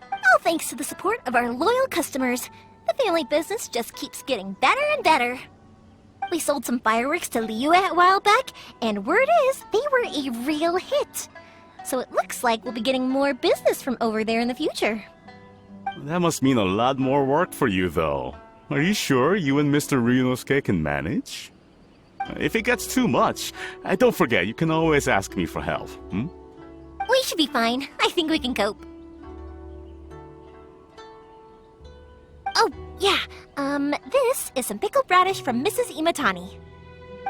All thanks to the support of our loyal customers, the family business just keeps getting better and better. We sold some fireworks to Liyue a while back, and word is they were a real hit. So it looks like we'll be getting more business from over there in the future. That must mean a lot more work for you, though. Are you sure you and Mr. Ryunosuke can manage? If it gets too much, don't forget, you can always ask me for help, hmm? We should be fine. I think we can cope. Oh, yeah. This is some pickled radish from Mrs. Imatani.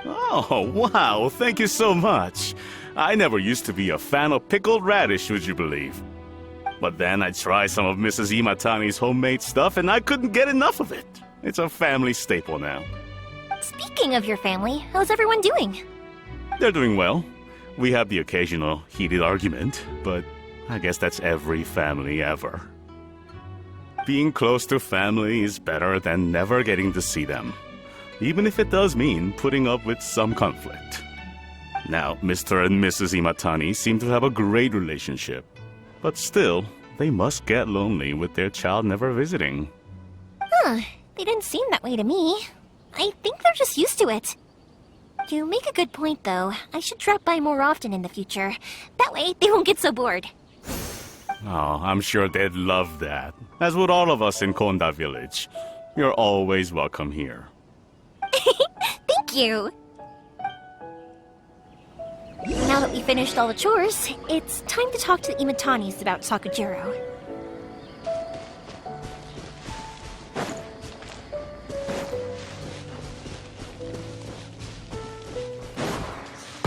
Oh, wow, thank you so much. I never used to be a fan of pickled radish, would you believe? But then I tried some of Mrs. Imatani's homemade stuff and I couldn't get enough of it. It's a family staple now. Speaking of your family, how's everyone doing? They're doing well. We have the occasional heated argument, but I guess that's every family ever. Being close to family is better than never getting to see them, even if it does mean putting up with some conflict. Now, Mr. and Mrs. Imatani seem to have a great relationship, but still, they must get lonely with their child never visiting. Huh, they didn't seem that way to me. I think they're just used to it. You make a good point, though. I should drop by more often in the future. That way, they won't get so bored. Oh, I'm sure they'd love that, as would all of us in Konda Village. You're always welcome here. Thank you! Now that we finished all the chores, it's time to talk to the Imatanis about Sakujiro.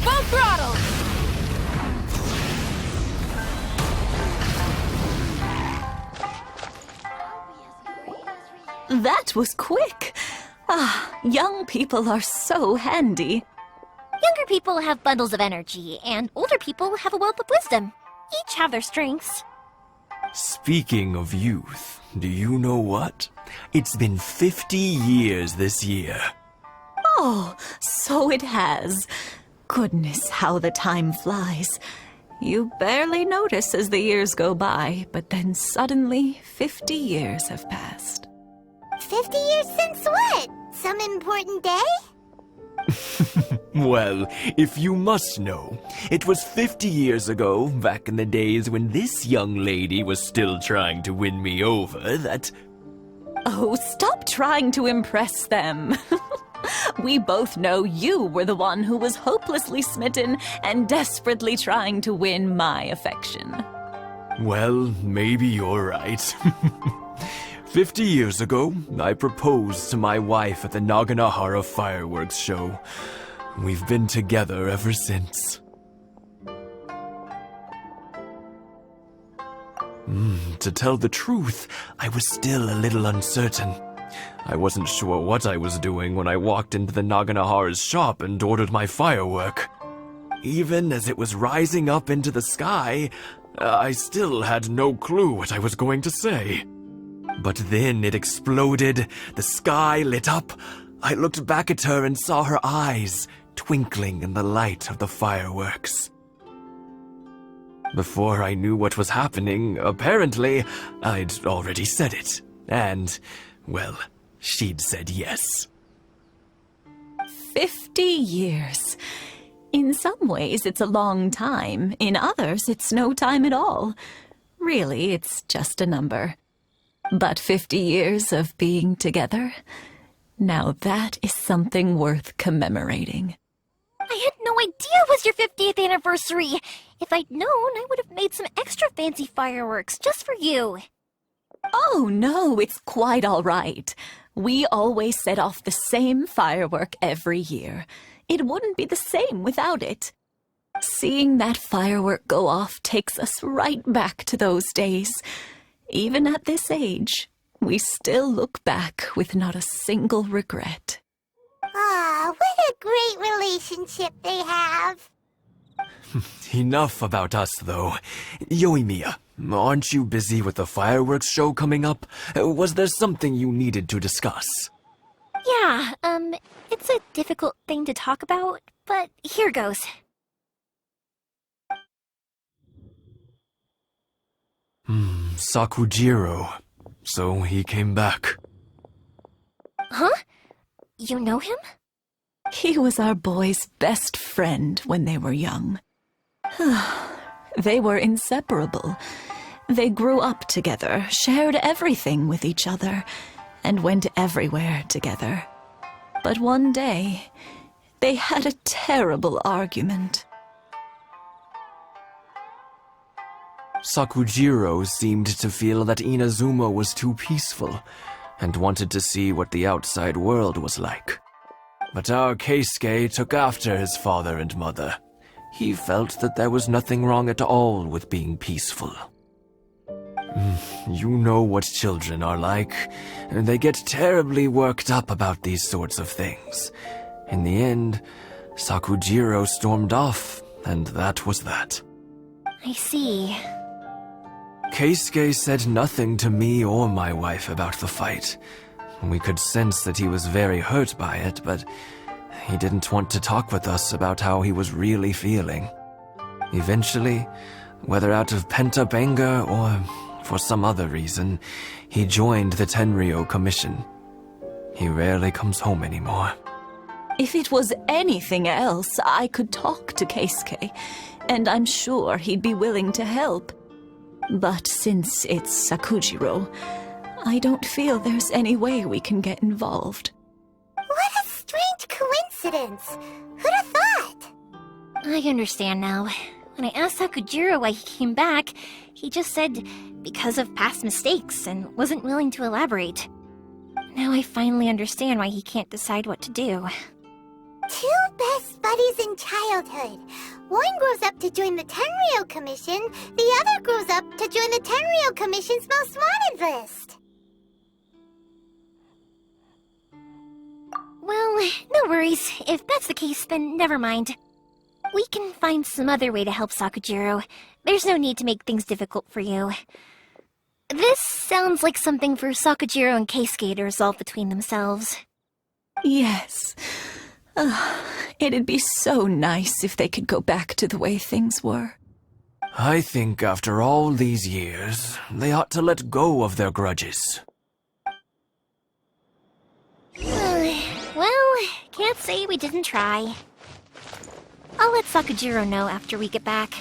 Full throttle! That was quick. Ah, young people are so handy. Younger people have bundles of energy, and older people have a wealth of wisdom. Each have their strengths. Speaking of youth, do you know what? It's been 50 years this year. Oh, so it has. Goodness, how the time flies. You barely notice as the years go by, but then suddenly 50 years have passed. 50 years since what? Some important day? Well, if you must know, it was 50 years ago, back in the days when this young lady was still trying to win me over, that... Oh, stop trying to impress them. We both know you were the one who was hopelessly smitten and desperately trying to win my affection. Well, maybe you're right. 50 years ago, I proposed to my wife at the Naganahara fireworks show. We've been together ever since. To tell the truth, I was still a little uncertain. I wasn't sure what I was doing when I walked into the Naganahara's shop and ordered my firework. Even as it was rising up into the sky, I still had no clue what I was going to say. But then it exploded, the sky lit up. I looked back at her and saw her eyes twinkling in the light of the fireworks. Before I knew what was happening, apparently, I'd already said it. And, well, she'd said yes. 50 years. In some ways, it's a long time. In others, it's no time at all. Really, it's just a number. But 50 years of being together, now that is something worth commemorating. I had no idea it was your 50th anniversary. If I'd known, I would have made some extra fancy fireworks just for you. Oh, no, it's quite all right. We always set off the same firework every year. It wouldn't be the same without it. Seeing that firework go off takes us right back to those days. Even at this age, we still look back with not a single regret. Ah, what a great relationship they have. Enough about us, though. Yoimiya, aren't you busy with the fireworks show coming up? Was there something you needed to discuss? Yeah, it's a difficult thing to talk about, but here goes. Sakujiro. So he came back. Huh? You know him? He was our boy's best friend when they were young. They were inseparable. They grew up together, shared everything with each other, and went everywhere together. But one day, they had a terrible argument. Sakujiro seemed to feel that Inazuma was too peaceful, and wanted to see what the outside world was like. But our Keisuke took after his father and mother. He felt that there was nothing wrong at all with being peaceful. You know what children are like. They get terribly worked up about these sorts of things. In the end, Sakujiro stormed off, and that was that. I see. Keisuke said nothing to me or my wife about the fight. We could sense that he was very hurt by it, but he didn't want to talk with us about how he was really feeling. Eventually, whether out of pent-up anger or for some other reason, he joined the Tenryou Commission. He rarely comes home anymore. If it was anything else, I could talk to Keisuke, and I'm sure he'd be willing to help. But since it's Sakujiro, I don't feel there's any way we can get involved. What a strange coincidence! Who'd have thought? I understand now. When I asked Sakujiro why he came back, he just said because of past mistakes and wasn't willing to elaborate. Now I finally understand why he can't decide what to do. Two best buddies in childhood. One grows up to join the Tenryou Commission, the other grows up to join the Tenryou Commission's most wanted list. Well, no worries. If that's the case, then never mind. We can find some other way to help Sakujiro. There's no need to make things difficult for you. This sounds like something for Sakujiro and Keisuke to resolve between themselves. Yes. It'd be so nice if they could go back to the way things were. I think after all these years, they ought to let go of their grudges. Well, can't say we didn't try. I'll let Sakujiro know after we get back.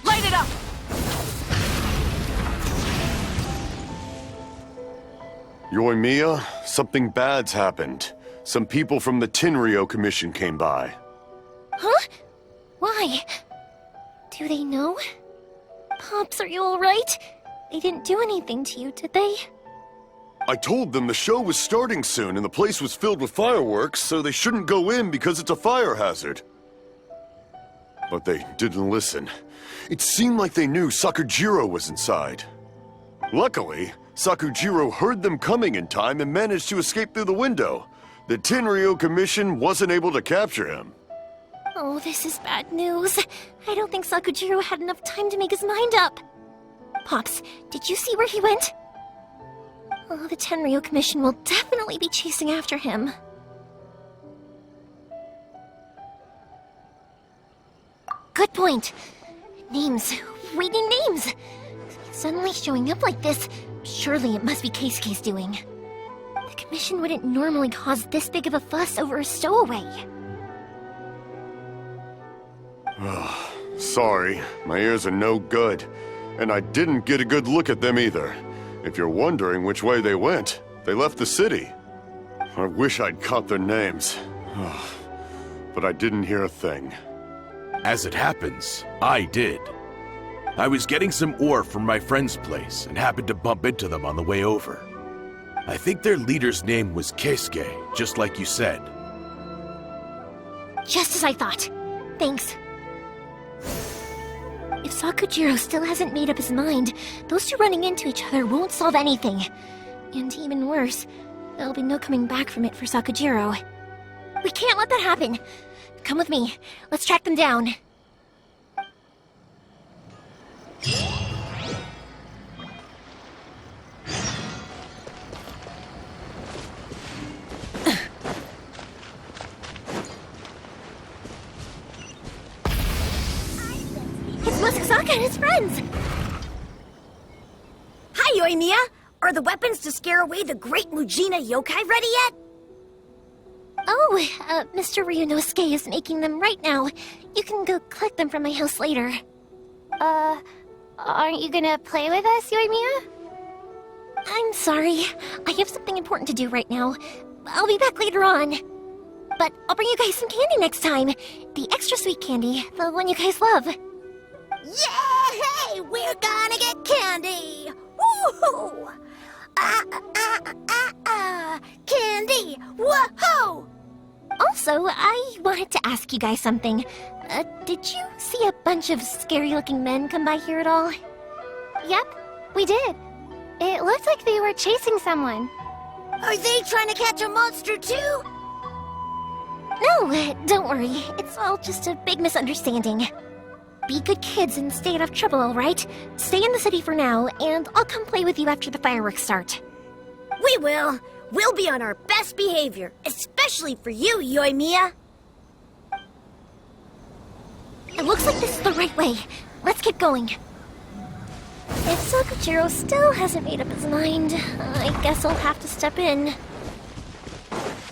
Light it up! Yoimiya, something bad's happened. Some people from the Tenryou Commission came by. Huh? Why? Do they know? Pops, are you alright? They didn't do anything to you, did they? I told them the show was starting soon and the place was filled with fireworks, so they shouldn't go in because it's a fire hazard. But they didn't listen. It seemed like they knew Sakujiro was inside. Luckily, Sakujiro heard them coming in time and managed to escape through the window. The Tenryou Commission wasn't able to capture him. Oh, this is bad news. I don't think Sakujiro had enough time to make his mind up. Pops, did you see where he went? Oh, the Tenryou Commission will definitely be chasing after him. Good point. Names. Reading names. Suddenly showing up like this, surely it must be Keisuke's doing. The Commission wouldn't normally cause this big of a fuss over a stowaway. Sorry, my ears are no good. And I didn't get a good look at them either. If you're wondering which way they went, they left the city. I wish I'd caught their names. But I didn't hear a thing. As it happens, I did. I was getting some ore from my friend's place and happened to bump into them on the way over. I think their leader's name was Keisuke, just like you said. Just as I thought. Thanks. If Sakujiro still hasn't made up his mind, those two running into each other won't solve anything. And even worse, there'll be no coming back from it for Sakujiro. We can't let that happen. Come with me. Let's track them down. It's Musasaka and his friends! Hi, Yoimiya! Are the weapons to scare away the great Mujina yokai ready yet? Oh, Mr. Ryunosuke is making them right now. You can go collect them from my house later. Aren't you gonna play with us, Yoimiya? I'm sorry. I have something important to do right now. I'll be back later on. But I'll bring you guys some candy next time. The extra sweet candy, the one you guys love. Yay! We're gonna get candy! Woohoo! Candy! Woohoo! Also, I wanted to ask you guys something. Did you see a bunch of scary-looking men come by here at all? Yep, we did. It looked like they were chasing someone. Are they trying to catch a monster too? No, don't worry. It's all just a big misunderstanding. Be good kids and stay out of trouble, alright? Stay in the city for now, and I'll come play with you after the fireworks start. We will. We'll be on our best behavior, especially for you, Yoimiya. It looks like this is the right way. Let's keep going. If Sakujiro still hasn't made up his mind, I guess I'll have to step in.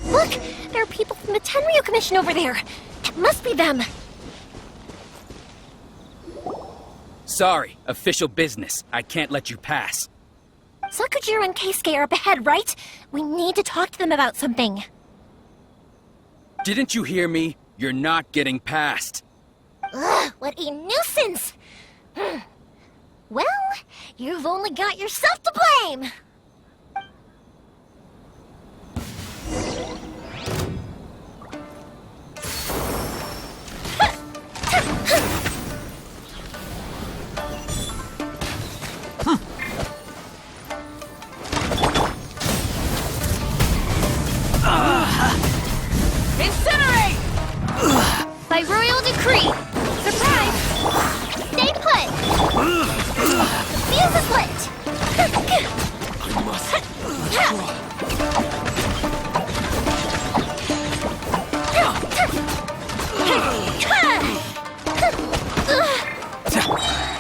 Look! There are people from the Tenryu Commission over there! It must be them! Sorry, official business. I can't let you pass. Sakujiro and Keisuke are up ahead, right? We need to talk to them about something. Didn't you hear me? You're not getting past. Ugh, what a nuisance! Well, you've only got yourself to blame! Incinerate! By royal decree. Surprise! Stay put! The fuse is lit! I must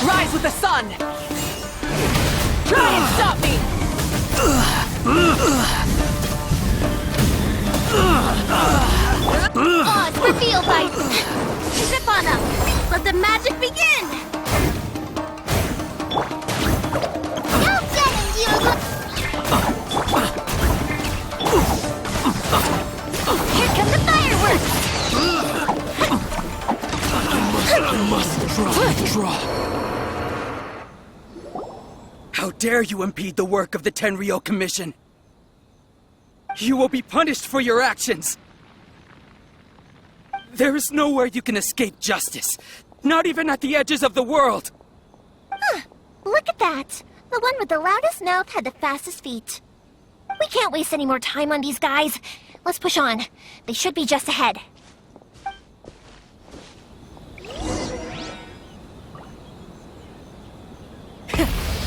Rise with the sun! Try and stop me! Odds revealed by... Zip on them! Let the magic begin! You get it, you! Here come the fireworks! I must draw. How dare you impede the work of the Tenryu Commission? You will be punished for your actions! There is nowhere you can escape justice. Not even at the edges of the world! Huh, look at that! The one with the loudest mouth had the fastest feet. We can't waste any more time on these guys. Let's push on. They should be just ahead.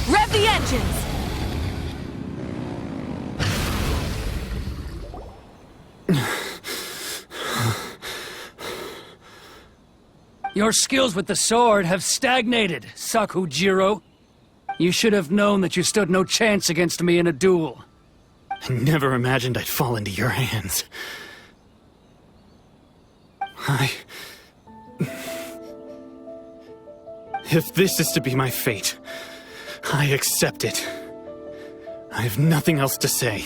Rev the engines! Your skills with the sword have stagnated, Sakujiro. You should have known that you stood no chance against me in a duel. I never imagined I'd fall into your hands. If this is to be my fate, I accept it. I have nothing else to say.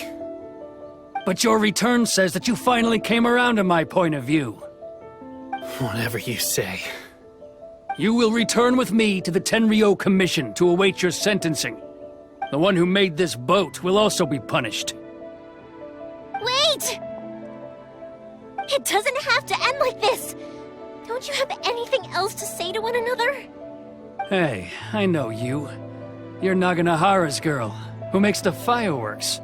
But your return says that you finally came around to my point of view. Whatever you say. you will return with me to the Tenryou Commission to await your sentencing. The one who made this boat will also be punished. Wait! It doesn't have to end like this! Don't you have anything else to say to one another? Hey, I know you. You're Naganohara's girl, who makes the fireworks.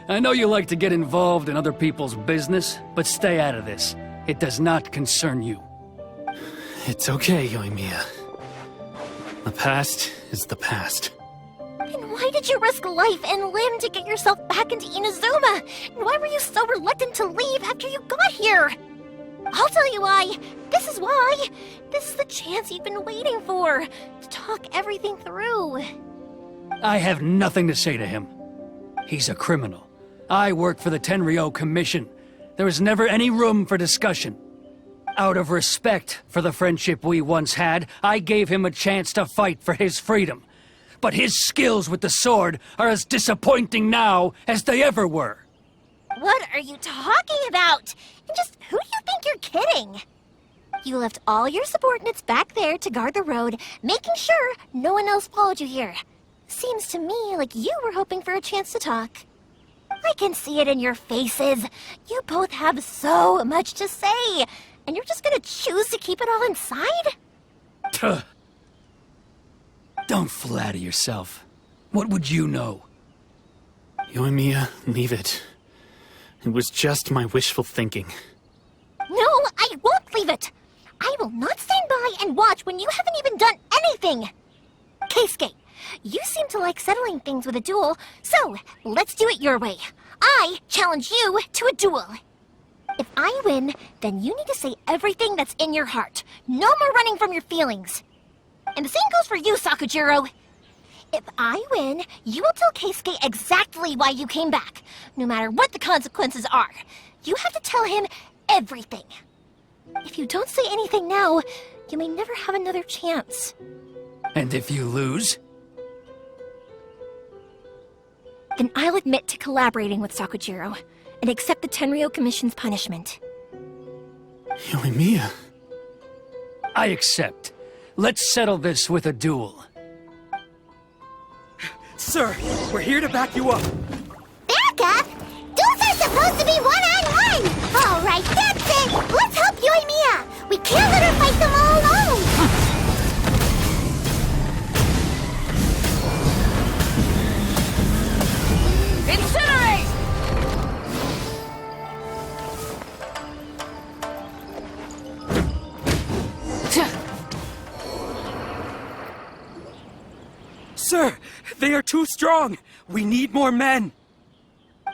I know you like to get involved in other people's business, but stay out of this. It does not concern you. It's okay, Yoimiya. The past is the past. And why did you risk life and limb to get yourself back into Inazuma? And why were you so reluctant to leave after you got here? I'll tell you why. This is why. This is the chance you've been waiting for, to talk everything through. I have nothing to say to him. He's a criminal. I work for the Tenryou Commission. There is never any room for discussion. Out of respect for the friendship we once had, I gave him a chance to fight for his freedom. But his skills with the sword are as disappointing now as they ever were. What are you talking about? And just who do you think you're kidding? You left all your subordinates back there to guard the road, making sure no one else followed you here. Seems to me like you were hoping for a chance to talk. I can see it in your faces. You both have so much to say, and you're just gonna choose to keep it all inside? Tuh. Don't flatter yourself. What would you know? Yoimiya, leave it. It was just my wishful thinking. No, I won't leave it! I will not stand by and watch when you haven't even done anything! Keisuke, you seem to like settling things with a duel, so let's do it your way. I challenge you to a duel. If I win, then you need to say everything that's in your heart. No more running from your feelings. And the same goes for you, Sakujiro. If I win, you will tell Keisuke exactly why you came back, no matter what the consequences are. You have to tell him everything. If you don't say anything now, you may never have another chance. And if you lose? Then I'll admit to collaborating with Sakujiro and accept the Tenryou Commission's punishment. Yoimiya. I accept. Let's settle this with a duel. Sir, we're here to back you up. Back up? Duels are supposed to be one-on-one! Alright, that's it! Let's help Yoimiya! We can't let her fight them all alone! Incinerate! Sir, they are too strong. We need more men.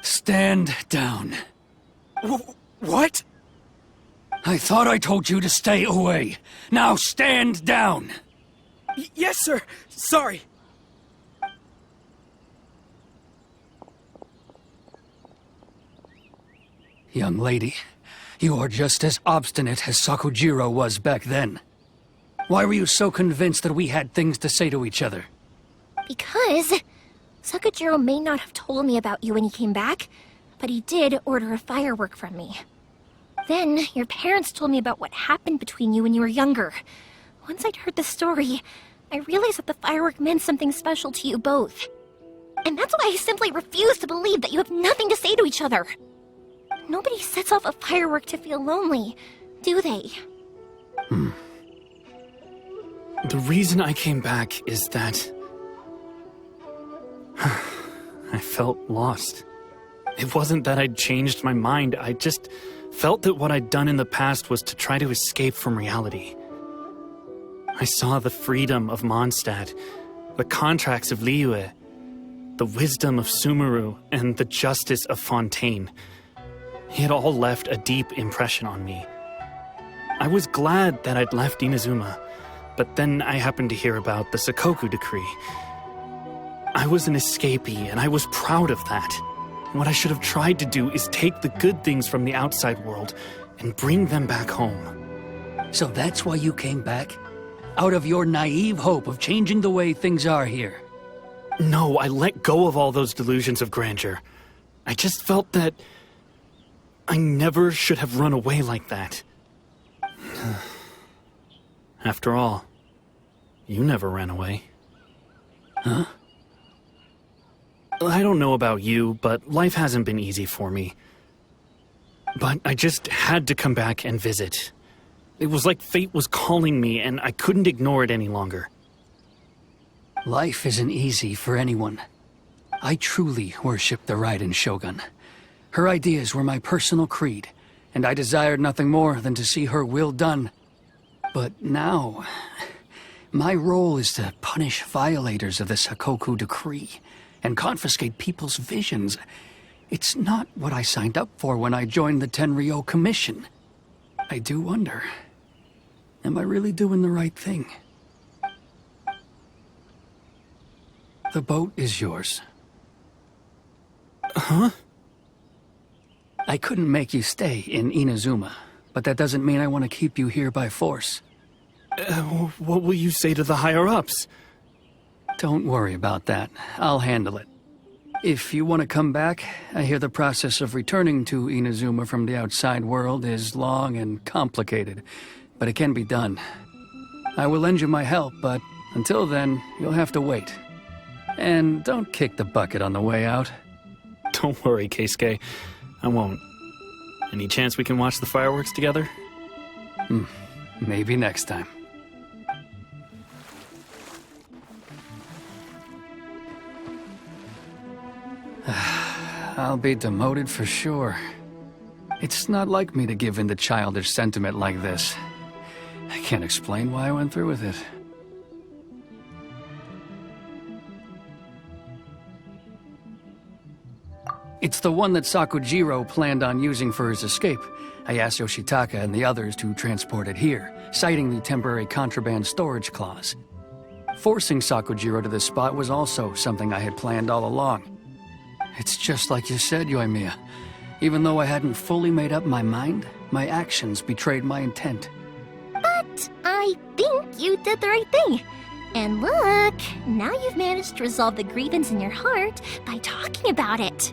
Stand down. What? I thought I told you to stay away. Now stand down. Yes, sir. Sorry. Young lady, you are just as obstinate as Sakujiro was back then. Why were you so convinced that we had things to say to each other? Because Sakujiro may not have told me about you when he came back, but he did order a firework from me. Then your parents told me about what happened between you when you were younger. Once I'd heard the story, I realized that the firework meant something special to you both. And that's why I simply refuse to believe that you have nothing to say to each other. Nobody sets off a firework to feel lonely, do they? The reason I came back is that I felt lost. It wasn't that I'd changed my mind, I just felt that what I'd done in the past was to try to escape from reality. I saw the freedom of Mondstadt, the contracts of Liyue, the wisdom of Sumeru, and the justice of Fontaine. It all left a deep impression on me. I was glad that I'd left Inazuma, but then I happened to hear about the Sakoku decree. I was an escapee, and I was proud of that. What I should have tried to do is take the good things from the outside world and bring them back home. So that's why you came back? Out of your naive hope of changing the way things are here? No, I let go of all those delusions of grandeur. I just felt that I never should have run away like that. After all, you never ran away. Huh? I don't know about you, but life hasn't been easy for me. But I just had to come back and visit. It was like fate was calling me, and I couldn't ignore it any longer. Life isn't easy for anyone. I truly worship the Raiden Shogun. Her ideas were my personal creed, and I desired nothing more than to see her will done. But now, my role is to punish violators of this Hakoku decree and confiscate people's visions. It's not what I signed up for when I joined the Tenryou Commission. I do wonder, am I really doing the right thing? The boat is yours. Huh? I couldn't make you stay in Inazuma, but that doesn't mean I want to keep you here by force. What will you say to the higher-ups? Don't worry about that. I'll handle it. If you want to come back, I hear the process of returning to Inazuma from the outside world is long and complicated, but it can be done. I will lend you my help, but until then, you'll have to wait. And don't kick the bucket on the way out. Don't worry, Keisuke. I won't. Any chance we can watch the fireworks together? Maybe next time. I'll be demoted for sure. It's not like me to give in to childish sentiment like this. I can't explain why I went through with it. It's the one that Sakujiro planned on using for his escape. I asked Yoshitaka and the others to transport it here, citing the temporary contraband storage clause. Forcing Sakujiro to this spot was also something I had planned all along. It's just like you said, Yoimiya. Even though I hadn't fully made up my mind, my actions betrayed my intent. But I think you did the right thing. And look, now you've managed to resolve the grievance in your heart by talking about it.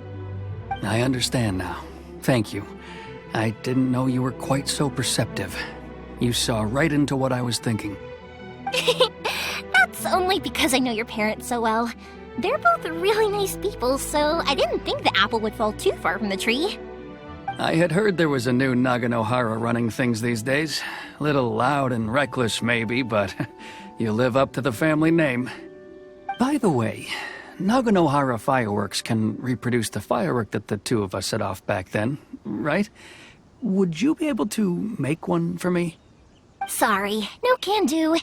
I understand now. Thank you. I didn't know you were quite so perceptive. You saw right into what I was thinking. That's only because I know your parents so well. They're both really nice people, so I didn't think the apple would fall too far from the tree. I had heard there was a new Naganohara running things these days. Little loud and reckless, maybe, but you live up to the family name. By the way, Naganohara Fireworks can reproduce the firework that the two of us set off back then, right? Would you be able to make one for me? Sorry, no can do.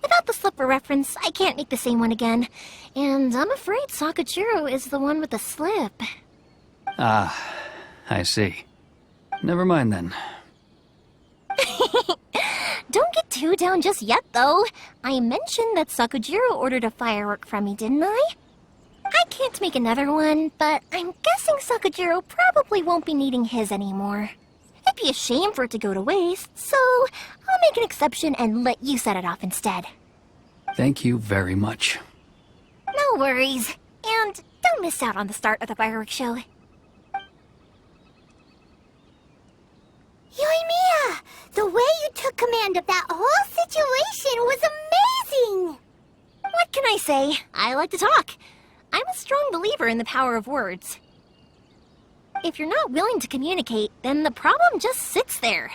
Without the slipper reference, I can't make the same one again. And I'm afraid Sakujiro is the one with the slip. Ah, I see. Never mind then. Don't get too down just yet, though. I mentioned that Sakujiro ordered a firework from me, didn't I? I can't make another one, but I'm guessing Sakujiro probably won't be needing his anymore. It'd be a shame for it to go to waste, so I'll make an exception and let you set it off instead. Thank you very much. No worries. And don't miss out on the start of the fireworks show. Yoimiya! The way you took command of that whole situation was amazing! What can I say? I like to talk. I'm a strong believer in the power of words. If you're not willing to communicate, then the problem just sits there.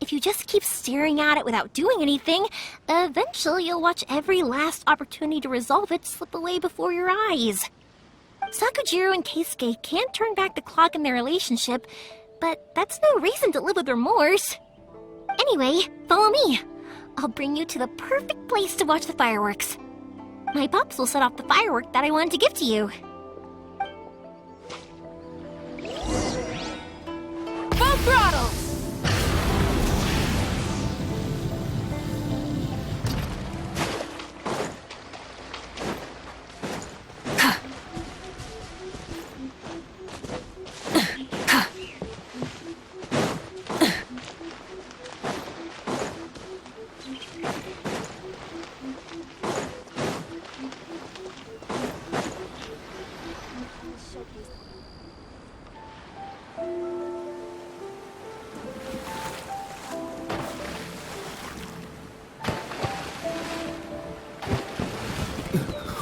If you just keep staring at it without doing anything, eventually you'll watch every last opportunity to resolve it slip away before your eyes. Sakujiro and Keisuke can't turn back the clock in their relationship, but that's no reason to live with remorse. Anyway, follow me. I'll bring you to the perfect place to watch the fireworks. My pups will set off the firework that I wanted to give to you. Full throttle!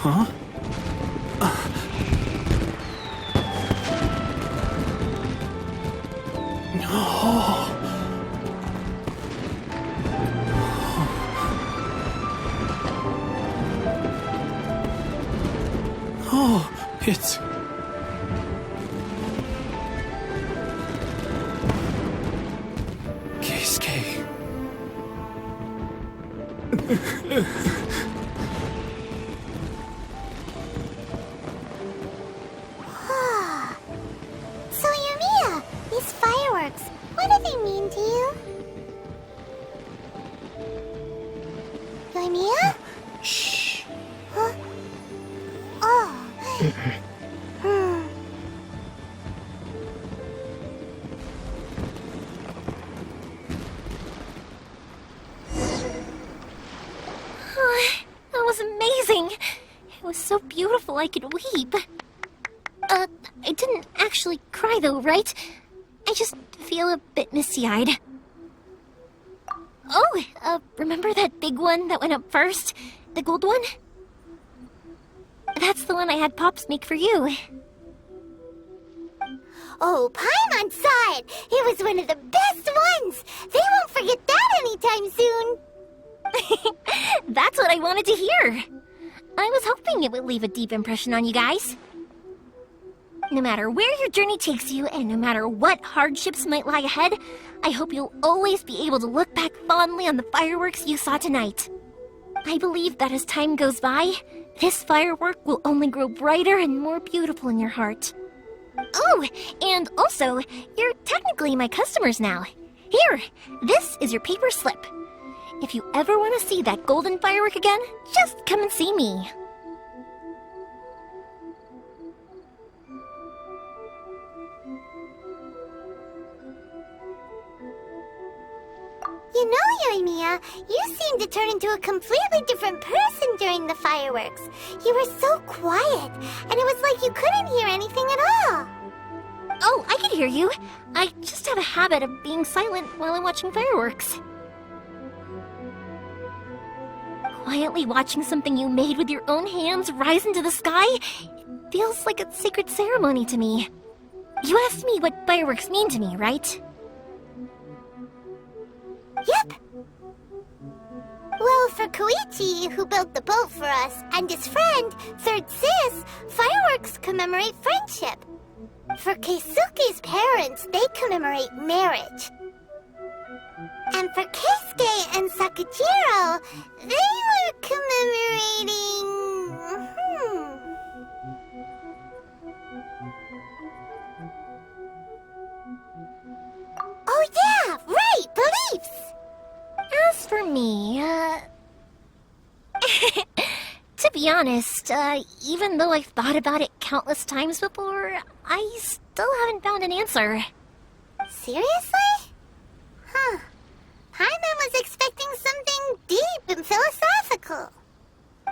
Huh? Oh. Oh, it's... Keisuke. So, Yumiya, these fireworks, what do they mean to you? Yumiya? Shh. Huh? Oh. That was amazing. It was so beautiful I could weep. I didn't actually cry though, right? I just feel a bit misty-eyed. Oh, remember that big one that went up first? The gold one? That's the one I had Pops make for you. Oh, Paimon saw it! It was one of the best ones! They won't forget that anytime soon! That's what I wanted to hear. I was hoping it would leave a deep impression on you guys. No matter where your journey takes you, and no matter what hardships might lie ahead, I hope you'll always be able to look back fondly on the fireworks you saw tonight. I believe that as time goes by, this firework will only grow brighter and more beautiful in your heart. Oh, and also, you're technically my customers now. Here, this is your paper slip. If you ever want to see that golden firework again, just come and see me. You know, Yumiya, you seemed to turn into a completely different person during the fireworks. You were so quiet, and it was like you couldn't hear anything at all. Oh, I can hear you. I just have a habit of being silent while I'm watching fireworks. Quietly watching something you made with your own hands rise into the sky, it feels like a sacred ceremony to me. You asked me what fireworks mean to me, right? Yep. Well, for Koichi, who built the boat for us, and his friend, Third Sis, fireworks commemorate friendship. For Keisuke's parents, they commemorate marriage. And for Keisuke and Sakujiro, they were commemorating... Oh yeah, right, beliefs! As for me, to be honest, even though I've thought about it countless times before, I still haven't found an answer. Seriously? Huh. Paimon was expecting something deep and philosophical.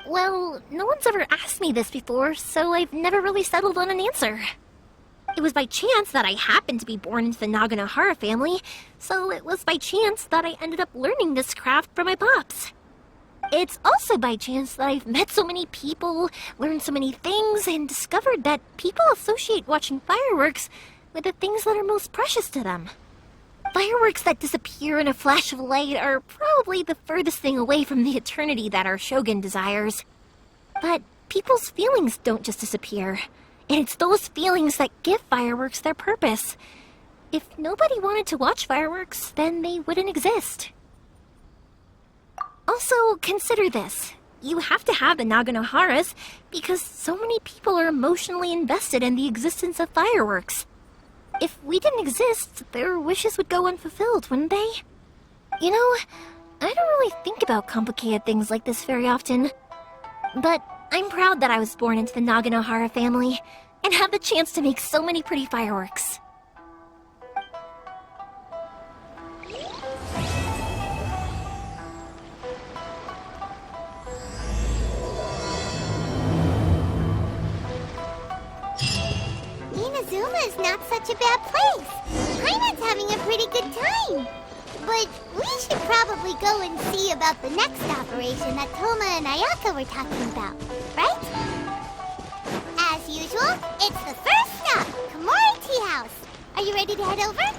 Well, no one's ever asked me this before, so I've never really settled on an answer. It was by chance that I happened to be born into the Naganohara family, so it was by chance that I ended up learning this craft from my pops. It's also by chance that I've met so many people, learned so many things, and discovered that people associate watching fireworks with the things that are most precious to them. Fireworks that disappear in a flash of light are probably the furthest thing away from the eternity that our shogun desires. But people's feelings don't just disappear. And it's those feelings that give fireworks their purpose. If nobody wanted to watch fireworks, then they wouldn't exist. Also, consider this. You have to have the Naganoharas because so many people are emotionally invested in the existence of fireworks. If we didn't exist, their wishes would go unfulfilled, wouldn't they? You know, I don't really think about complicated things like this very often. But I'm proud that I was born into the Naganohara family and have the chance to make so many pretty fireworks. Inazuma is not such a bad place. Paimon's having a pretty good time. But we should probably go and see about the next operation that Toma and Ayaka were talking about, right? It's the first stop, Komori Tea House. Are you ready to head over?